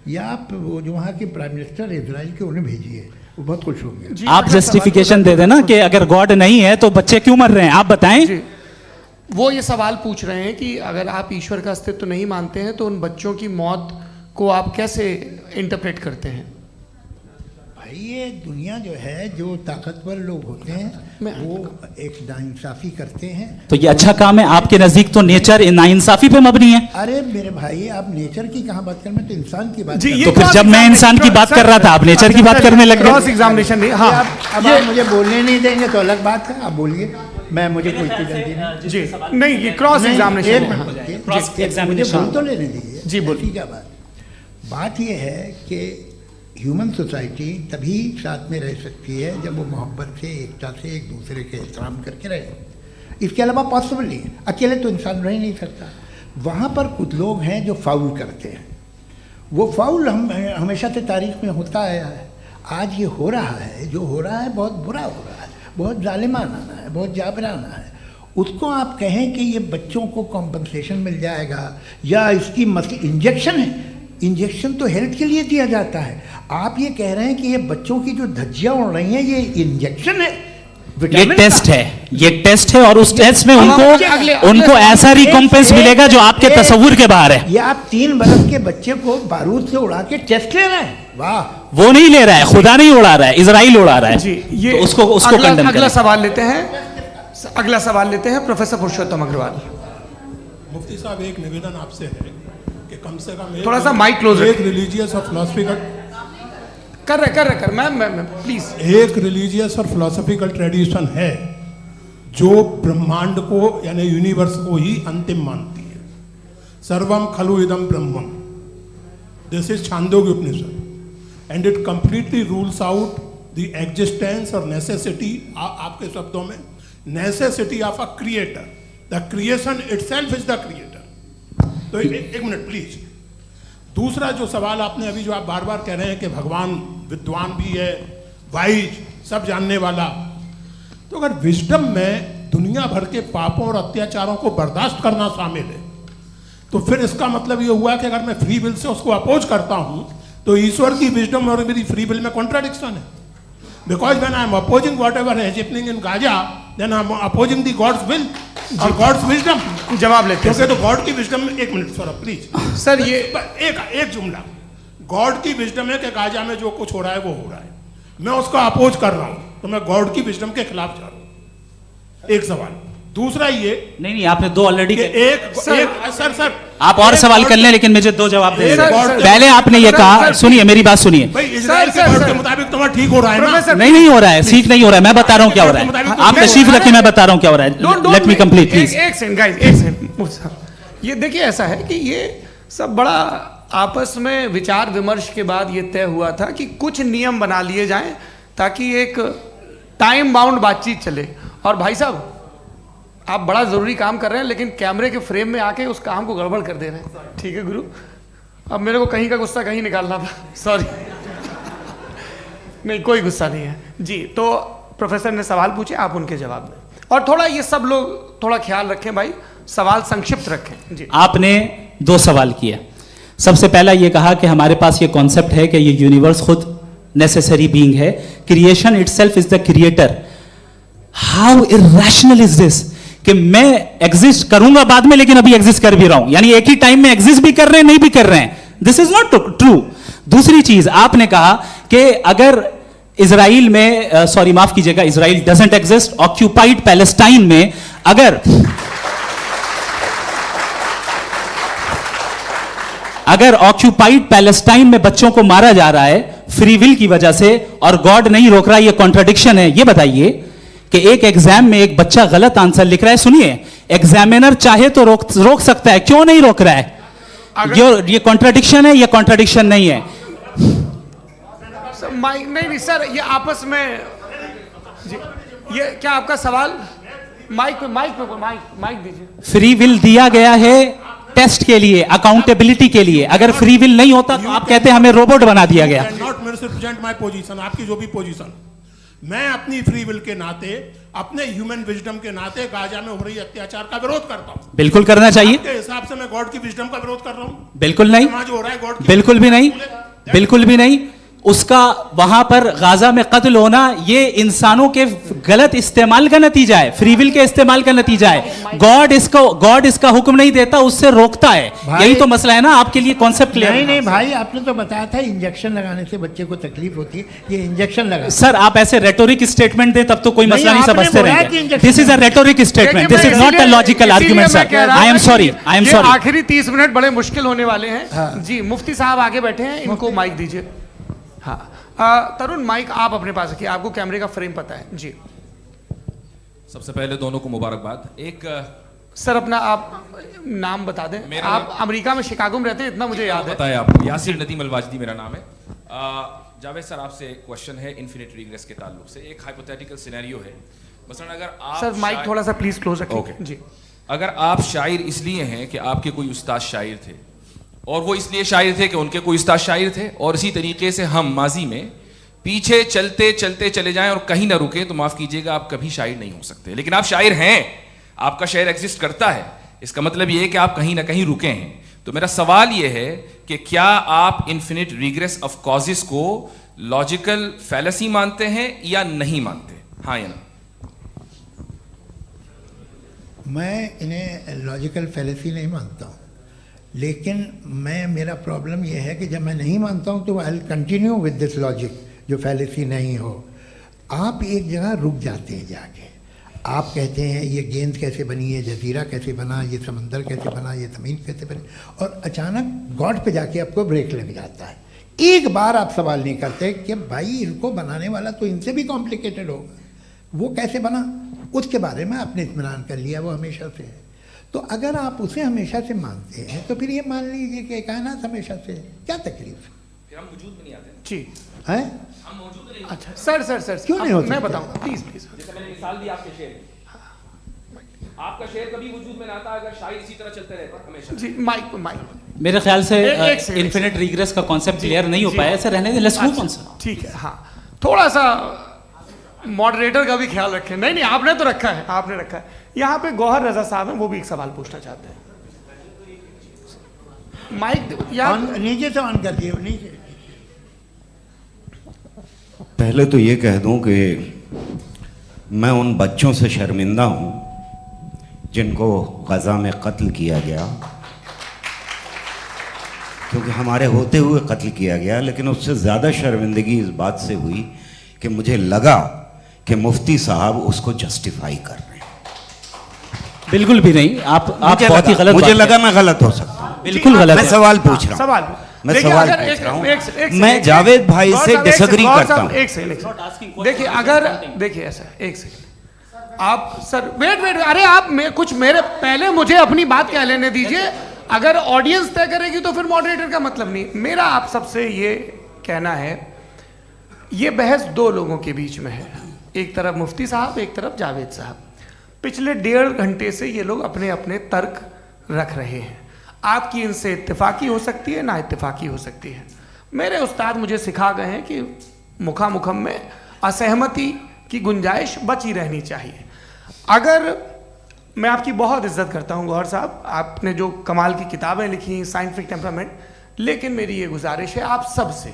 या आप वो जो वहाँ के प्राइम मिनिस्टर इजराइल के उन्हें भेजिए, वो बहुत खुश होंगे। आप जस्टिफिकेशन दे देना कि अगर गॉड नहीं है तो बच्चे क्यों मर रहे हैं, आप बताएं। वो ये सवाल पूछ रहे हैं कि अगर आप ईश्वर का अस्तित्व नहीं मानते हैं तो उन बच्चों की मौत को आप कैसे इंटरप्रेट करते हैं? भाई ये दुनिया जो है, जो ताकतवर लोग होते हैं वो एक नाइंसाफ़ी करते हैं। तो ये अच्छा काम है आपके नजदीक, तो नेचर नाइंसाफ़ी पे मबनी है। अरे मेरे भाई, आप नेचर की कहाँ बात कर, मैं तो इंसान की बात कर रहा हूं। तो फिर जब मैं इंसान की बात कर रहा था, आप नेचर की बात करने लग गए। क्रॉस एग्जामिनेशन नहीं, हाँ अब आप मुझे बोलने नहीं देंगे तो अलग बात है, आप बोलिए, मुझे कोई जल्दी नहीं। जी नहीं, ये क्रॉस एग्जामिनेशन बोल तो लेने दीजिए। जी बोलिए। क्या बात ये है कि ह्यूमन सोसाइटी तभी साथ में रह सकती है जब वो मोहब्बत से, एकता से, एक दूसरे के एहतराम करके रहे। इसके अलावा पॉसिबल नहीं है, अकेले तो इंसान रह नहीं सकता। वहाँ पर कुछ लोग हैं जो फाउल करते हैं, वो फाउल हमेशा से तारीख में होता आया है। आज ये हो रहा है, जो हो रहा है बहुत बुरा हो रहा है, बहुत जालिमाना है, बहुत जाबराना है। उसको आप कहें कि ये बच्चों को कॉम्पनसेशन मिल जाएगा या इसकी इंजेक्शन है, इंजेक्शन तो हेल्थ के लिए दिया जाता है। आप ये कह रहे हैं कि ये बच्चों की जो धज्जियाँ उड़ रही हैं ये इंजेक्शन है, ये टेस्ट है, ये टेस्ट है, और उस टेस्ट में उनको ऐसा रिकॉम्पेंस मिलेगा जो आपके तसव्वुर के बाहर है। ये आप 3 बरस के बच्चे को बारूद से उड़ा के टेस्ट ले रहे हैं? वाह, वो नहीं ले रहा है, खुदा नहीं उड़ा रहा है, इजराइल उड़ा रहा है जी। ये तो उसको कंडेम अगला करें। सवाल लेते हैं, अगला सवाल लेते हैं प्रोफेसर पुरुषोत्तम अग्रवाल। मुफ्ती साहब, एक निवेदन आपसे है कि कम से कम थोड़ा सा माइक क्लोज एक रिलीजियस और फिलोसफिकल कर मैं प्लीज। एक रिलीजियस और फिलोसफिकल ट्रेडिशन है जो ब्रह्मांड को यानी यूनिवर्स को ही अंतिम मानती है। सर्वम खलु इदम ब्रह्मम, this is Chandogya Upanishad, and it completely rules out the existence और नेसेसिटी, आपके शब्दों में necessity of a creator. The creation itself is the creator. तो एक मिनट प्लीज। दूसरा जो सवाल आपने अभी जो आप बार बार कह रहे हैं कि भगवान विद्वान भी है, वाइज, सब जानने वाला, तो अगर विजडम में दुनिया भर के पापों और अत्याचारों को बर्दाश्त करना शामिल है, तो फिर इसका मतलब ये हुआ कि अगर मैं फ्री विल से उसको अपोज करता हूं तो ईश्वर की विजडम और मेरी फ्री विल में कॉन्ट्राडिक्शन है। Because when I am opposing whatever is happening in Gaza, then I am opposing the God's will और गॉड्स विजडम। जवाब लेते हैं क्योंकि तो गॉड की विजडम में, एक मिनट सर प्लीज सर, ये एक जुमला, गॉड की विजडम है कि गाजा में जो कुछ हो रहा है वो हो रहा है, मैं उसका अपोज कर रहा हूं, तो मैं गॉड की विजडम के खिलाफ जा रहा हूं। एक सवाल। दूसरा ये नहीं, आपने 2 ऑलरेडी। सर आप और सवाल कर लें, लेकिन मुझे 2 जवाब दे सर, दीजिए। पहले आपने ये कहा, सुनिए मेरी बात सुनिए। भाई, इजराइल के गॉड के मुताबिक तुम्हारा ठीक हो रहा है ना? नहीं हो रहा है, ठीक नहीं हो रहा है, मैं बता रहा हूँ क्या हो रहा है। आप तशरीफ रखिए, मैं बता रहा हूँ क्या हो रहा है। Let me complete please. एक सेकंड गाइस, एक सेकंड। ये देखिए, ऐसा है कि ये सब बड़ा आपस में विचार विमर्श के बाद ये तय हुआ था कि कुछ नियम बना लिए जाएं ताकि एक टाइम बाउंड बातचीत चले। और भाई साहब, आप बड़ा जरूरी काम कर रहे हैं, लेकिन कैमरे के फ्रेम में आके उस काम को गड़बड़ कर दे रहे हैं। ठीक है गुरु, अब मेरे को कहीं का गुस्सा कहीं निकालना था, सॉरी। नहीं, कोई गुस्सा नहीं है जी। तो प्रोफेसर ने सवाल पूछे, आप उनके जवाब दें, और थोड़ा ये सब लोग थोड़ा ख्याल रखें भाई, सवाल संक्षिप्त रखें जी। आपने 2 सवाल किए। सबसे पहला ये कहा कि हमारे पास ये कॉन्सेप्ट है कि ये यूनिवर्स खुद नेसेसरी बीइंग है, creation itself is the creator. How irrational is this कि मैं एग्जिस्ट करूंगा बाद में, लेकिन अभी एग्जिस्ट कर भी रहा हूं, यानी एक ही टाइम में एग्जिस्ट भी कर रहे हैं, नहीं भी कर रहे हैं। This is not true. दूसरी चीज, आपने कहा कि अगर इजराइल में, सॉरी माफ कीजिएगा, Israel doesn't exist, occupied Palestine में अगर ऑक्यूपाइड पैलेस्टाइन में बच्चों को मारा जा रहा है फ्री विल की वजह से और गॉड नहीं रोक रहा, ये कॉन्ट्रडिक्शन है। ये बताइए कि एक एग्जाम में एक बच्चा गलत आंसर लिख रहा है, सुनिए, एग्जामिनर चाहे तो रोक सकता है, क्यों नहीं रोक रहा है? ये कॉन्ट्रडिक्शन है, ये कॉन्ट्रडिक्शन नहीं है। माइक नहीं सर, ये आपस में जी, ये क्या आपका सवाल? माइक दीजिए। फ्री विल दिया गया है टेस्ट के लिए, अकाउंटेबिलिटी के लिए। अगर फ्री विल नहीं होता तो आप कहते हैं हमें रोबोट बना दिया गया। नॉट मिसरिप्रेजेंट माय पोजीशन, आपकी जो भी पोजीशन, मैं अपनी फ्री विल के नाते, अपने ह्यूमन विजडम के नाते गाजा में हो रही अत्याचार का विरोध करता हूं। बिल्कुल करना चाहिए। आपके हिसाब से मैं गॉड की विजडम का विरोध कर रहा हूं? बिल्कुल नहीं, जो हो रहा है गॉड, बिल्कुल भी नहीं, बिल्कुल भी नहीं। उसका वहां पर गाजा में कत्ल होना ये इंसानों के गलत इस्तेमाल का नतीजा है, फ्री विल के इस्तेमाल का नतीजा है। गॉड इसका हुक्म नहीं देता, उससे रोकता है। यही तो मसला है ना, आपके लिए कॉन्सेप्ट क्लियर है? नहीं भाई, आपने तो बताया था इंजेक्शन लगाने से बच्चे को तकलीफ होती है, ये इंजेक्शन लगा। सर आप ऐसे रेटोरिक स्टेटमेंट दें तब तो कोई मसला नहीं समझते रहेंगे। This is a rhetoric statement, this is not a logical argument sir. I am sorry, I am sorry. आखिरी 30 मिनट बड़े मुश्किल होने वाले हैं जी। मुफ्ती साहब आगे बैठे हैं, इनको माइक दीजिए। हाँ तरुण, माइक आप अपने पास रखिए, आपको कैमरे का फ्रेम पता है जी। सबसे पहले दोनों को मुबारकबाद। एक सर अपना आप नाम बता दें। आप अमेरिका में शिकागो में रहते हैं, इतना मुझे याद है। बताया आपको, यासिर नदीम अलवाजदी मेरा नाम है। जावेद सर, आपसे एक क्वेश्चन है इन्फिनिट रिग्रेस के ताल्लुक से। एक हाइपोथेटिकल सिनेरियो है, मसलन अगर आप सर माइक थोड़ा सा प्लीज क्लोज रखिए जी। अगर आप शायर इसलिए हैं कि आपके कोई उस्ताद शायर थे, और वो इसलिए शायर थे कि उनके कोई उस्ताद शायर थे, और इसी तरीके से हम माजी में पीछे चलते चलते चले जाएं और कहीं ना रुके, तो माफ कीजिएगा आप कभी शायर नहीं हो सकते। लेकिन आप शायर हैं, आपका शायर एग्जिस्ट करता है, इसका मतलब ये है कि आप कहीं ना कहीं रुके हैं। तो मेरा सवाल ये है कि क्या आप इन्फिनिट रिग्रेस ऑफ कॉजेस को लॉजिकल फैलेसी मानते हैं या नहीं मानते? हाँ या ना? मैं इन्हें लॉजिकल फैलेसी नहीं मानता हूँ, लेकिन मेरा प्रॉब्लम यह है कि जब मैं नहीं मानता हूँ तो I will continue with this logic जो फैलेसी नहीं हो। आप एक जगह रुक जाते हैं जाके, आप कहते हैं ये गेंद कैसे बनी, ये जजीरा कैसे बना, ये समंदर कैसे बना, ये ज़मीन कैसे बनी, और अचानक गॉड पे जाके आपको ब्रेक लग जाता है। एक बार आप सवाल नहीं करते कि भाई इनको बनाने वाला तो इनसे भी कॉम्प्लिकेटेड होगा, वो कैसे बना, उसके बारे में आपने इत्मीनान कर लिया, वो हमेशा से है। तो अगर आप उसे हमेशा से मानते हैं तो फिर ये मान लीजिए कि कायनात हमेशा से है, क्या तकलीफ है? फिर हम वजूद में नहीं आते जी हैं? हम मौजूद नहीं। अच्छा सर क्यों नहीं हो सकते? मैं बताऊंगा प्लीज प्लीज। जैसे मैंने मिसाल दी आपके शेर, आपका शेर कभी वजूद में ना आता अगर शायर इसी तरह चलते रहते हमेशा। जी माइक मेरे ख्याल से एक सेकंड। इन्फिनिट रिग्रेस का कॉन्सेप्ट क्लियर नहीं हो जी। पाया, ऐसे रहने दें, लेट्स मूव ऑन सर। ठीक है, हाँ थोड़ा सा मॉडरेटर का भी ख्याल रखें। नहीं आपने तो रखा है, आपने रखा है। यहाँ पे गौहर रजा साहब हैं, वो भी एक सवाल पूछना चाहते हैं। माइक नीचे से ऑन कर दिए, नीचे। पहले तो ये कह दूं कि मैं उन बच्चों से शर्मिंदा हूं जिनको गज़ा में कत्ल किया गया, क्योंकि हमारे होते हुए कत्ल किया गया। लेकिन उससे ज़्यादा शर्मिंदगी इस बात से हुई कि मुझे लगा कि मुफ्ती साहब उसको जस्टिफाई कर रहे हैं। बिल्कुल भी नहीं, आप बहुत ही गलत। मुझे लगा मैं गलत हो सकता हूं, बिल्कुल गलत। मैं सवाल पूछ रहा हूं, सवाल मैं देखिए, सवाल अगर पूछ रहा हूं। एक मैं जावेद भाई से डिसएग्री करता हूं। एक सेकंड देखिए, अगर देखिए ऐसा एक सेकंड आप सर वेट अरे आप कुछ मेरे पहले मुझे अपनी बात कह लेने दीजिए। अगर ऑडियंस तय करेगी तो फिर मॉडरेटर का मतलब नहीं। मेरा आप सबसे ये कहना है, ये बहस दो लोगों के बीच में है, एक तरफ मुफ्ती साहब, एक तरफ जावेद साहब। पिछले 1.5 घंटे से ये लोग अपने अपने तर्क रख रहे हैं। आपकी इनसे इत्तेफाकी हो सकती है, ना इत्तेफाकी हो सकती है। मेरे उस्ताद मुझे सिखा गए हैं कि मुखामुखम में असहमति की गुंजाइश बची रहनी चाहिए। अगर मैं आपकी बहुत इज्जत करता हूँ गौहर साहब, आपने जो कमाल की किताबें लिखी, साइंटिफिक टेम्परामेंट, लेकिन मेरी ये गुजारिश है आप सबसे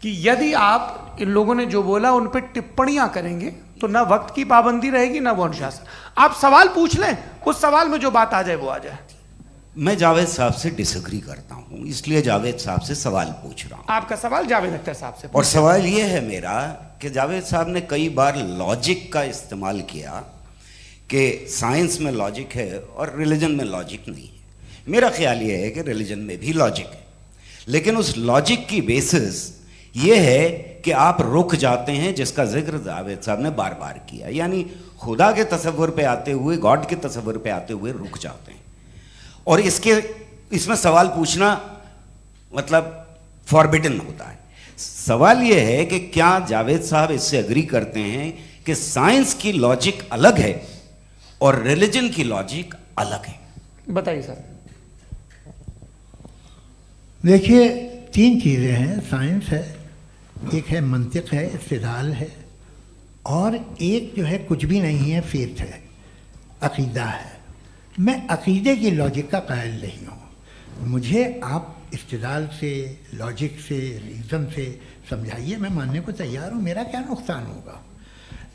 कि यदि आप इन लोगों ने जो बोला उन पर टिप्पणियां करेंगे तो ना वक्त की पाबंदी रहेगी, ना वो अनुशासन। आप सवाल पूछ लें, उस सवाल में जो बात आ जाए वो आ जाए। मैं जावेद साहब से डिसएग्री करता हूं, इसलिए जावेद साहब से सवाल पूछ रहा हूं। आपका सवाल जावेद अख्तर साहब से। और सवाल ये है मेरा कि जावेद साहब ने कई बार लॉजिक का इस्तेमाल किया कि साइंस में लॉजिक है और रिलीजन में लॉजिक नहीं है। मेरा ख्याल ये है कि रिलीजन में भी लॉजिक है, लेकिन उस लॉजिक की बेसिस ये है कि आप रुक जाते हैं, जिसका जिक्र जावेद साहब ने बार बार किया, यानी खुदा के तसव्वुर पे आते हुए, गॉड के तसव्वुर पे आते हुए रुक जाते हैं। और इसमें सवाल पूछना मतलब फॉरबिडन होता है। सवाल ये है कि क्या जावेद साहब इससे एग्री करते हैं कि साइंस की लॉजिक अलग है और रिलीजन की लॉजिक अलग है? बताइए सर। देखिए, 3 चीज़ें हैं, साइंस है, एक है मंतिक है, इस्तिदलाल है, और एक जो है कुछ भी नहीं है, फेथ है, अकीदा है। मैं अकीदे की लॉजिक का कायल नहीं हूँ। मुझे आप इस्तिदलाल से, लॉजिक से, रीज़न से समझाइए, मैं मानने को तैयार हूँ, मेरा क्या नुकसान होगा।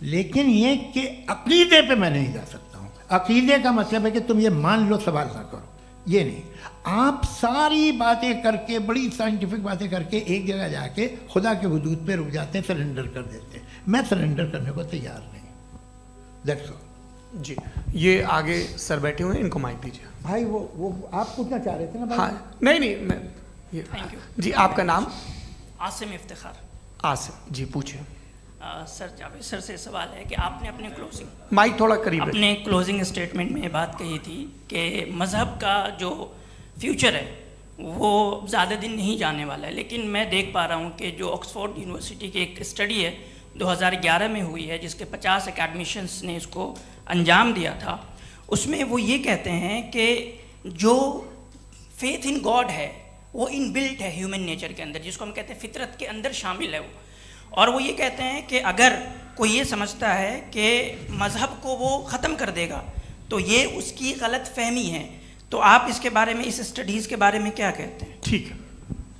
लेकिन ये कि अकीदे पे मैं नहीं जा सकता हूँ। अकीदे का मतलब है कि तुम ये मान लो, सवाल ना करो, ये नहीं। आप सारी बातें करके, बड़ी साइंटिफिक बातें करके एक जगह जाके खुदा के हुदूद पे रुक जाते हैं, सरेंडर कर देते हैं। मैं सरेंडर करने को तैयार नहीं। दैट्स ऑल जी। ये आगे सर बैठे हुए हैं, इनको माइक दीजिए। भाई वो आप पूछना चाह रहे थे ना भाई? हाँ नहीं मैं ये थैंक यू जी। आपका नाम? आसिम इफ्तिखार। आसिम जी, पूछिए। सर, जावेद सर से सवाल है कि आपने अपने माइक थोड़ा करीब रखिए। अपने क्लोजिंग स्टेटमेंट में ये बात कही थी कि मज़हब का जो फ्यूचर है वो ज़्यादा दिन नहीं जाने वाला है। लेकिन मैं देख पा रहा हूँ कि जो ऑक्सफोर्ड यूनिवर्सिटी की एक स्टडी है 2011 में हुई है, जिसके 50 एकेडमिशियंस ने इसको अंजाम दिया था, उसमें वो ये कहते हैं कि जो फेथ इन गॉड है वो इनबिल्ट है ह्यूमन नेचर के अंदर, जिसको हम कहते हैं फितरत के अंदर शामिल है वो। और वो ये कहते हैं कि अगर कोई ये समझता है कि मज़हब को वो ख़त्म कर देगा तो ये उसकी गलत फहमी है। तो आप इसके बारे में, इस स्टडीज़ के बारे में क्या कहते हैं? ठीक है,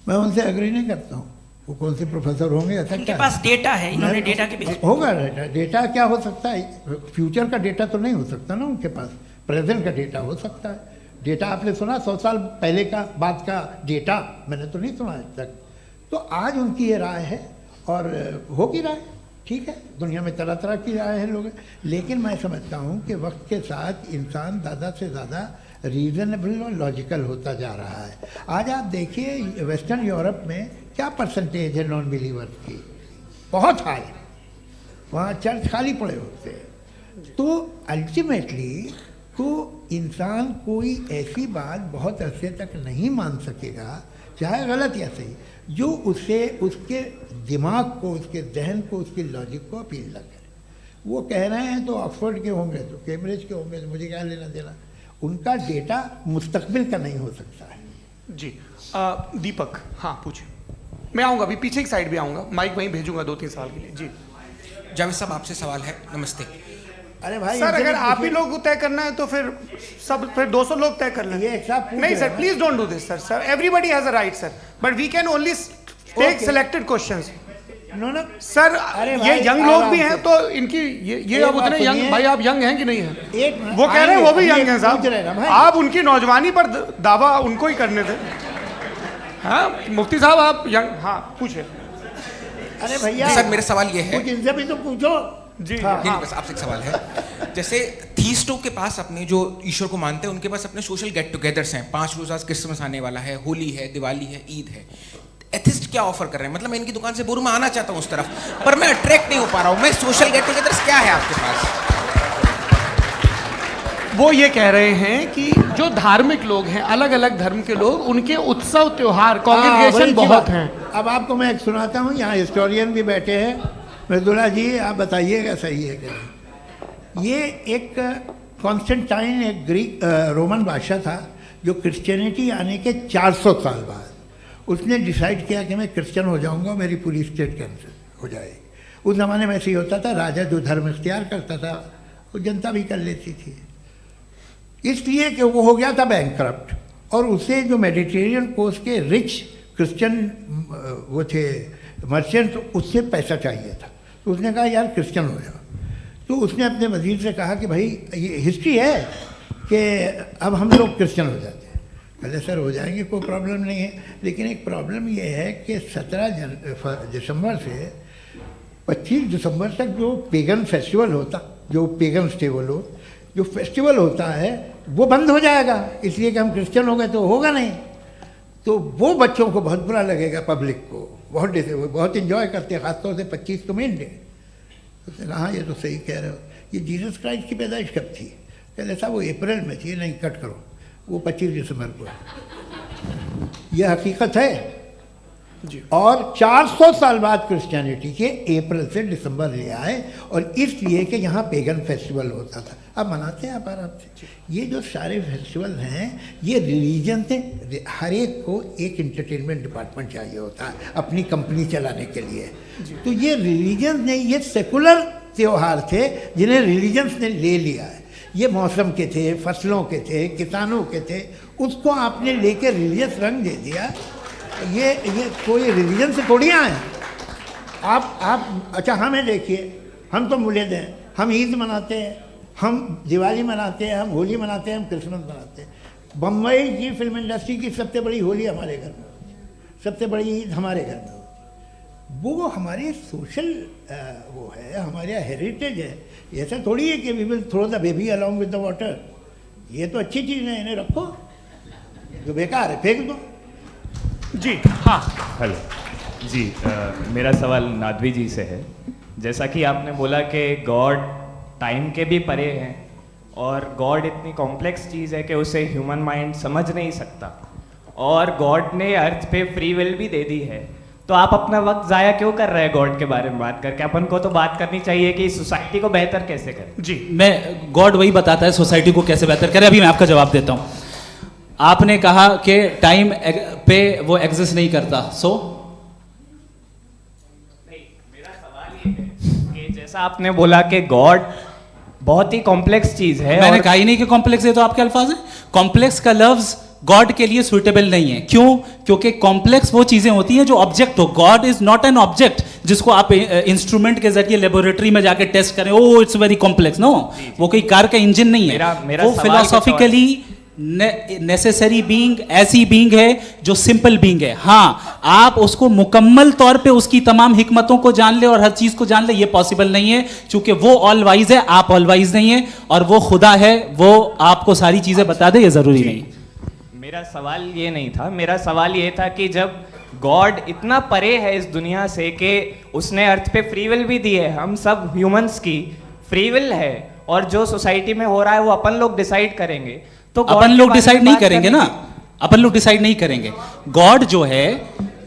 मैं उनसे एग्री नहीं करता हूँ। वो कौन से प्रोफेसर होंगे? ऐसा उनके क्या पास डेटा है, इन्होंने डेटा के बेस होगा। डेटा क्या हो सकता है? फ्यूचर का डेटा तो नहीं हो सकता ना उनके पास। प्रेजेंट का डेटा हो सकता है। डेटा आपने सुना 100 साल पहले का बाद का डेटा, मैंने तो नहीं सुना आज तक। तो आज उनकी ये राय है और होगी राय, ठीक है, दुनिया में तरह तरह की राय है लोग, लेकिन मैं समझता हूँ कि वक्त के साथ इंसान ज़्यादा से ज़्यादा रीज़नेबल और लॉजिकल होता जा रहा है। आज आप देखिए वेस्टर्न यूरोप में क्या परसेंटेज है नॉन बिलीवर्स की, बहुत हाई, वहाँ चर्च खाली पड़े होते हैं। तो अल्टीमेटली तो इंसान कोई ऐसी बात बहुत अरसे तक नहीं मान सकेगा, चाहे गलत या सही, जो उसे उसके दिमाग को, उसके जहन को, उसके लॉजिक को अपील न करे। वो कह रहे हैं तो ऑक्सफोर्ड के होंगे तो कैम्ब्रिज के होंगे, तो मुझे क्या लेना देना, उनका डेटा मुस्तकबिल का नहीं हो सकता है। जी दीपक, हाँ पूछिए। मैं आऊँगा अभी, पीछे की साइड भी आऊँगा, माइक वहीं भेजूंगा 2-3 साल के लिए। जी जावेद साहब, आपसे सवाल है। नमस्ते। अरे भाई सर, अगर आप ही लोग तय करना है तो फिर 200 लोग तय कर लें। नहीं sir, please don't do this sir, everybody has a right sir, but we can only take selected questions. No sir, ये यंग लोग भी हैं तो इनकी ये अब उतने यंग, भाई आप यंग हैं कि नहीं हैं? वो कह रहे हैं वो भी यंग हैं साहब, आप उनकी नौजवानी पर दावा उनको ही करने थे। हाँ मुफ्ती साहब आप यंग, हाँ पूछे। अरे भैया सर मेरा सवाल ये है, कुछ इनसे भी तो पूछो। जी नहीं, बस आपसे एक सवाल है। जैसे थीस्टों के पास अपने जो ईश्वर को मानते हैं उनके पास अपने सोशल गेट टुगेदर्स हैं, 5 रोज़ आज क्रिसमस आने वाला है, होली है, दिवाली है, ईद है। एथिस्ट क्या ऑफर कर रहे हैं? मतलब मैं इनकी दुकान से बोलूँ, मैं आना चाहता हूँ उस तरफ, पर मैं अट्रैक्ट नहीं हो पा रहा हूँ। मैं सोशल गेट टुगेदर्स क्या है आपके पास? वो ये कह रहे हैं कि जो धार्मिक लोग हैं, अलग अलग धर्म के लोग, उनके उत्सव त्योहार कॉन्ग्रेगेशन बहुत हैं। अब आपको मैं एक सुनाता हूँ, यहाँ हिस्टोरियन भी बैठे हैं, मृदुला जी आप बताइएगा सही है क्या। ये एक कॉन्स्टेंटाइन, एक ग्रीक रोमन बादशाह था जो क्रिश्चियनिटी आने के 400 साल बाद उसने डिसाइड किया कि मैं क्रिश्चियन हो जाऊंगा, मेरी पूरी स्टेट कैंसिल हो जाएगी। उस ज़माने में ऐसे ही होता था, राजा जो धर्म इख्तियार करता था वो जनता भी कर लेती थी, इसलिए कि वो हो गया था बैंकक्रप्ट, और उसे जो मेडिटेरियन कोस्ट के रिच क्रिश्चियन वो थे मर्चेंट, उससे पैसा चाहिए था। तो उसने कहा यार क्रिश्चियन हो जाओ। तो उसने अपने वजीर से कहा कि भाई ये हिस्ट्री है कि अब हम लोग क्रिश्चियन हो जाते हैं। पहले सर हो जाएंगे, कोई प्रॉब्लम नहीं है, लेकिन एक प्रॉब्लम ये है कि 17 दिसंबर से 25 दिसंबर तक जो पेगन फेस्टिवल होता, जो पेगन्स थे वो लोग, जो फेस्टिवल होता है वो बंद हो जाएगा, इसलिए कि हम क्रिश्चियन हो गए तो होगा नहीं। तो वो बच्चों को बहुत बुरा लगेगा, पब्लिक को बहुत इन्जॉय करते हैं, खासतौर से 25 को मेन डे। उसने कहा हाँ ये तो सही कह रहे हो, ये जीसस क्राइस्ट की पैदाइश कब थी? कहते साहब वो अप्रैल में थी। नहीं कट करो, वो 25 दिसंबर को है। यह हकीकत है जी। और 400 साल बाद क्रिश्चियनिटी के अप्रैल से दिसंबर ले आए, और इसलिए कि यहाँ पेगन फेस्टिवल होता था। अब मनाते हैं आप आराम से। ये जो सारे फेस्टिवल हैं ये रिलीजन से, हर एक को एक इंटरटेनमेंट डिपार्टमेंट चाहिए होता है अपनी कंपनी चलाने के लिए। तो ये रिलीजन ने, ये सेकुलर त्यौहार थे जिन्हें रिलीजन्स ने ले लिया है। ये मौसम के थे, फसलों के थे, किसानों के थे, उसको आपने लेके रिलीजियस रंग दे दिया। ये कोई रिलीजन से थोड़ी आए आप। अच्छा हमें देखिए, हम तो मुल्द हैं, हम ईद मनाते हैं, हम दिवाली मनाते हैं, हम होली मनाते हैं, हम क्रिसमस मनाते हैं। बम्बई की फिल्म इंडस्ट्री की सबसे बड़ी होली हमारे घर में होती है, सबसे बड़ी ईद हमारे घर में होती है। वो हमारे सोशल वो है, हमारे हेरिटेज है। ऐसा थोड़ी है कि we will throw the baby along with the water. ये तो अच्छी चीज़ है, इन्हें रखो, जो बेकार है फेंक दो। जी हाँ हेलो जी, मेरा सवाल नादवी जी से है। जैसा कि आपने बोला कि गॉड टाइम के भी परे हैं, और गॉड इतनी कॉम्प्लेक्स चीज़ है कि उसे ह्यूमन माइंड समझ नहीं सकता, और गॉड ने अर्थ पे फ्री विल भी दे दी है। तो आप अपना वक्त ज़ाया क्यों कर रहे हैं गॉड के बारे में बात करके? अपन को तो बात करनी चाहिए कि सोसाइटी को बेहतर कैसे करें। जी, मैं गॉड वही बताता है सोसाइटी को कैसे बेहतर करें। अभी मैं आपका जवाब देता हूँ। आपने कहा कि टाइम पे वो एग्जिस्ट नहीं करता, सो मेरा सवाल ये है कि जैसा आपने बोला कि गॉड बहुत ही कॉम्प्लेक्स चीज है। मैंने कहा ही नहीं कि कॉम्प्लेक्स है, तो आपके अल्फाज हैं। कॉम्प्लेक्स का लफ्ज गॉड के लिए सुइटेबल नहीं है। क्यों? क्योंकि कॉम्प्लेक्स वो चीजें होती हैं जो ऑब्जेक्ट हो। God is not an object, जिसको आप इंस्ट्रूमेंट के जरिए लेबोरेटरी में जाके टेस्ट करें, oh it's very complex. No, वो कोई कार का इंजन नहीं है। मेरा वो फिलोसॉफिकली नेसेसरी बीइंग ऐसी बीइंग है जो सिंपल बीइंग है। हाँ, आप उसको मुकम्मल तौर पे उसकी तमाम हिकमतों को जान ले और हर चीज को जान ले, ये पॉसिबल नहीं है, क्योंकि वो ऑल वाइज है, आप ऑल वाइज नहीं है, और वो खुदा है, वो आपको सारी चीजें बता दे, ये जरूरी नहीं। मेरा सवाल ये नहीं था, मेरा सवाल ये था कि जब गॉड इतना परे है इस दुनिया से कि उसने अर्थ पे फ्री विल भी दी है, हम सब ह्यूमंस की फ्री विल है, और जो सोसाइटी में हो रहा है वो अपन लोग डिसाइड करेंगे, तो अपन लोग डिसाइड नहीं करेंगे ना, अपन लोग डिसाइड नहीं करेंगे। गॉड जो है,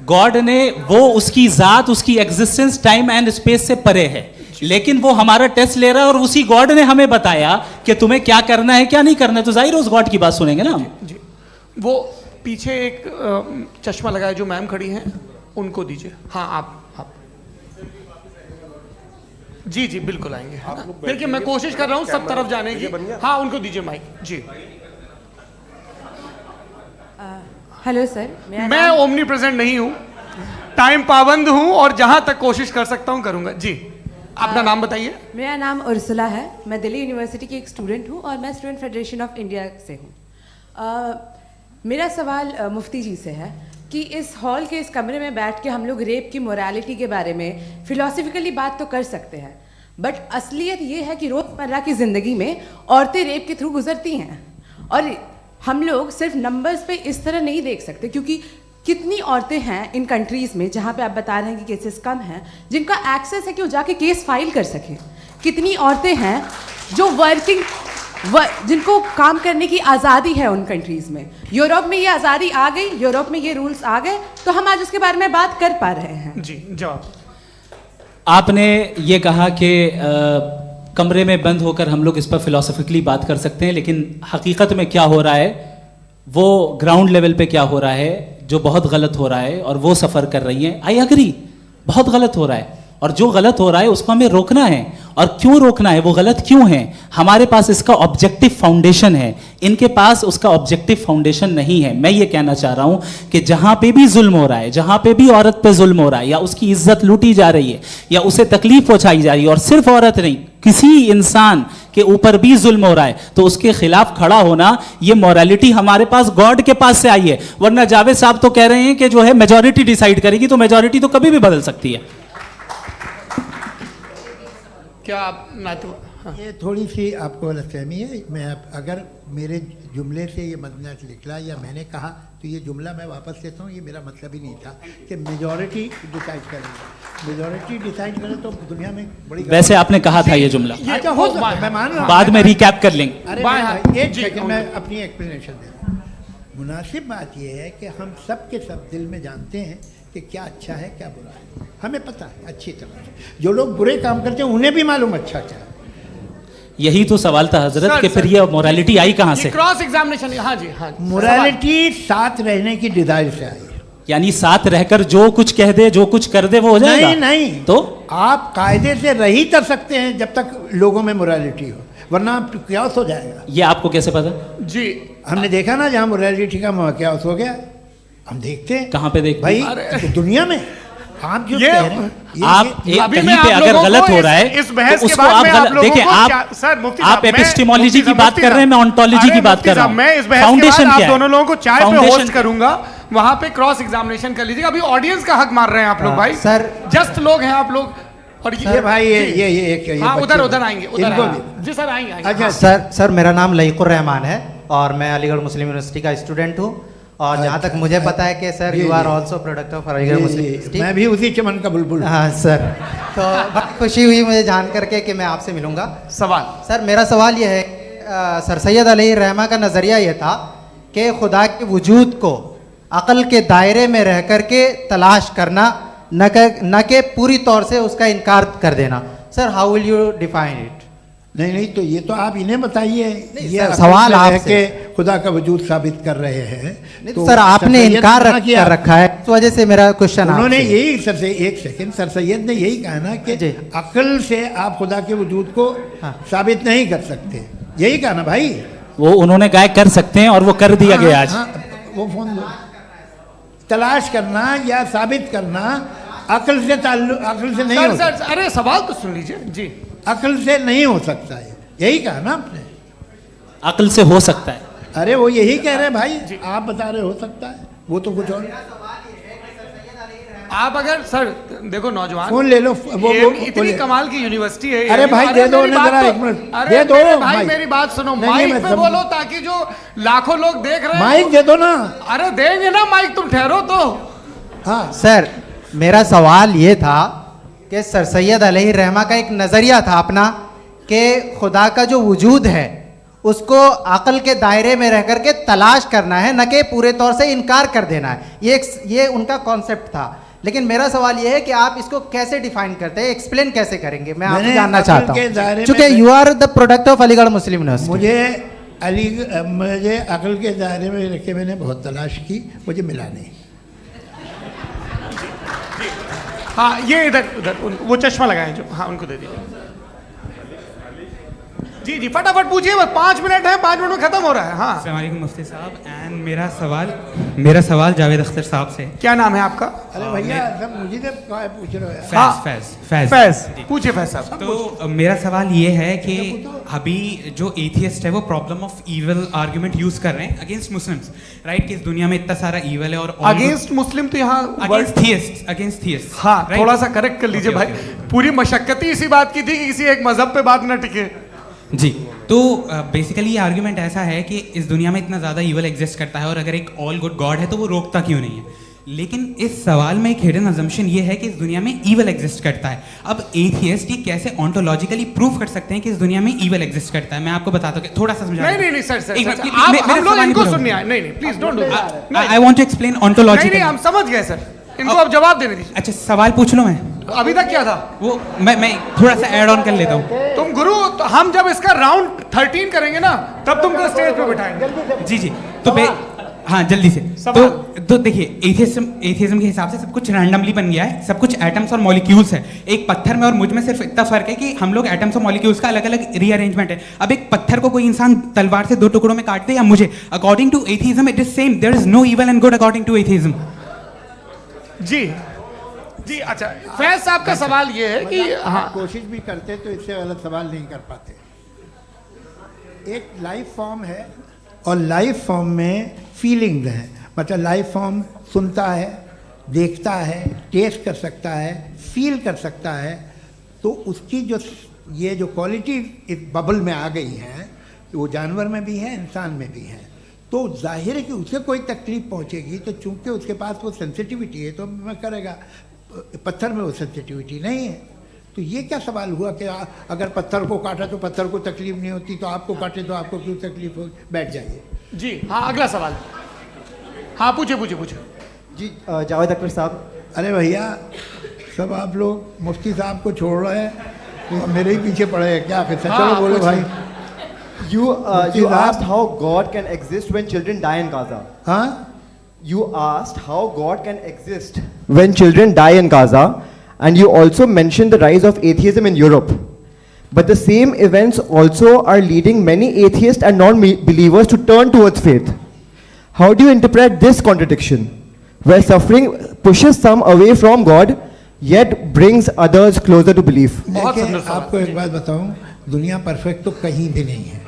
गॉड ने वो उसकी जात, उसकी एग्जिस्टेंस टाइम एंड स्पेस से परे है, लेकिन वो हमारा टेस्ट ले रहा है और उसी गॉड ने हमें बताया कि तुम्हें क्या करना है क्या नहीं करना है, तो जाहिर है उस गॉड की बात सुनेंगे ना हम। जी, वो पीछे एक चश्मा लगाए जो मैम खड़ी हैं, उनको दीजिए। हाँ, आप जी जी बिल्कुल आएंगे। देखिए मैं कोशिश कर रहा हूँ सब तरफ जाने की। हाँ, उनको दीजिए माइक। जी, हेलो सर, मैं ओमनी प्रेजेंट नहीं हूँ, टाइम पाबंद हूँ, और जहां तक कोशिश कर सकता हूँ करूंगा। जी, अपना नाम बताइए। मेरा नाम उर्सुला है, मैं दिल्ली यूनिवर्सिटी की एक स्टूडेंट हूँ और मैं स्टूडेंट फेडरेशन ऑफ इंडिया से हूँ। मेरा सवाल मुफ्ती जी से है कि इस हॉल के इस कमरे में बैठ के हम लोग रेप की मोरालिटी के बारे में फिलोसफिकली बात तो कर सकते हैं, बट असलियत ये है कि रोज़मर्रा की ज़िंदगी में औरतें रेप के थ्रू गुजरती हैं, और हम लोग सिर्फ नंबर्स पे इस तरह नहीं देख सकते, क्योंकि कितनी औरतें हैं इन कंट्रीज़ में जहाँ पे आप बता रहे हैं कि केसेस कम हैं, जिनका एक्सेस है कि वो जाके केस फाइल कर सकें। कितनी औरतें हैं जो जिनको काम करने की आज़ादी है उन कंट्रीज़ में। यूरोप में ये आज़ादी आ गई, यूरोप में ये रूल्स आ गए, तो हम आज उसके बारे में बात कर पा रहे हैं। जी, जवाब। आपने ये कहा कि कमरे में बंद होकर हम लोग इस पर फिलोसफिकली बात कर सकते हैं, लेकिन हकीकत में क्या हो रहा है, वो ग्राउंड लेवल पे क्या हो रहा है, जो बहुत गलत हो रहा है, और वो सफ़र कर रही हैं। आई एग्री, बहुत गलत हो रहा है, और जो गलत हो रहा है उसको हमें रोकना है। और क्यों रोकना है, वो गलत क्यों है, हमारे पास इसका ऑब्जेक्टिव फाउंडेशन है, इनके पास उसका ऑब्जेक्टिव फाउंडेशन नहीं है। मैं ये कहना चाह रहा हूं कि जहां पे भी जुल्म हो रहा है, जहां पे भी औरत पे जुल्म हो रहा है, या उसकी इज्जत लूटी जा रही है, या उसे तकलीफ पहुंचाई जा रही है, और सिर्फ औरत नहीं, किसी इंसान के ऊपर भी जुल्म हो रहा है, तो उसके खिलाफ खड़ा होना, ये मॉरलिटी हमारे पास गॉड के पास से आई है। वरना जावेद साहब तो कह रहे हैं कि जो है मेजॉरिटी डिसाइड करेगी, तो मेजॉरिटी तो कभी भी बदल सकती है। क्या आप हाँ। ये थोड़ी सी आपको गलतफहमी है। मैं अगर मेरे जुमले से ये मतलब निकला या मैंने कहा, तो ये जुमला मैं वापस लेता हूँ, ये मेरा मतलब ही नहीं था कि मेजॉरिटी डिसाइड करेंगे। मेजॉरिटी डिसाइड करे तो दुनिया में बड़ी, वैसे आपने कहा था ये जुमला। अच्छा, हो मैं मान रहा हूँ, बाद में रिकैप कर लेंगे। अरे एक सेकंड मैं अपनी एक्सप्लेनेशन दे रहा हूँ। मुनासिब बात यह है कि हम सब के सब दिल में जानते हैं कि क्या अच्छा है क्या बुरा है, हमें पता है अच्छी तरह से। जो लोग बुरे काम करते हैं उन्हें भी मालूम अच्छा क्या है। यही तो सवाल था हजरत कि फिर ये मोरालिटी आई कहाँ से? Cross examination. हाँ जी, हाँ। मोरालिटी साथ रहने की डिजायर से आई, यानी साथ रहकर जो कुछ कह दे, जो कुछ कर दे, वो हो जाएगा? नहीं नहीं, तो आप कायदे से रह ही कर सकते हैं जब तक लोगों में मोरालिटी हो, वरना क्यास हो जाएगा। ये आपको कैसे पता? जी, हमने देखा ना, जहाँ मोरालिटी का क्यास हो गया, हम देखते हैं। कहाँ पे देखते भाई? तो दुनिया में आप जो कह रहे हैं, आप कहीं पे अगर गलत हो रहा है इस बहस तो उसको आप देखिए, आप एपिस्टेमोलॉजी की बात कर रहे हैं, मैं ऑन्टोलॉजी की बात कर रहा हूं। मैं इस बहस के बाद आप दोनों लोगों को चाय पे होस्ट करूंगा, वहां पे क्रॉस एग्जामिनेशन कर लीजिएगा। अभी ऑडियंस का हक मार रहे हैं आप लोग भाई, सर जस्ट लोग हैं आप लोग। और ये भाई ये हाँ, उधर आएंगे, जी सर आएंगे। अच्छा सर, मेरा नाम लईकुर रहमान है और मैं अलीगढ़ मुस्लिम यूनिवर्सिटी का स्टूडेंट हूँ, और जहाँ तक मुझे पता है कि sir you are also product of Aligarh Muslim University. मैं भी उसी चमन का बुलबुल। हाँ सर, तो बहुत खुशी हुई मुझे जान करके कि मैं आपसे मिलूंगा। सवाल सर, मेरा सवाल यह है, सर सैयद अलैहि रहमा का नज़रिया यह था कि खुदा के वजूद को अक़ल के दायरे में रह कर के तलाश करना, न कि पूरी तौर से उसका इनकार कर देना। Sir, how will you define it? नहीं, तो ये तो आप इन्हें बताइए। ये सवाल आपसे खुदा का वजूद साबित कर रहे हैं, तो सर आपने इनकार कर रखा है, इस वजह से मेरा क्वेश्चन। उन्होंने यही सर से, एक सेकंड, सर सैयद ने यही कहा ना कि अक्ल से आप खुदा के वजूद को साबित नहीं कर सकते, यही कहा ना भाई। वो उन्होंने कहा कर सकते हैं और वो कर दिया गया आज। वो फोन तलाश करना या साबित करना अकल से नहीं हो सर, अरे सवाल तो सुन लीजिए जी। अकल से नहीं हो सकता है, यही कहा ना आपने। अकल से हो सकता है। अरे वो यही कह रहे हैं भाई, आप बता रहे हो सकता है, वो तो कुछ और। आप अगर सर देखो नौजवान फोन ले लो, वो इतनी कमाल की यूनिवर्सिटी है। अरे भाई दे दो उन्हें जरा, एक मिनट दे दो भाई, मेरी बात सुनो, माइक पे बोलो ताकि जो लाखों लोग देख रहे हैं। माइक दे दो ना। अरे देंगे ना माइक, तुम ठहरो तो। हाँ सर, मेरा सवाल ये था कि सर सैयद अलैहिर्रहमा का एक नज़रिया था अपना कि खुदा का जो वजूद है उसको अकल के दायरे में रह करके तलाश करना है, न कि पूरे तौर से इनकार कर देना है। ये उनका कॉन्सेप्ट था। लेकिन मेरा सवाल ये है कि आप इसको कैसे डिफाइन करते हैं, एक्सप्लेन कैसे करेंगे, मैं आपसे जानना चाहता हूँ, क्योंकि you are the product of Aligarh Muslim University. मुझे अकल के दायरे में रख के मैंने बहुत तलाश की, मुझे मिला नहीं। हाँ ये इधर वो चश्मा लगाए जो, हाँ उनको दे दीजिए। जी जी फटाफट पूछिए, बस 5 मिनट है, 5 मिनट में खत्म हो रहा है। हाँ अस्सलाम वालेकुम मुफ्ती साहब। एंड मेरा सवाल जावेद अख्तर साहब से। क्या नाम है आपका? अरे भैया सब मुझे पूछ रहे हो। फैज पूछिए फैज साहब। तो मेरा सवाल ये है कि अभी जो एथियस्ट है वो problem of evil argument use कर रहे हैं अगेंस्ट मुस्लिम्स, राइट? कि इस दुनिया में इतना सारा इविल है और अगेंस्ट मुस्लिम तो यहाँ अगेंस्ट थियस्ट। हाँ थोड़ा सा करेक्ट कर लीजिए भाई, पूरी मशक्कत ही इसी बात की थी कि किसी एक मजहब पे बात न टिके। जी, तो बेसिकली ये आर्ग्यूमेंट ऐसा है कि इस दुनिया में इतना ज़्यादा ईवल एग्जिस्ट करता है और अगर एक ऑल गुड गॉड है तो वो रोकता क्यों नहीं है? लेकिन इस सवाल में एक हिडन अजम्पशन ये है कि इस दुनिया में ईवल एग्जिस्ट करता है। अब एथियस्ट ये कैसे ऑन्टोलॉजिकली प्रूव कर सकते हैं कि इस दुनिया में ईवल एग्जिस्ट करता है? मैं आपको बताता हूँ, थोड़ा सा समझा। नहीं सर, आप हम लोग इनको सुनने आए। नहीं please don't do that. I want to explain ontologically. नहीं हम समझ गए सर, इनको अब जवाब देने दीजिए। अच्छा सवाल पूछ लो। मैं अभी तक क्या था वो मैं थोड़ा सा ऐड ऑन कर लेता हूँ। तुम गुरु, तो हम जब इसका राउंड 13 करेंगे ना तब तुमको स्टेज पे बिठाएंगे। जी तो हाँ जल्दी से। तो देखिए एथियज्म के हिसाब से सब कुछ रैंडमली बन गया है, सब कुछ एटम्स और मॉलिक्यूल्स है। एक पत्थर में और मुझ में सिर्फ इतना फर्क है कि हम लोग एटम्स और मॉलिक्यूल्स का अलग अलग रीअरेंजमेंट है। अब एक पत्थर को कोई इंसान तलवार से 2 टुकड़ों में काट दे या मुझे, according to atheism it is same. There is no evil and good according to atheism. जी अच्छा, फैज साहब का सवाल ये है कि हाँ कोशिश भी करते तो इससे गलत सवाल नहीं कर पाते। एक लाइफ फॉर्म है और लाइफ फॉर्म में फीलिंग्स हैं, मतलब लाइफ फॉर्म सुनता है, देखता है, टेस्ट कर सकता है, फील कर सकता है। तो उसकी जो ये जो क्वालिटी इस बबल में आ गई हैं वो जानवर में भी है, इंसान में भी है। तो जाहिर है कि उसे कोई तकलीफ पहुंचेगी, तो चूंकि उसके पास वो सेंसिटिविटी है तो मैं करेगा। पत्थर में वो सेंसिटिविटी नहीं है। तो ये क्या सवाल हुआ कि अगर पत्थर को काटा तो पत्थर को तकलीफ नहीं होती, तो आपको काटे तो आपको क्यों तकलीफ हो? बैठ जाइए। जी हाँ अगला सवाल। हाँ पूछे जी जावेद अख्तर साहब। अरे भैया सब आप लोग मुफ्ती साहब को छोड़ रहे हैं, मेरे ही पीछे पड़े हैं क्या? फिर चलो बोलो भाई। You asked how God can exist when children die in Gaza. Huh? You asked how God can exist when children die in Gaza, and you also mentioned the rise of atheism in Europe. But the same events also are leading many atheists and non-believers to turn towards faith. How do you interpret this contradiction, where suffering pushes some away from God, yet brings others closer to belief? आपको एक बात बताऊं, दुनिया perfect तो कहीं भी नहीं है,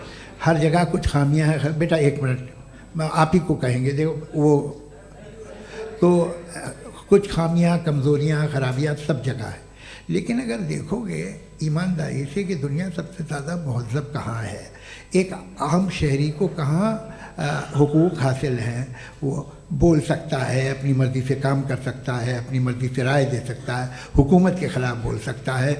हर जगह कुछ खामियां हैं। बेटा एक मिनट, मैं आप ही को कहेंगे, देखो वो तो कुछ खामियां, कमज़ोरियां, खराबियां सब जगह है। लेकिन अगर देखोगे ईमानदारी से कि दुनिया सबसे ज़्यादा महज़ब कहाँ है, एक आम शहरी को कहाँ हुकूक हासिल हैं, वो बोल सकता है, अपनी मर्ज़ी से काम कर सकता है, अपनी मर्ज़ी से राय दे सकता है, हुकूमत के ख़िलाफ़ बोल सकता है,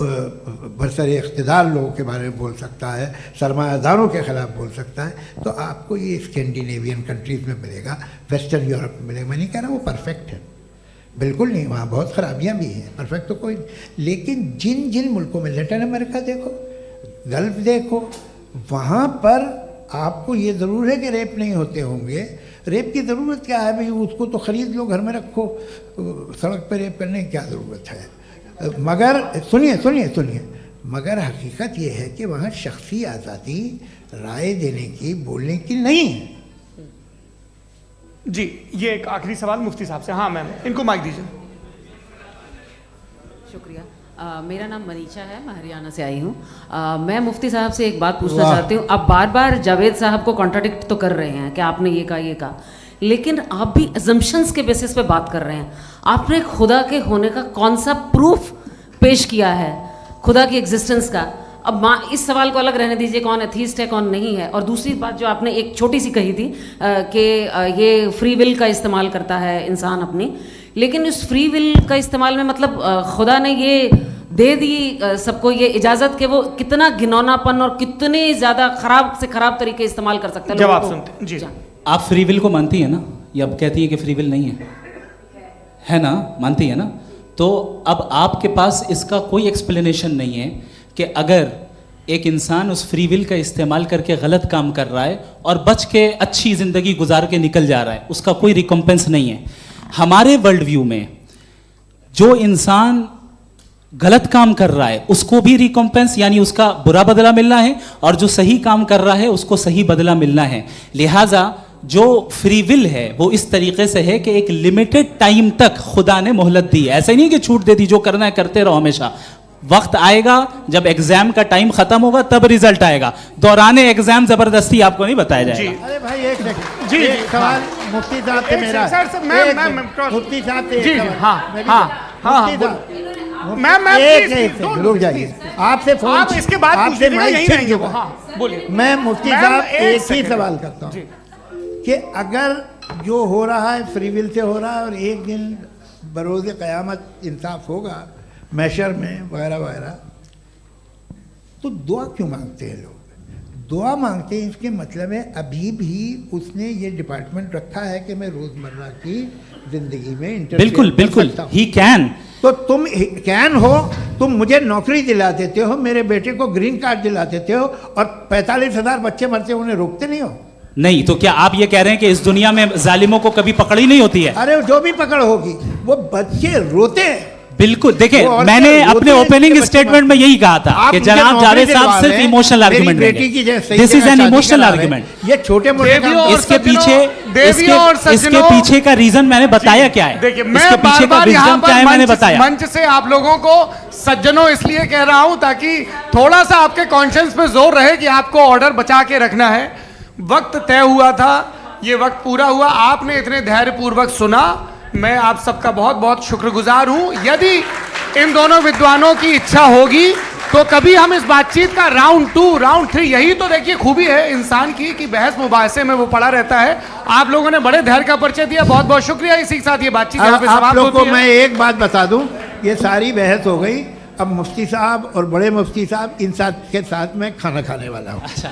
बरसरे इक़्तिदार लोगों के बारे में बोल सकता है, सरमायादारों के ख़िलाफ़ बोल सकता है। तो आपको ये स्कैंडिनेवियन कंट्रीज़ में मिलेगा, वेस्टर्न यूरोप में मिलेगा। मैं नहीं कह रहा वो परफेक्ट है, बिल्कुल नहीं, वहाँ बहुत ख़राबियाँ भी हैं, परफेक्ट तो कोई। लेकिन जिन जिन मुल्कों में, लैटिन अमेरिका देखो, गल्फ़ देखो, वहाँ पर आपको ये ज़रूर है कि रेप नहीं होते होंगे। रेप की ज़रूरत क्या है भाई? उसको तो ख़रीद लो, घर में रखो, सड़क पर रेप करने की क्या ज़रूरत है? मगर सुनिए, मगर हकीकत ये है कि वहाँ शख्सी आज़ादी राय देने की, बोलने की नहीं है। जी ये एक आखिरी सवाल मुफ्ती साहब से। हाँ मैम, इनको माइक दीजिए। मेरा नाम मनीषा है, मैं हरियाणा से आई हूँ। मैं मुफ्ती साहब से एक बात पूछना चाहती हूँ। आप बार बार जावेद साहब को कॉन्ट्राडिक्ट तो कर रहे हैं कि आपने ये कहा, लेकिन आप भी अजम्पशंस के बेसिस पे बात कर रहे हैं। आपने खुदा के होने का कौन सा प्रूफ पेश किया है खुदा की एग्जिस्टेंस का? अब इस सवाल को अलग रहने दीजिए, कौन एथीस्ट है कौन नहीं है। और दूसरी बात जो आपने एक छोटी सी कही थी कि ये फ्री विल का इस्तेमाल करता है इंसान अपनी, लेकिन इस फ्री विल का इस्तेमाल में मतलब खुदा ने ये दे दी सबको ये इजाज़त कि वो कितना घिनौनापन और कितने ज़्यादा ख़राब से ख़राब तरीके इस्तेमाल कर सकता है। जवाब सुनते जी। आप फ्री विल को मानती है ना, या अब कहती है कि फ्री विल नहीं है ना, मानती है ना? तो अब आपके पास इसका कोई एक्सप्लेनेशन नहीं है कि अगर एक इंसान उस फ्री विल का इस्तेमाल करके गलत काम कर रहा है और बच के अच्छी ज़िंदगी गुजार के निकल जा रहा है, उसका कोई रिकम्पेंस नहीं है। हमारे वर्ल्ड व्यू में जो इंसान गलत काम कर रहा है उसको भी रिकम्पेंस यानी उसका बुरा बदला मिलना है, और जो सही काम कर रहा है उसको सही बदला मिलना है। लिहाजा जो फ्री विल है वो इस तरीके से है कि एक लिमिटेड टाइम तक खुदा ने मोहलत दी है। ऐसा नहीं कि छूट दे दी, जो करना है करते रहो हमेशा। वक्त आएगा जब एग्जाम का टाइम खत्म होगा तब रिजल्ट आएगा, दौराने एग्जाम जबरदस्ती आपको नहीं बताया जाएगा। अरे भाई एक सेकंड, जी एक सवाल मुफ्ती साहब से मेरा, मुफ्ती साहब से एक सवाल। रुक जाइए, आपसे फोन, आप इसके बाद आपसे यहीं रहेंगे वो। बोलिए। मैं मुफ्ती साहब एक ही सवाल करता हूँ कि अगर जो हो रहा है फ्री विल से हो रहा है और एक दिन बरोज़ क़यामत इंसाफ होगा मैशर में वगैरह वगैरह, तो दुआ क्यों मांगते हैं लोग? दुआ मांगते हैं इसके मतलब है अभी भी उसने ये डिपार्टमेंट रखा है कि मैं रोज़मर्रा की ज़िंदगी में बिल्कुल बिल्कुल ही कैन। तो तुम कैन हो, तुम मुझे नौकरी दिला देते हो, मेरे बेटे को ग्रीन कार्ड दिला देते हो, और 45,000 बच्चे मरते हो उन्हें रोकते नहीं हो। नहीं तो क्या आप ये कह रहे हैं कि इस दुनिया में जालिमों को कभी पकड़ ही नहीं होती है? अरे जो भी पकड़ होगी वो बच्चे रोते हैं। बिल्कुल, देखिए मैंने अपने ओपनिंग स्टेटमेंट में यही कहा था कि जनाब जावेद साहब सिर्फ इमोशनल आर्गुमेंट देंगे। This is an emotional argument. ये छोटे मोटे इसके पीछे का रीजन मैंने बताया क्या है, देखिए मैं इसके पीछे का रीजन क्या है मैंने बताया। मंच से आप लोगों को सज्जनों इसलिए कह रहा हूं ताकि थोड़ा सा आपके कॉन्शियंस पे जोर रहे कि आपको ऑर्डर बचा के रखना है। वक्त तय हुआ था, ये वक्त पूरा हुआ, आपने इतने धैर्यपूर्वक सुना, मैं आप सबका बहुत बहुत शुक्रगुजार हूं। यदि इन दोनों विद्वानों की इच्छा होगी तो कभी हम इस बातचीत का राउंड 2, राउंड 3, यही तो देखिए खूबी है इंसान की कि बहस मुबाहसे में वो पड़ा रहता है। आप लोगों ने बड़े धैर्य का परिचय दिया, बहुत बहुत शुक्रिया। इसी के साथ ये बातचीत यहाँ पे समाप्त होती है। आप लोग को मैं एक बात बता दूं, ये सारी बहस हो गई, अब मुफ्ती साहब और बड़े मुफ्ती साहब इन साथ के साथ मैं खाना खाने वाला हूँ। अच्छा।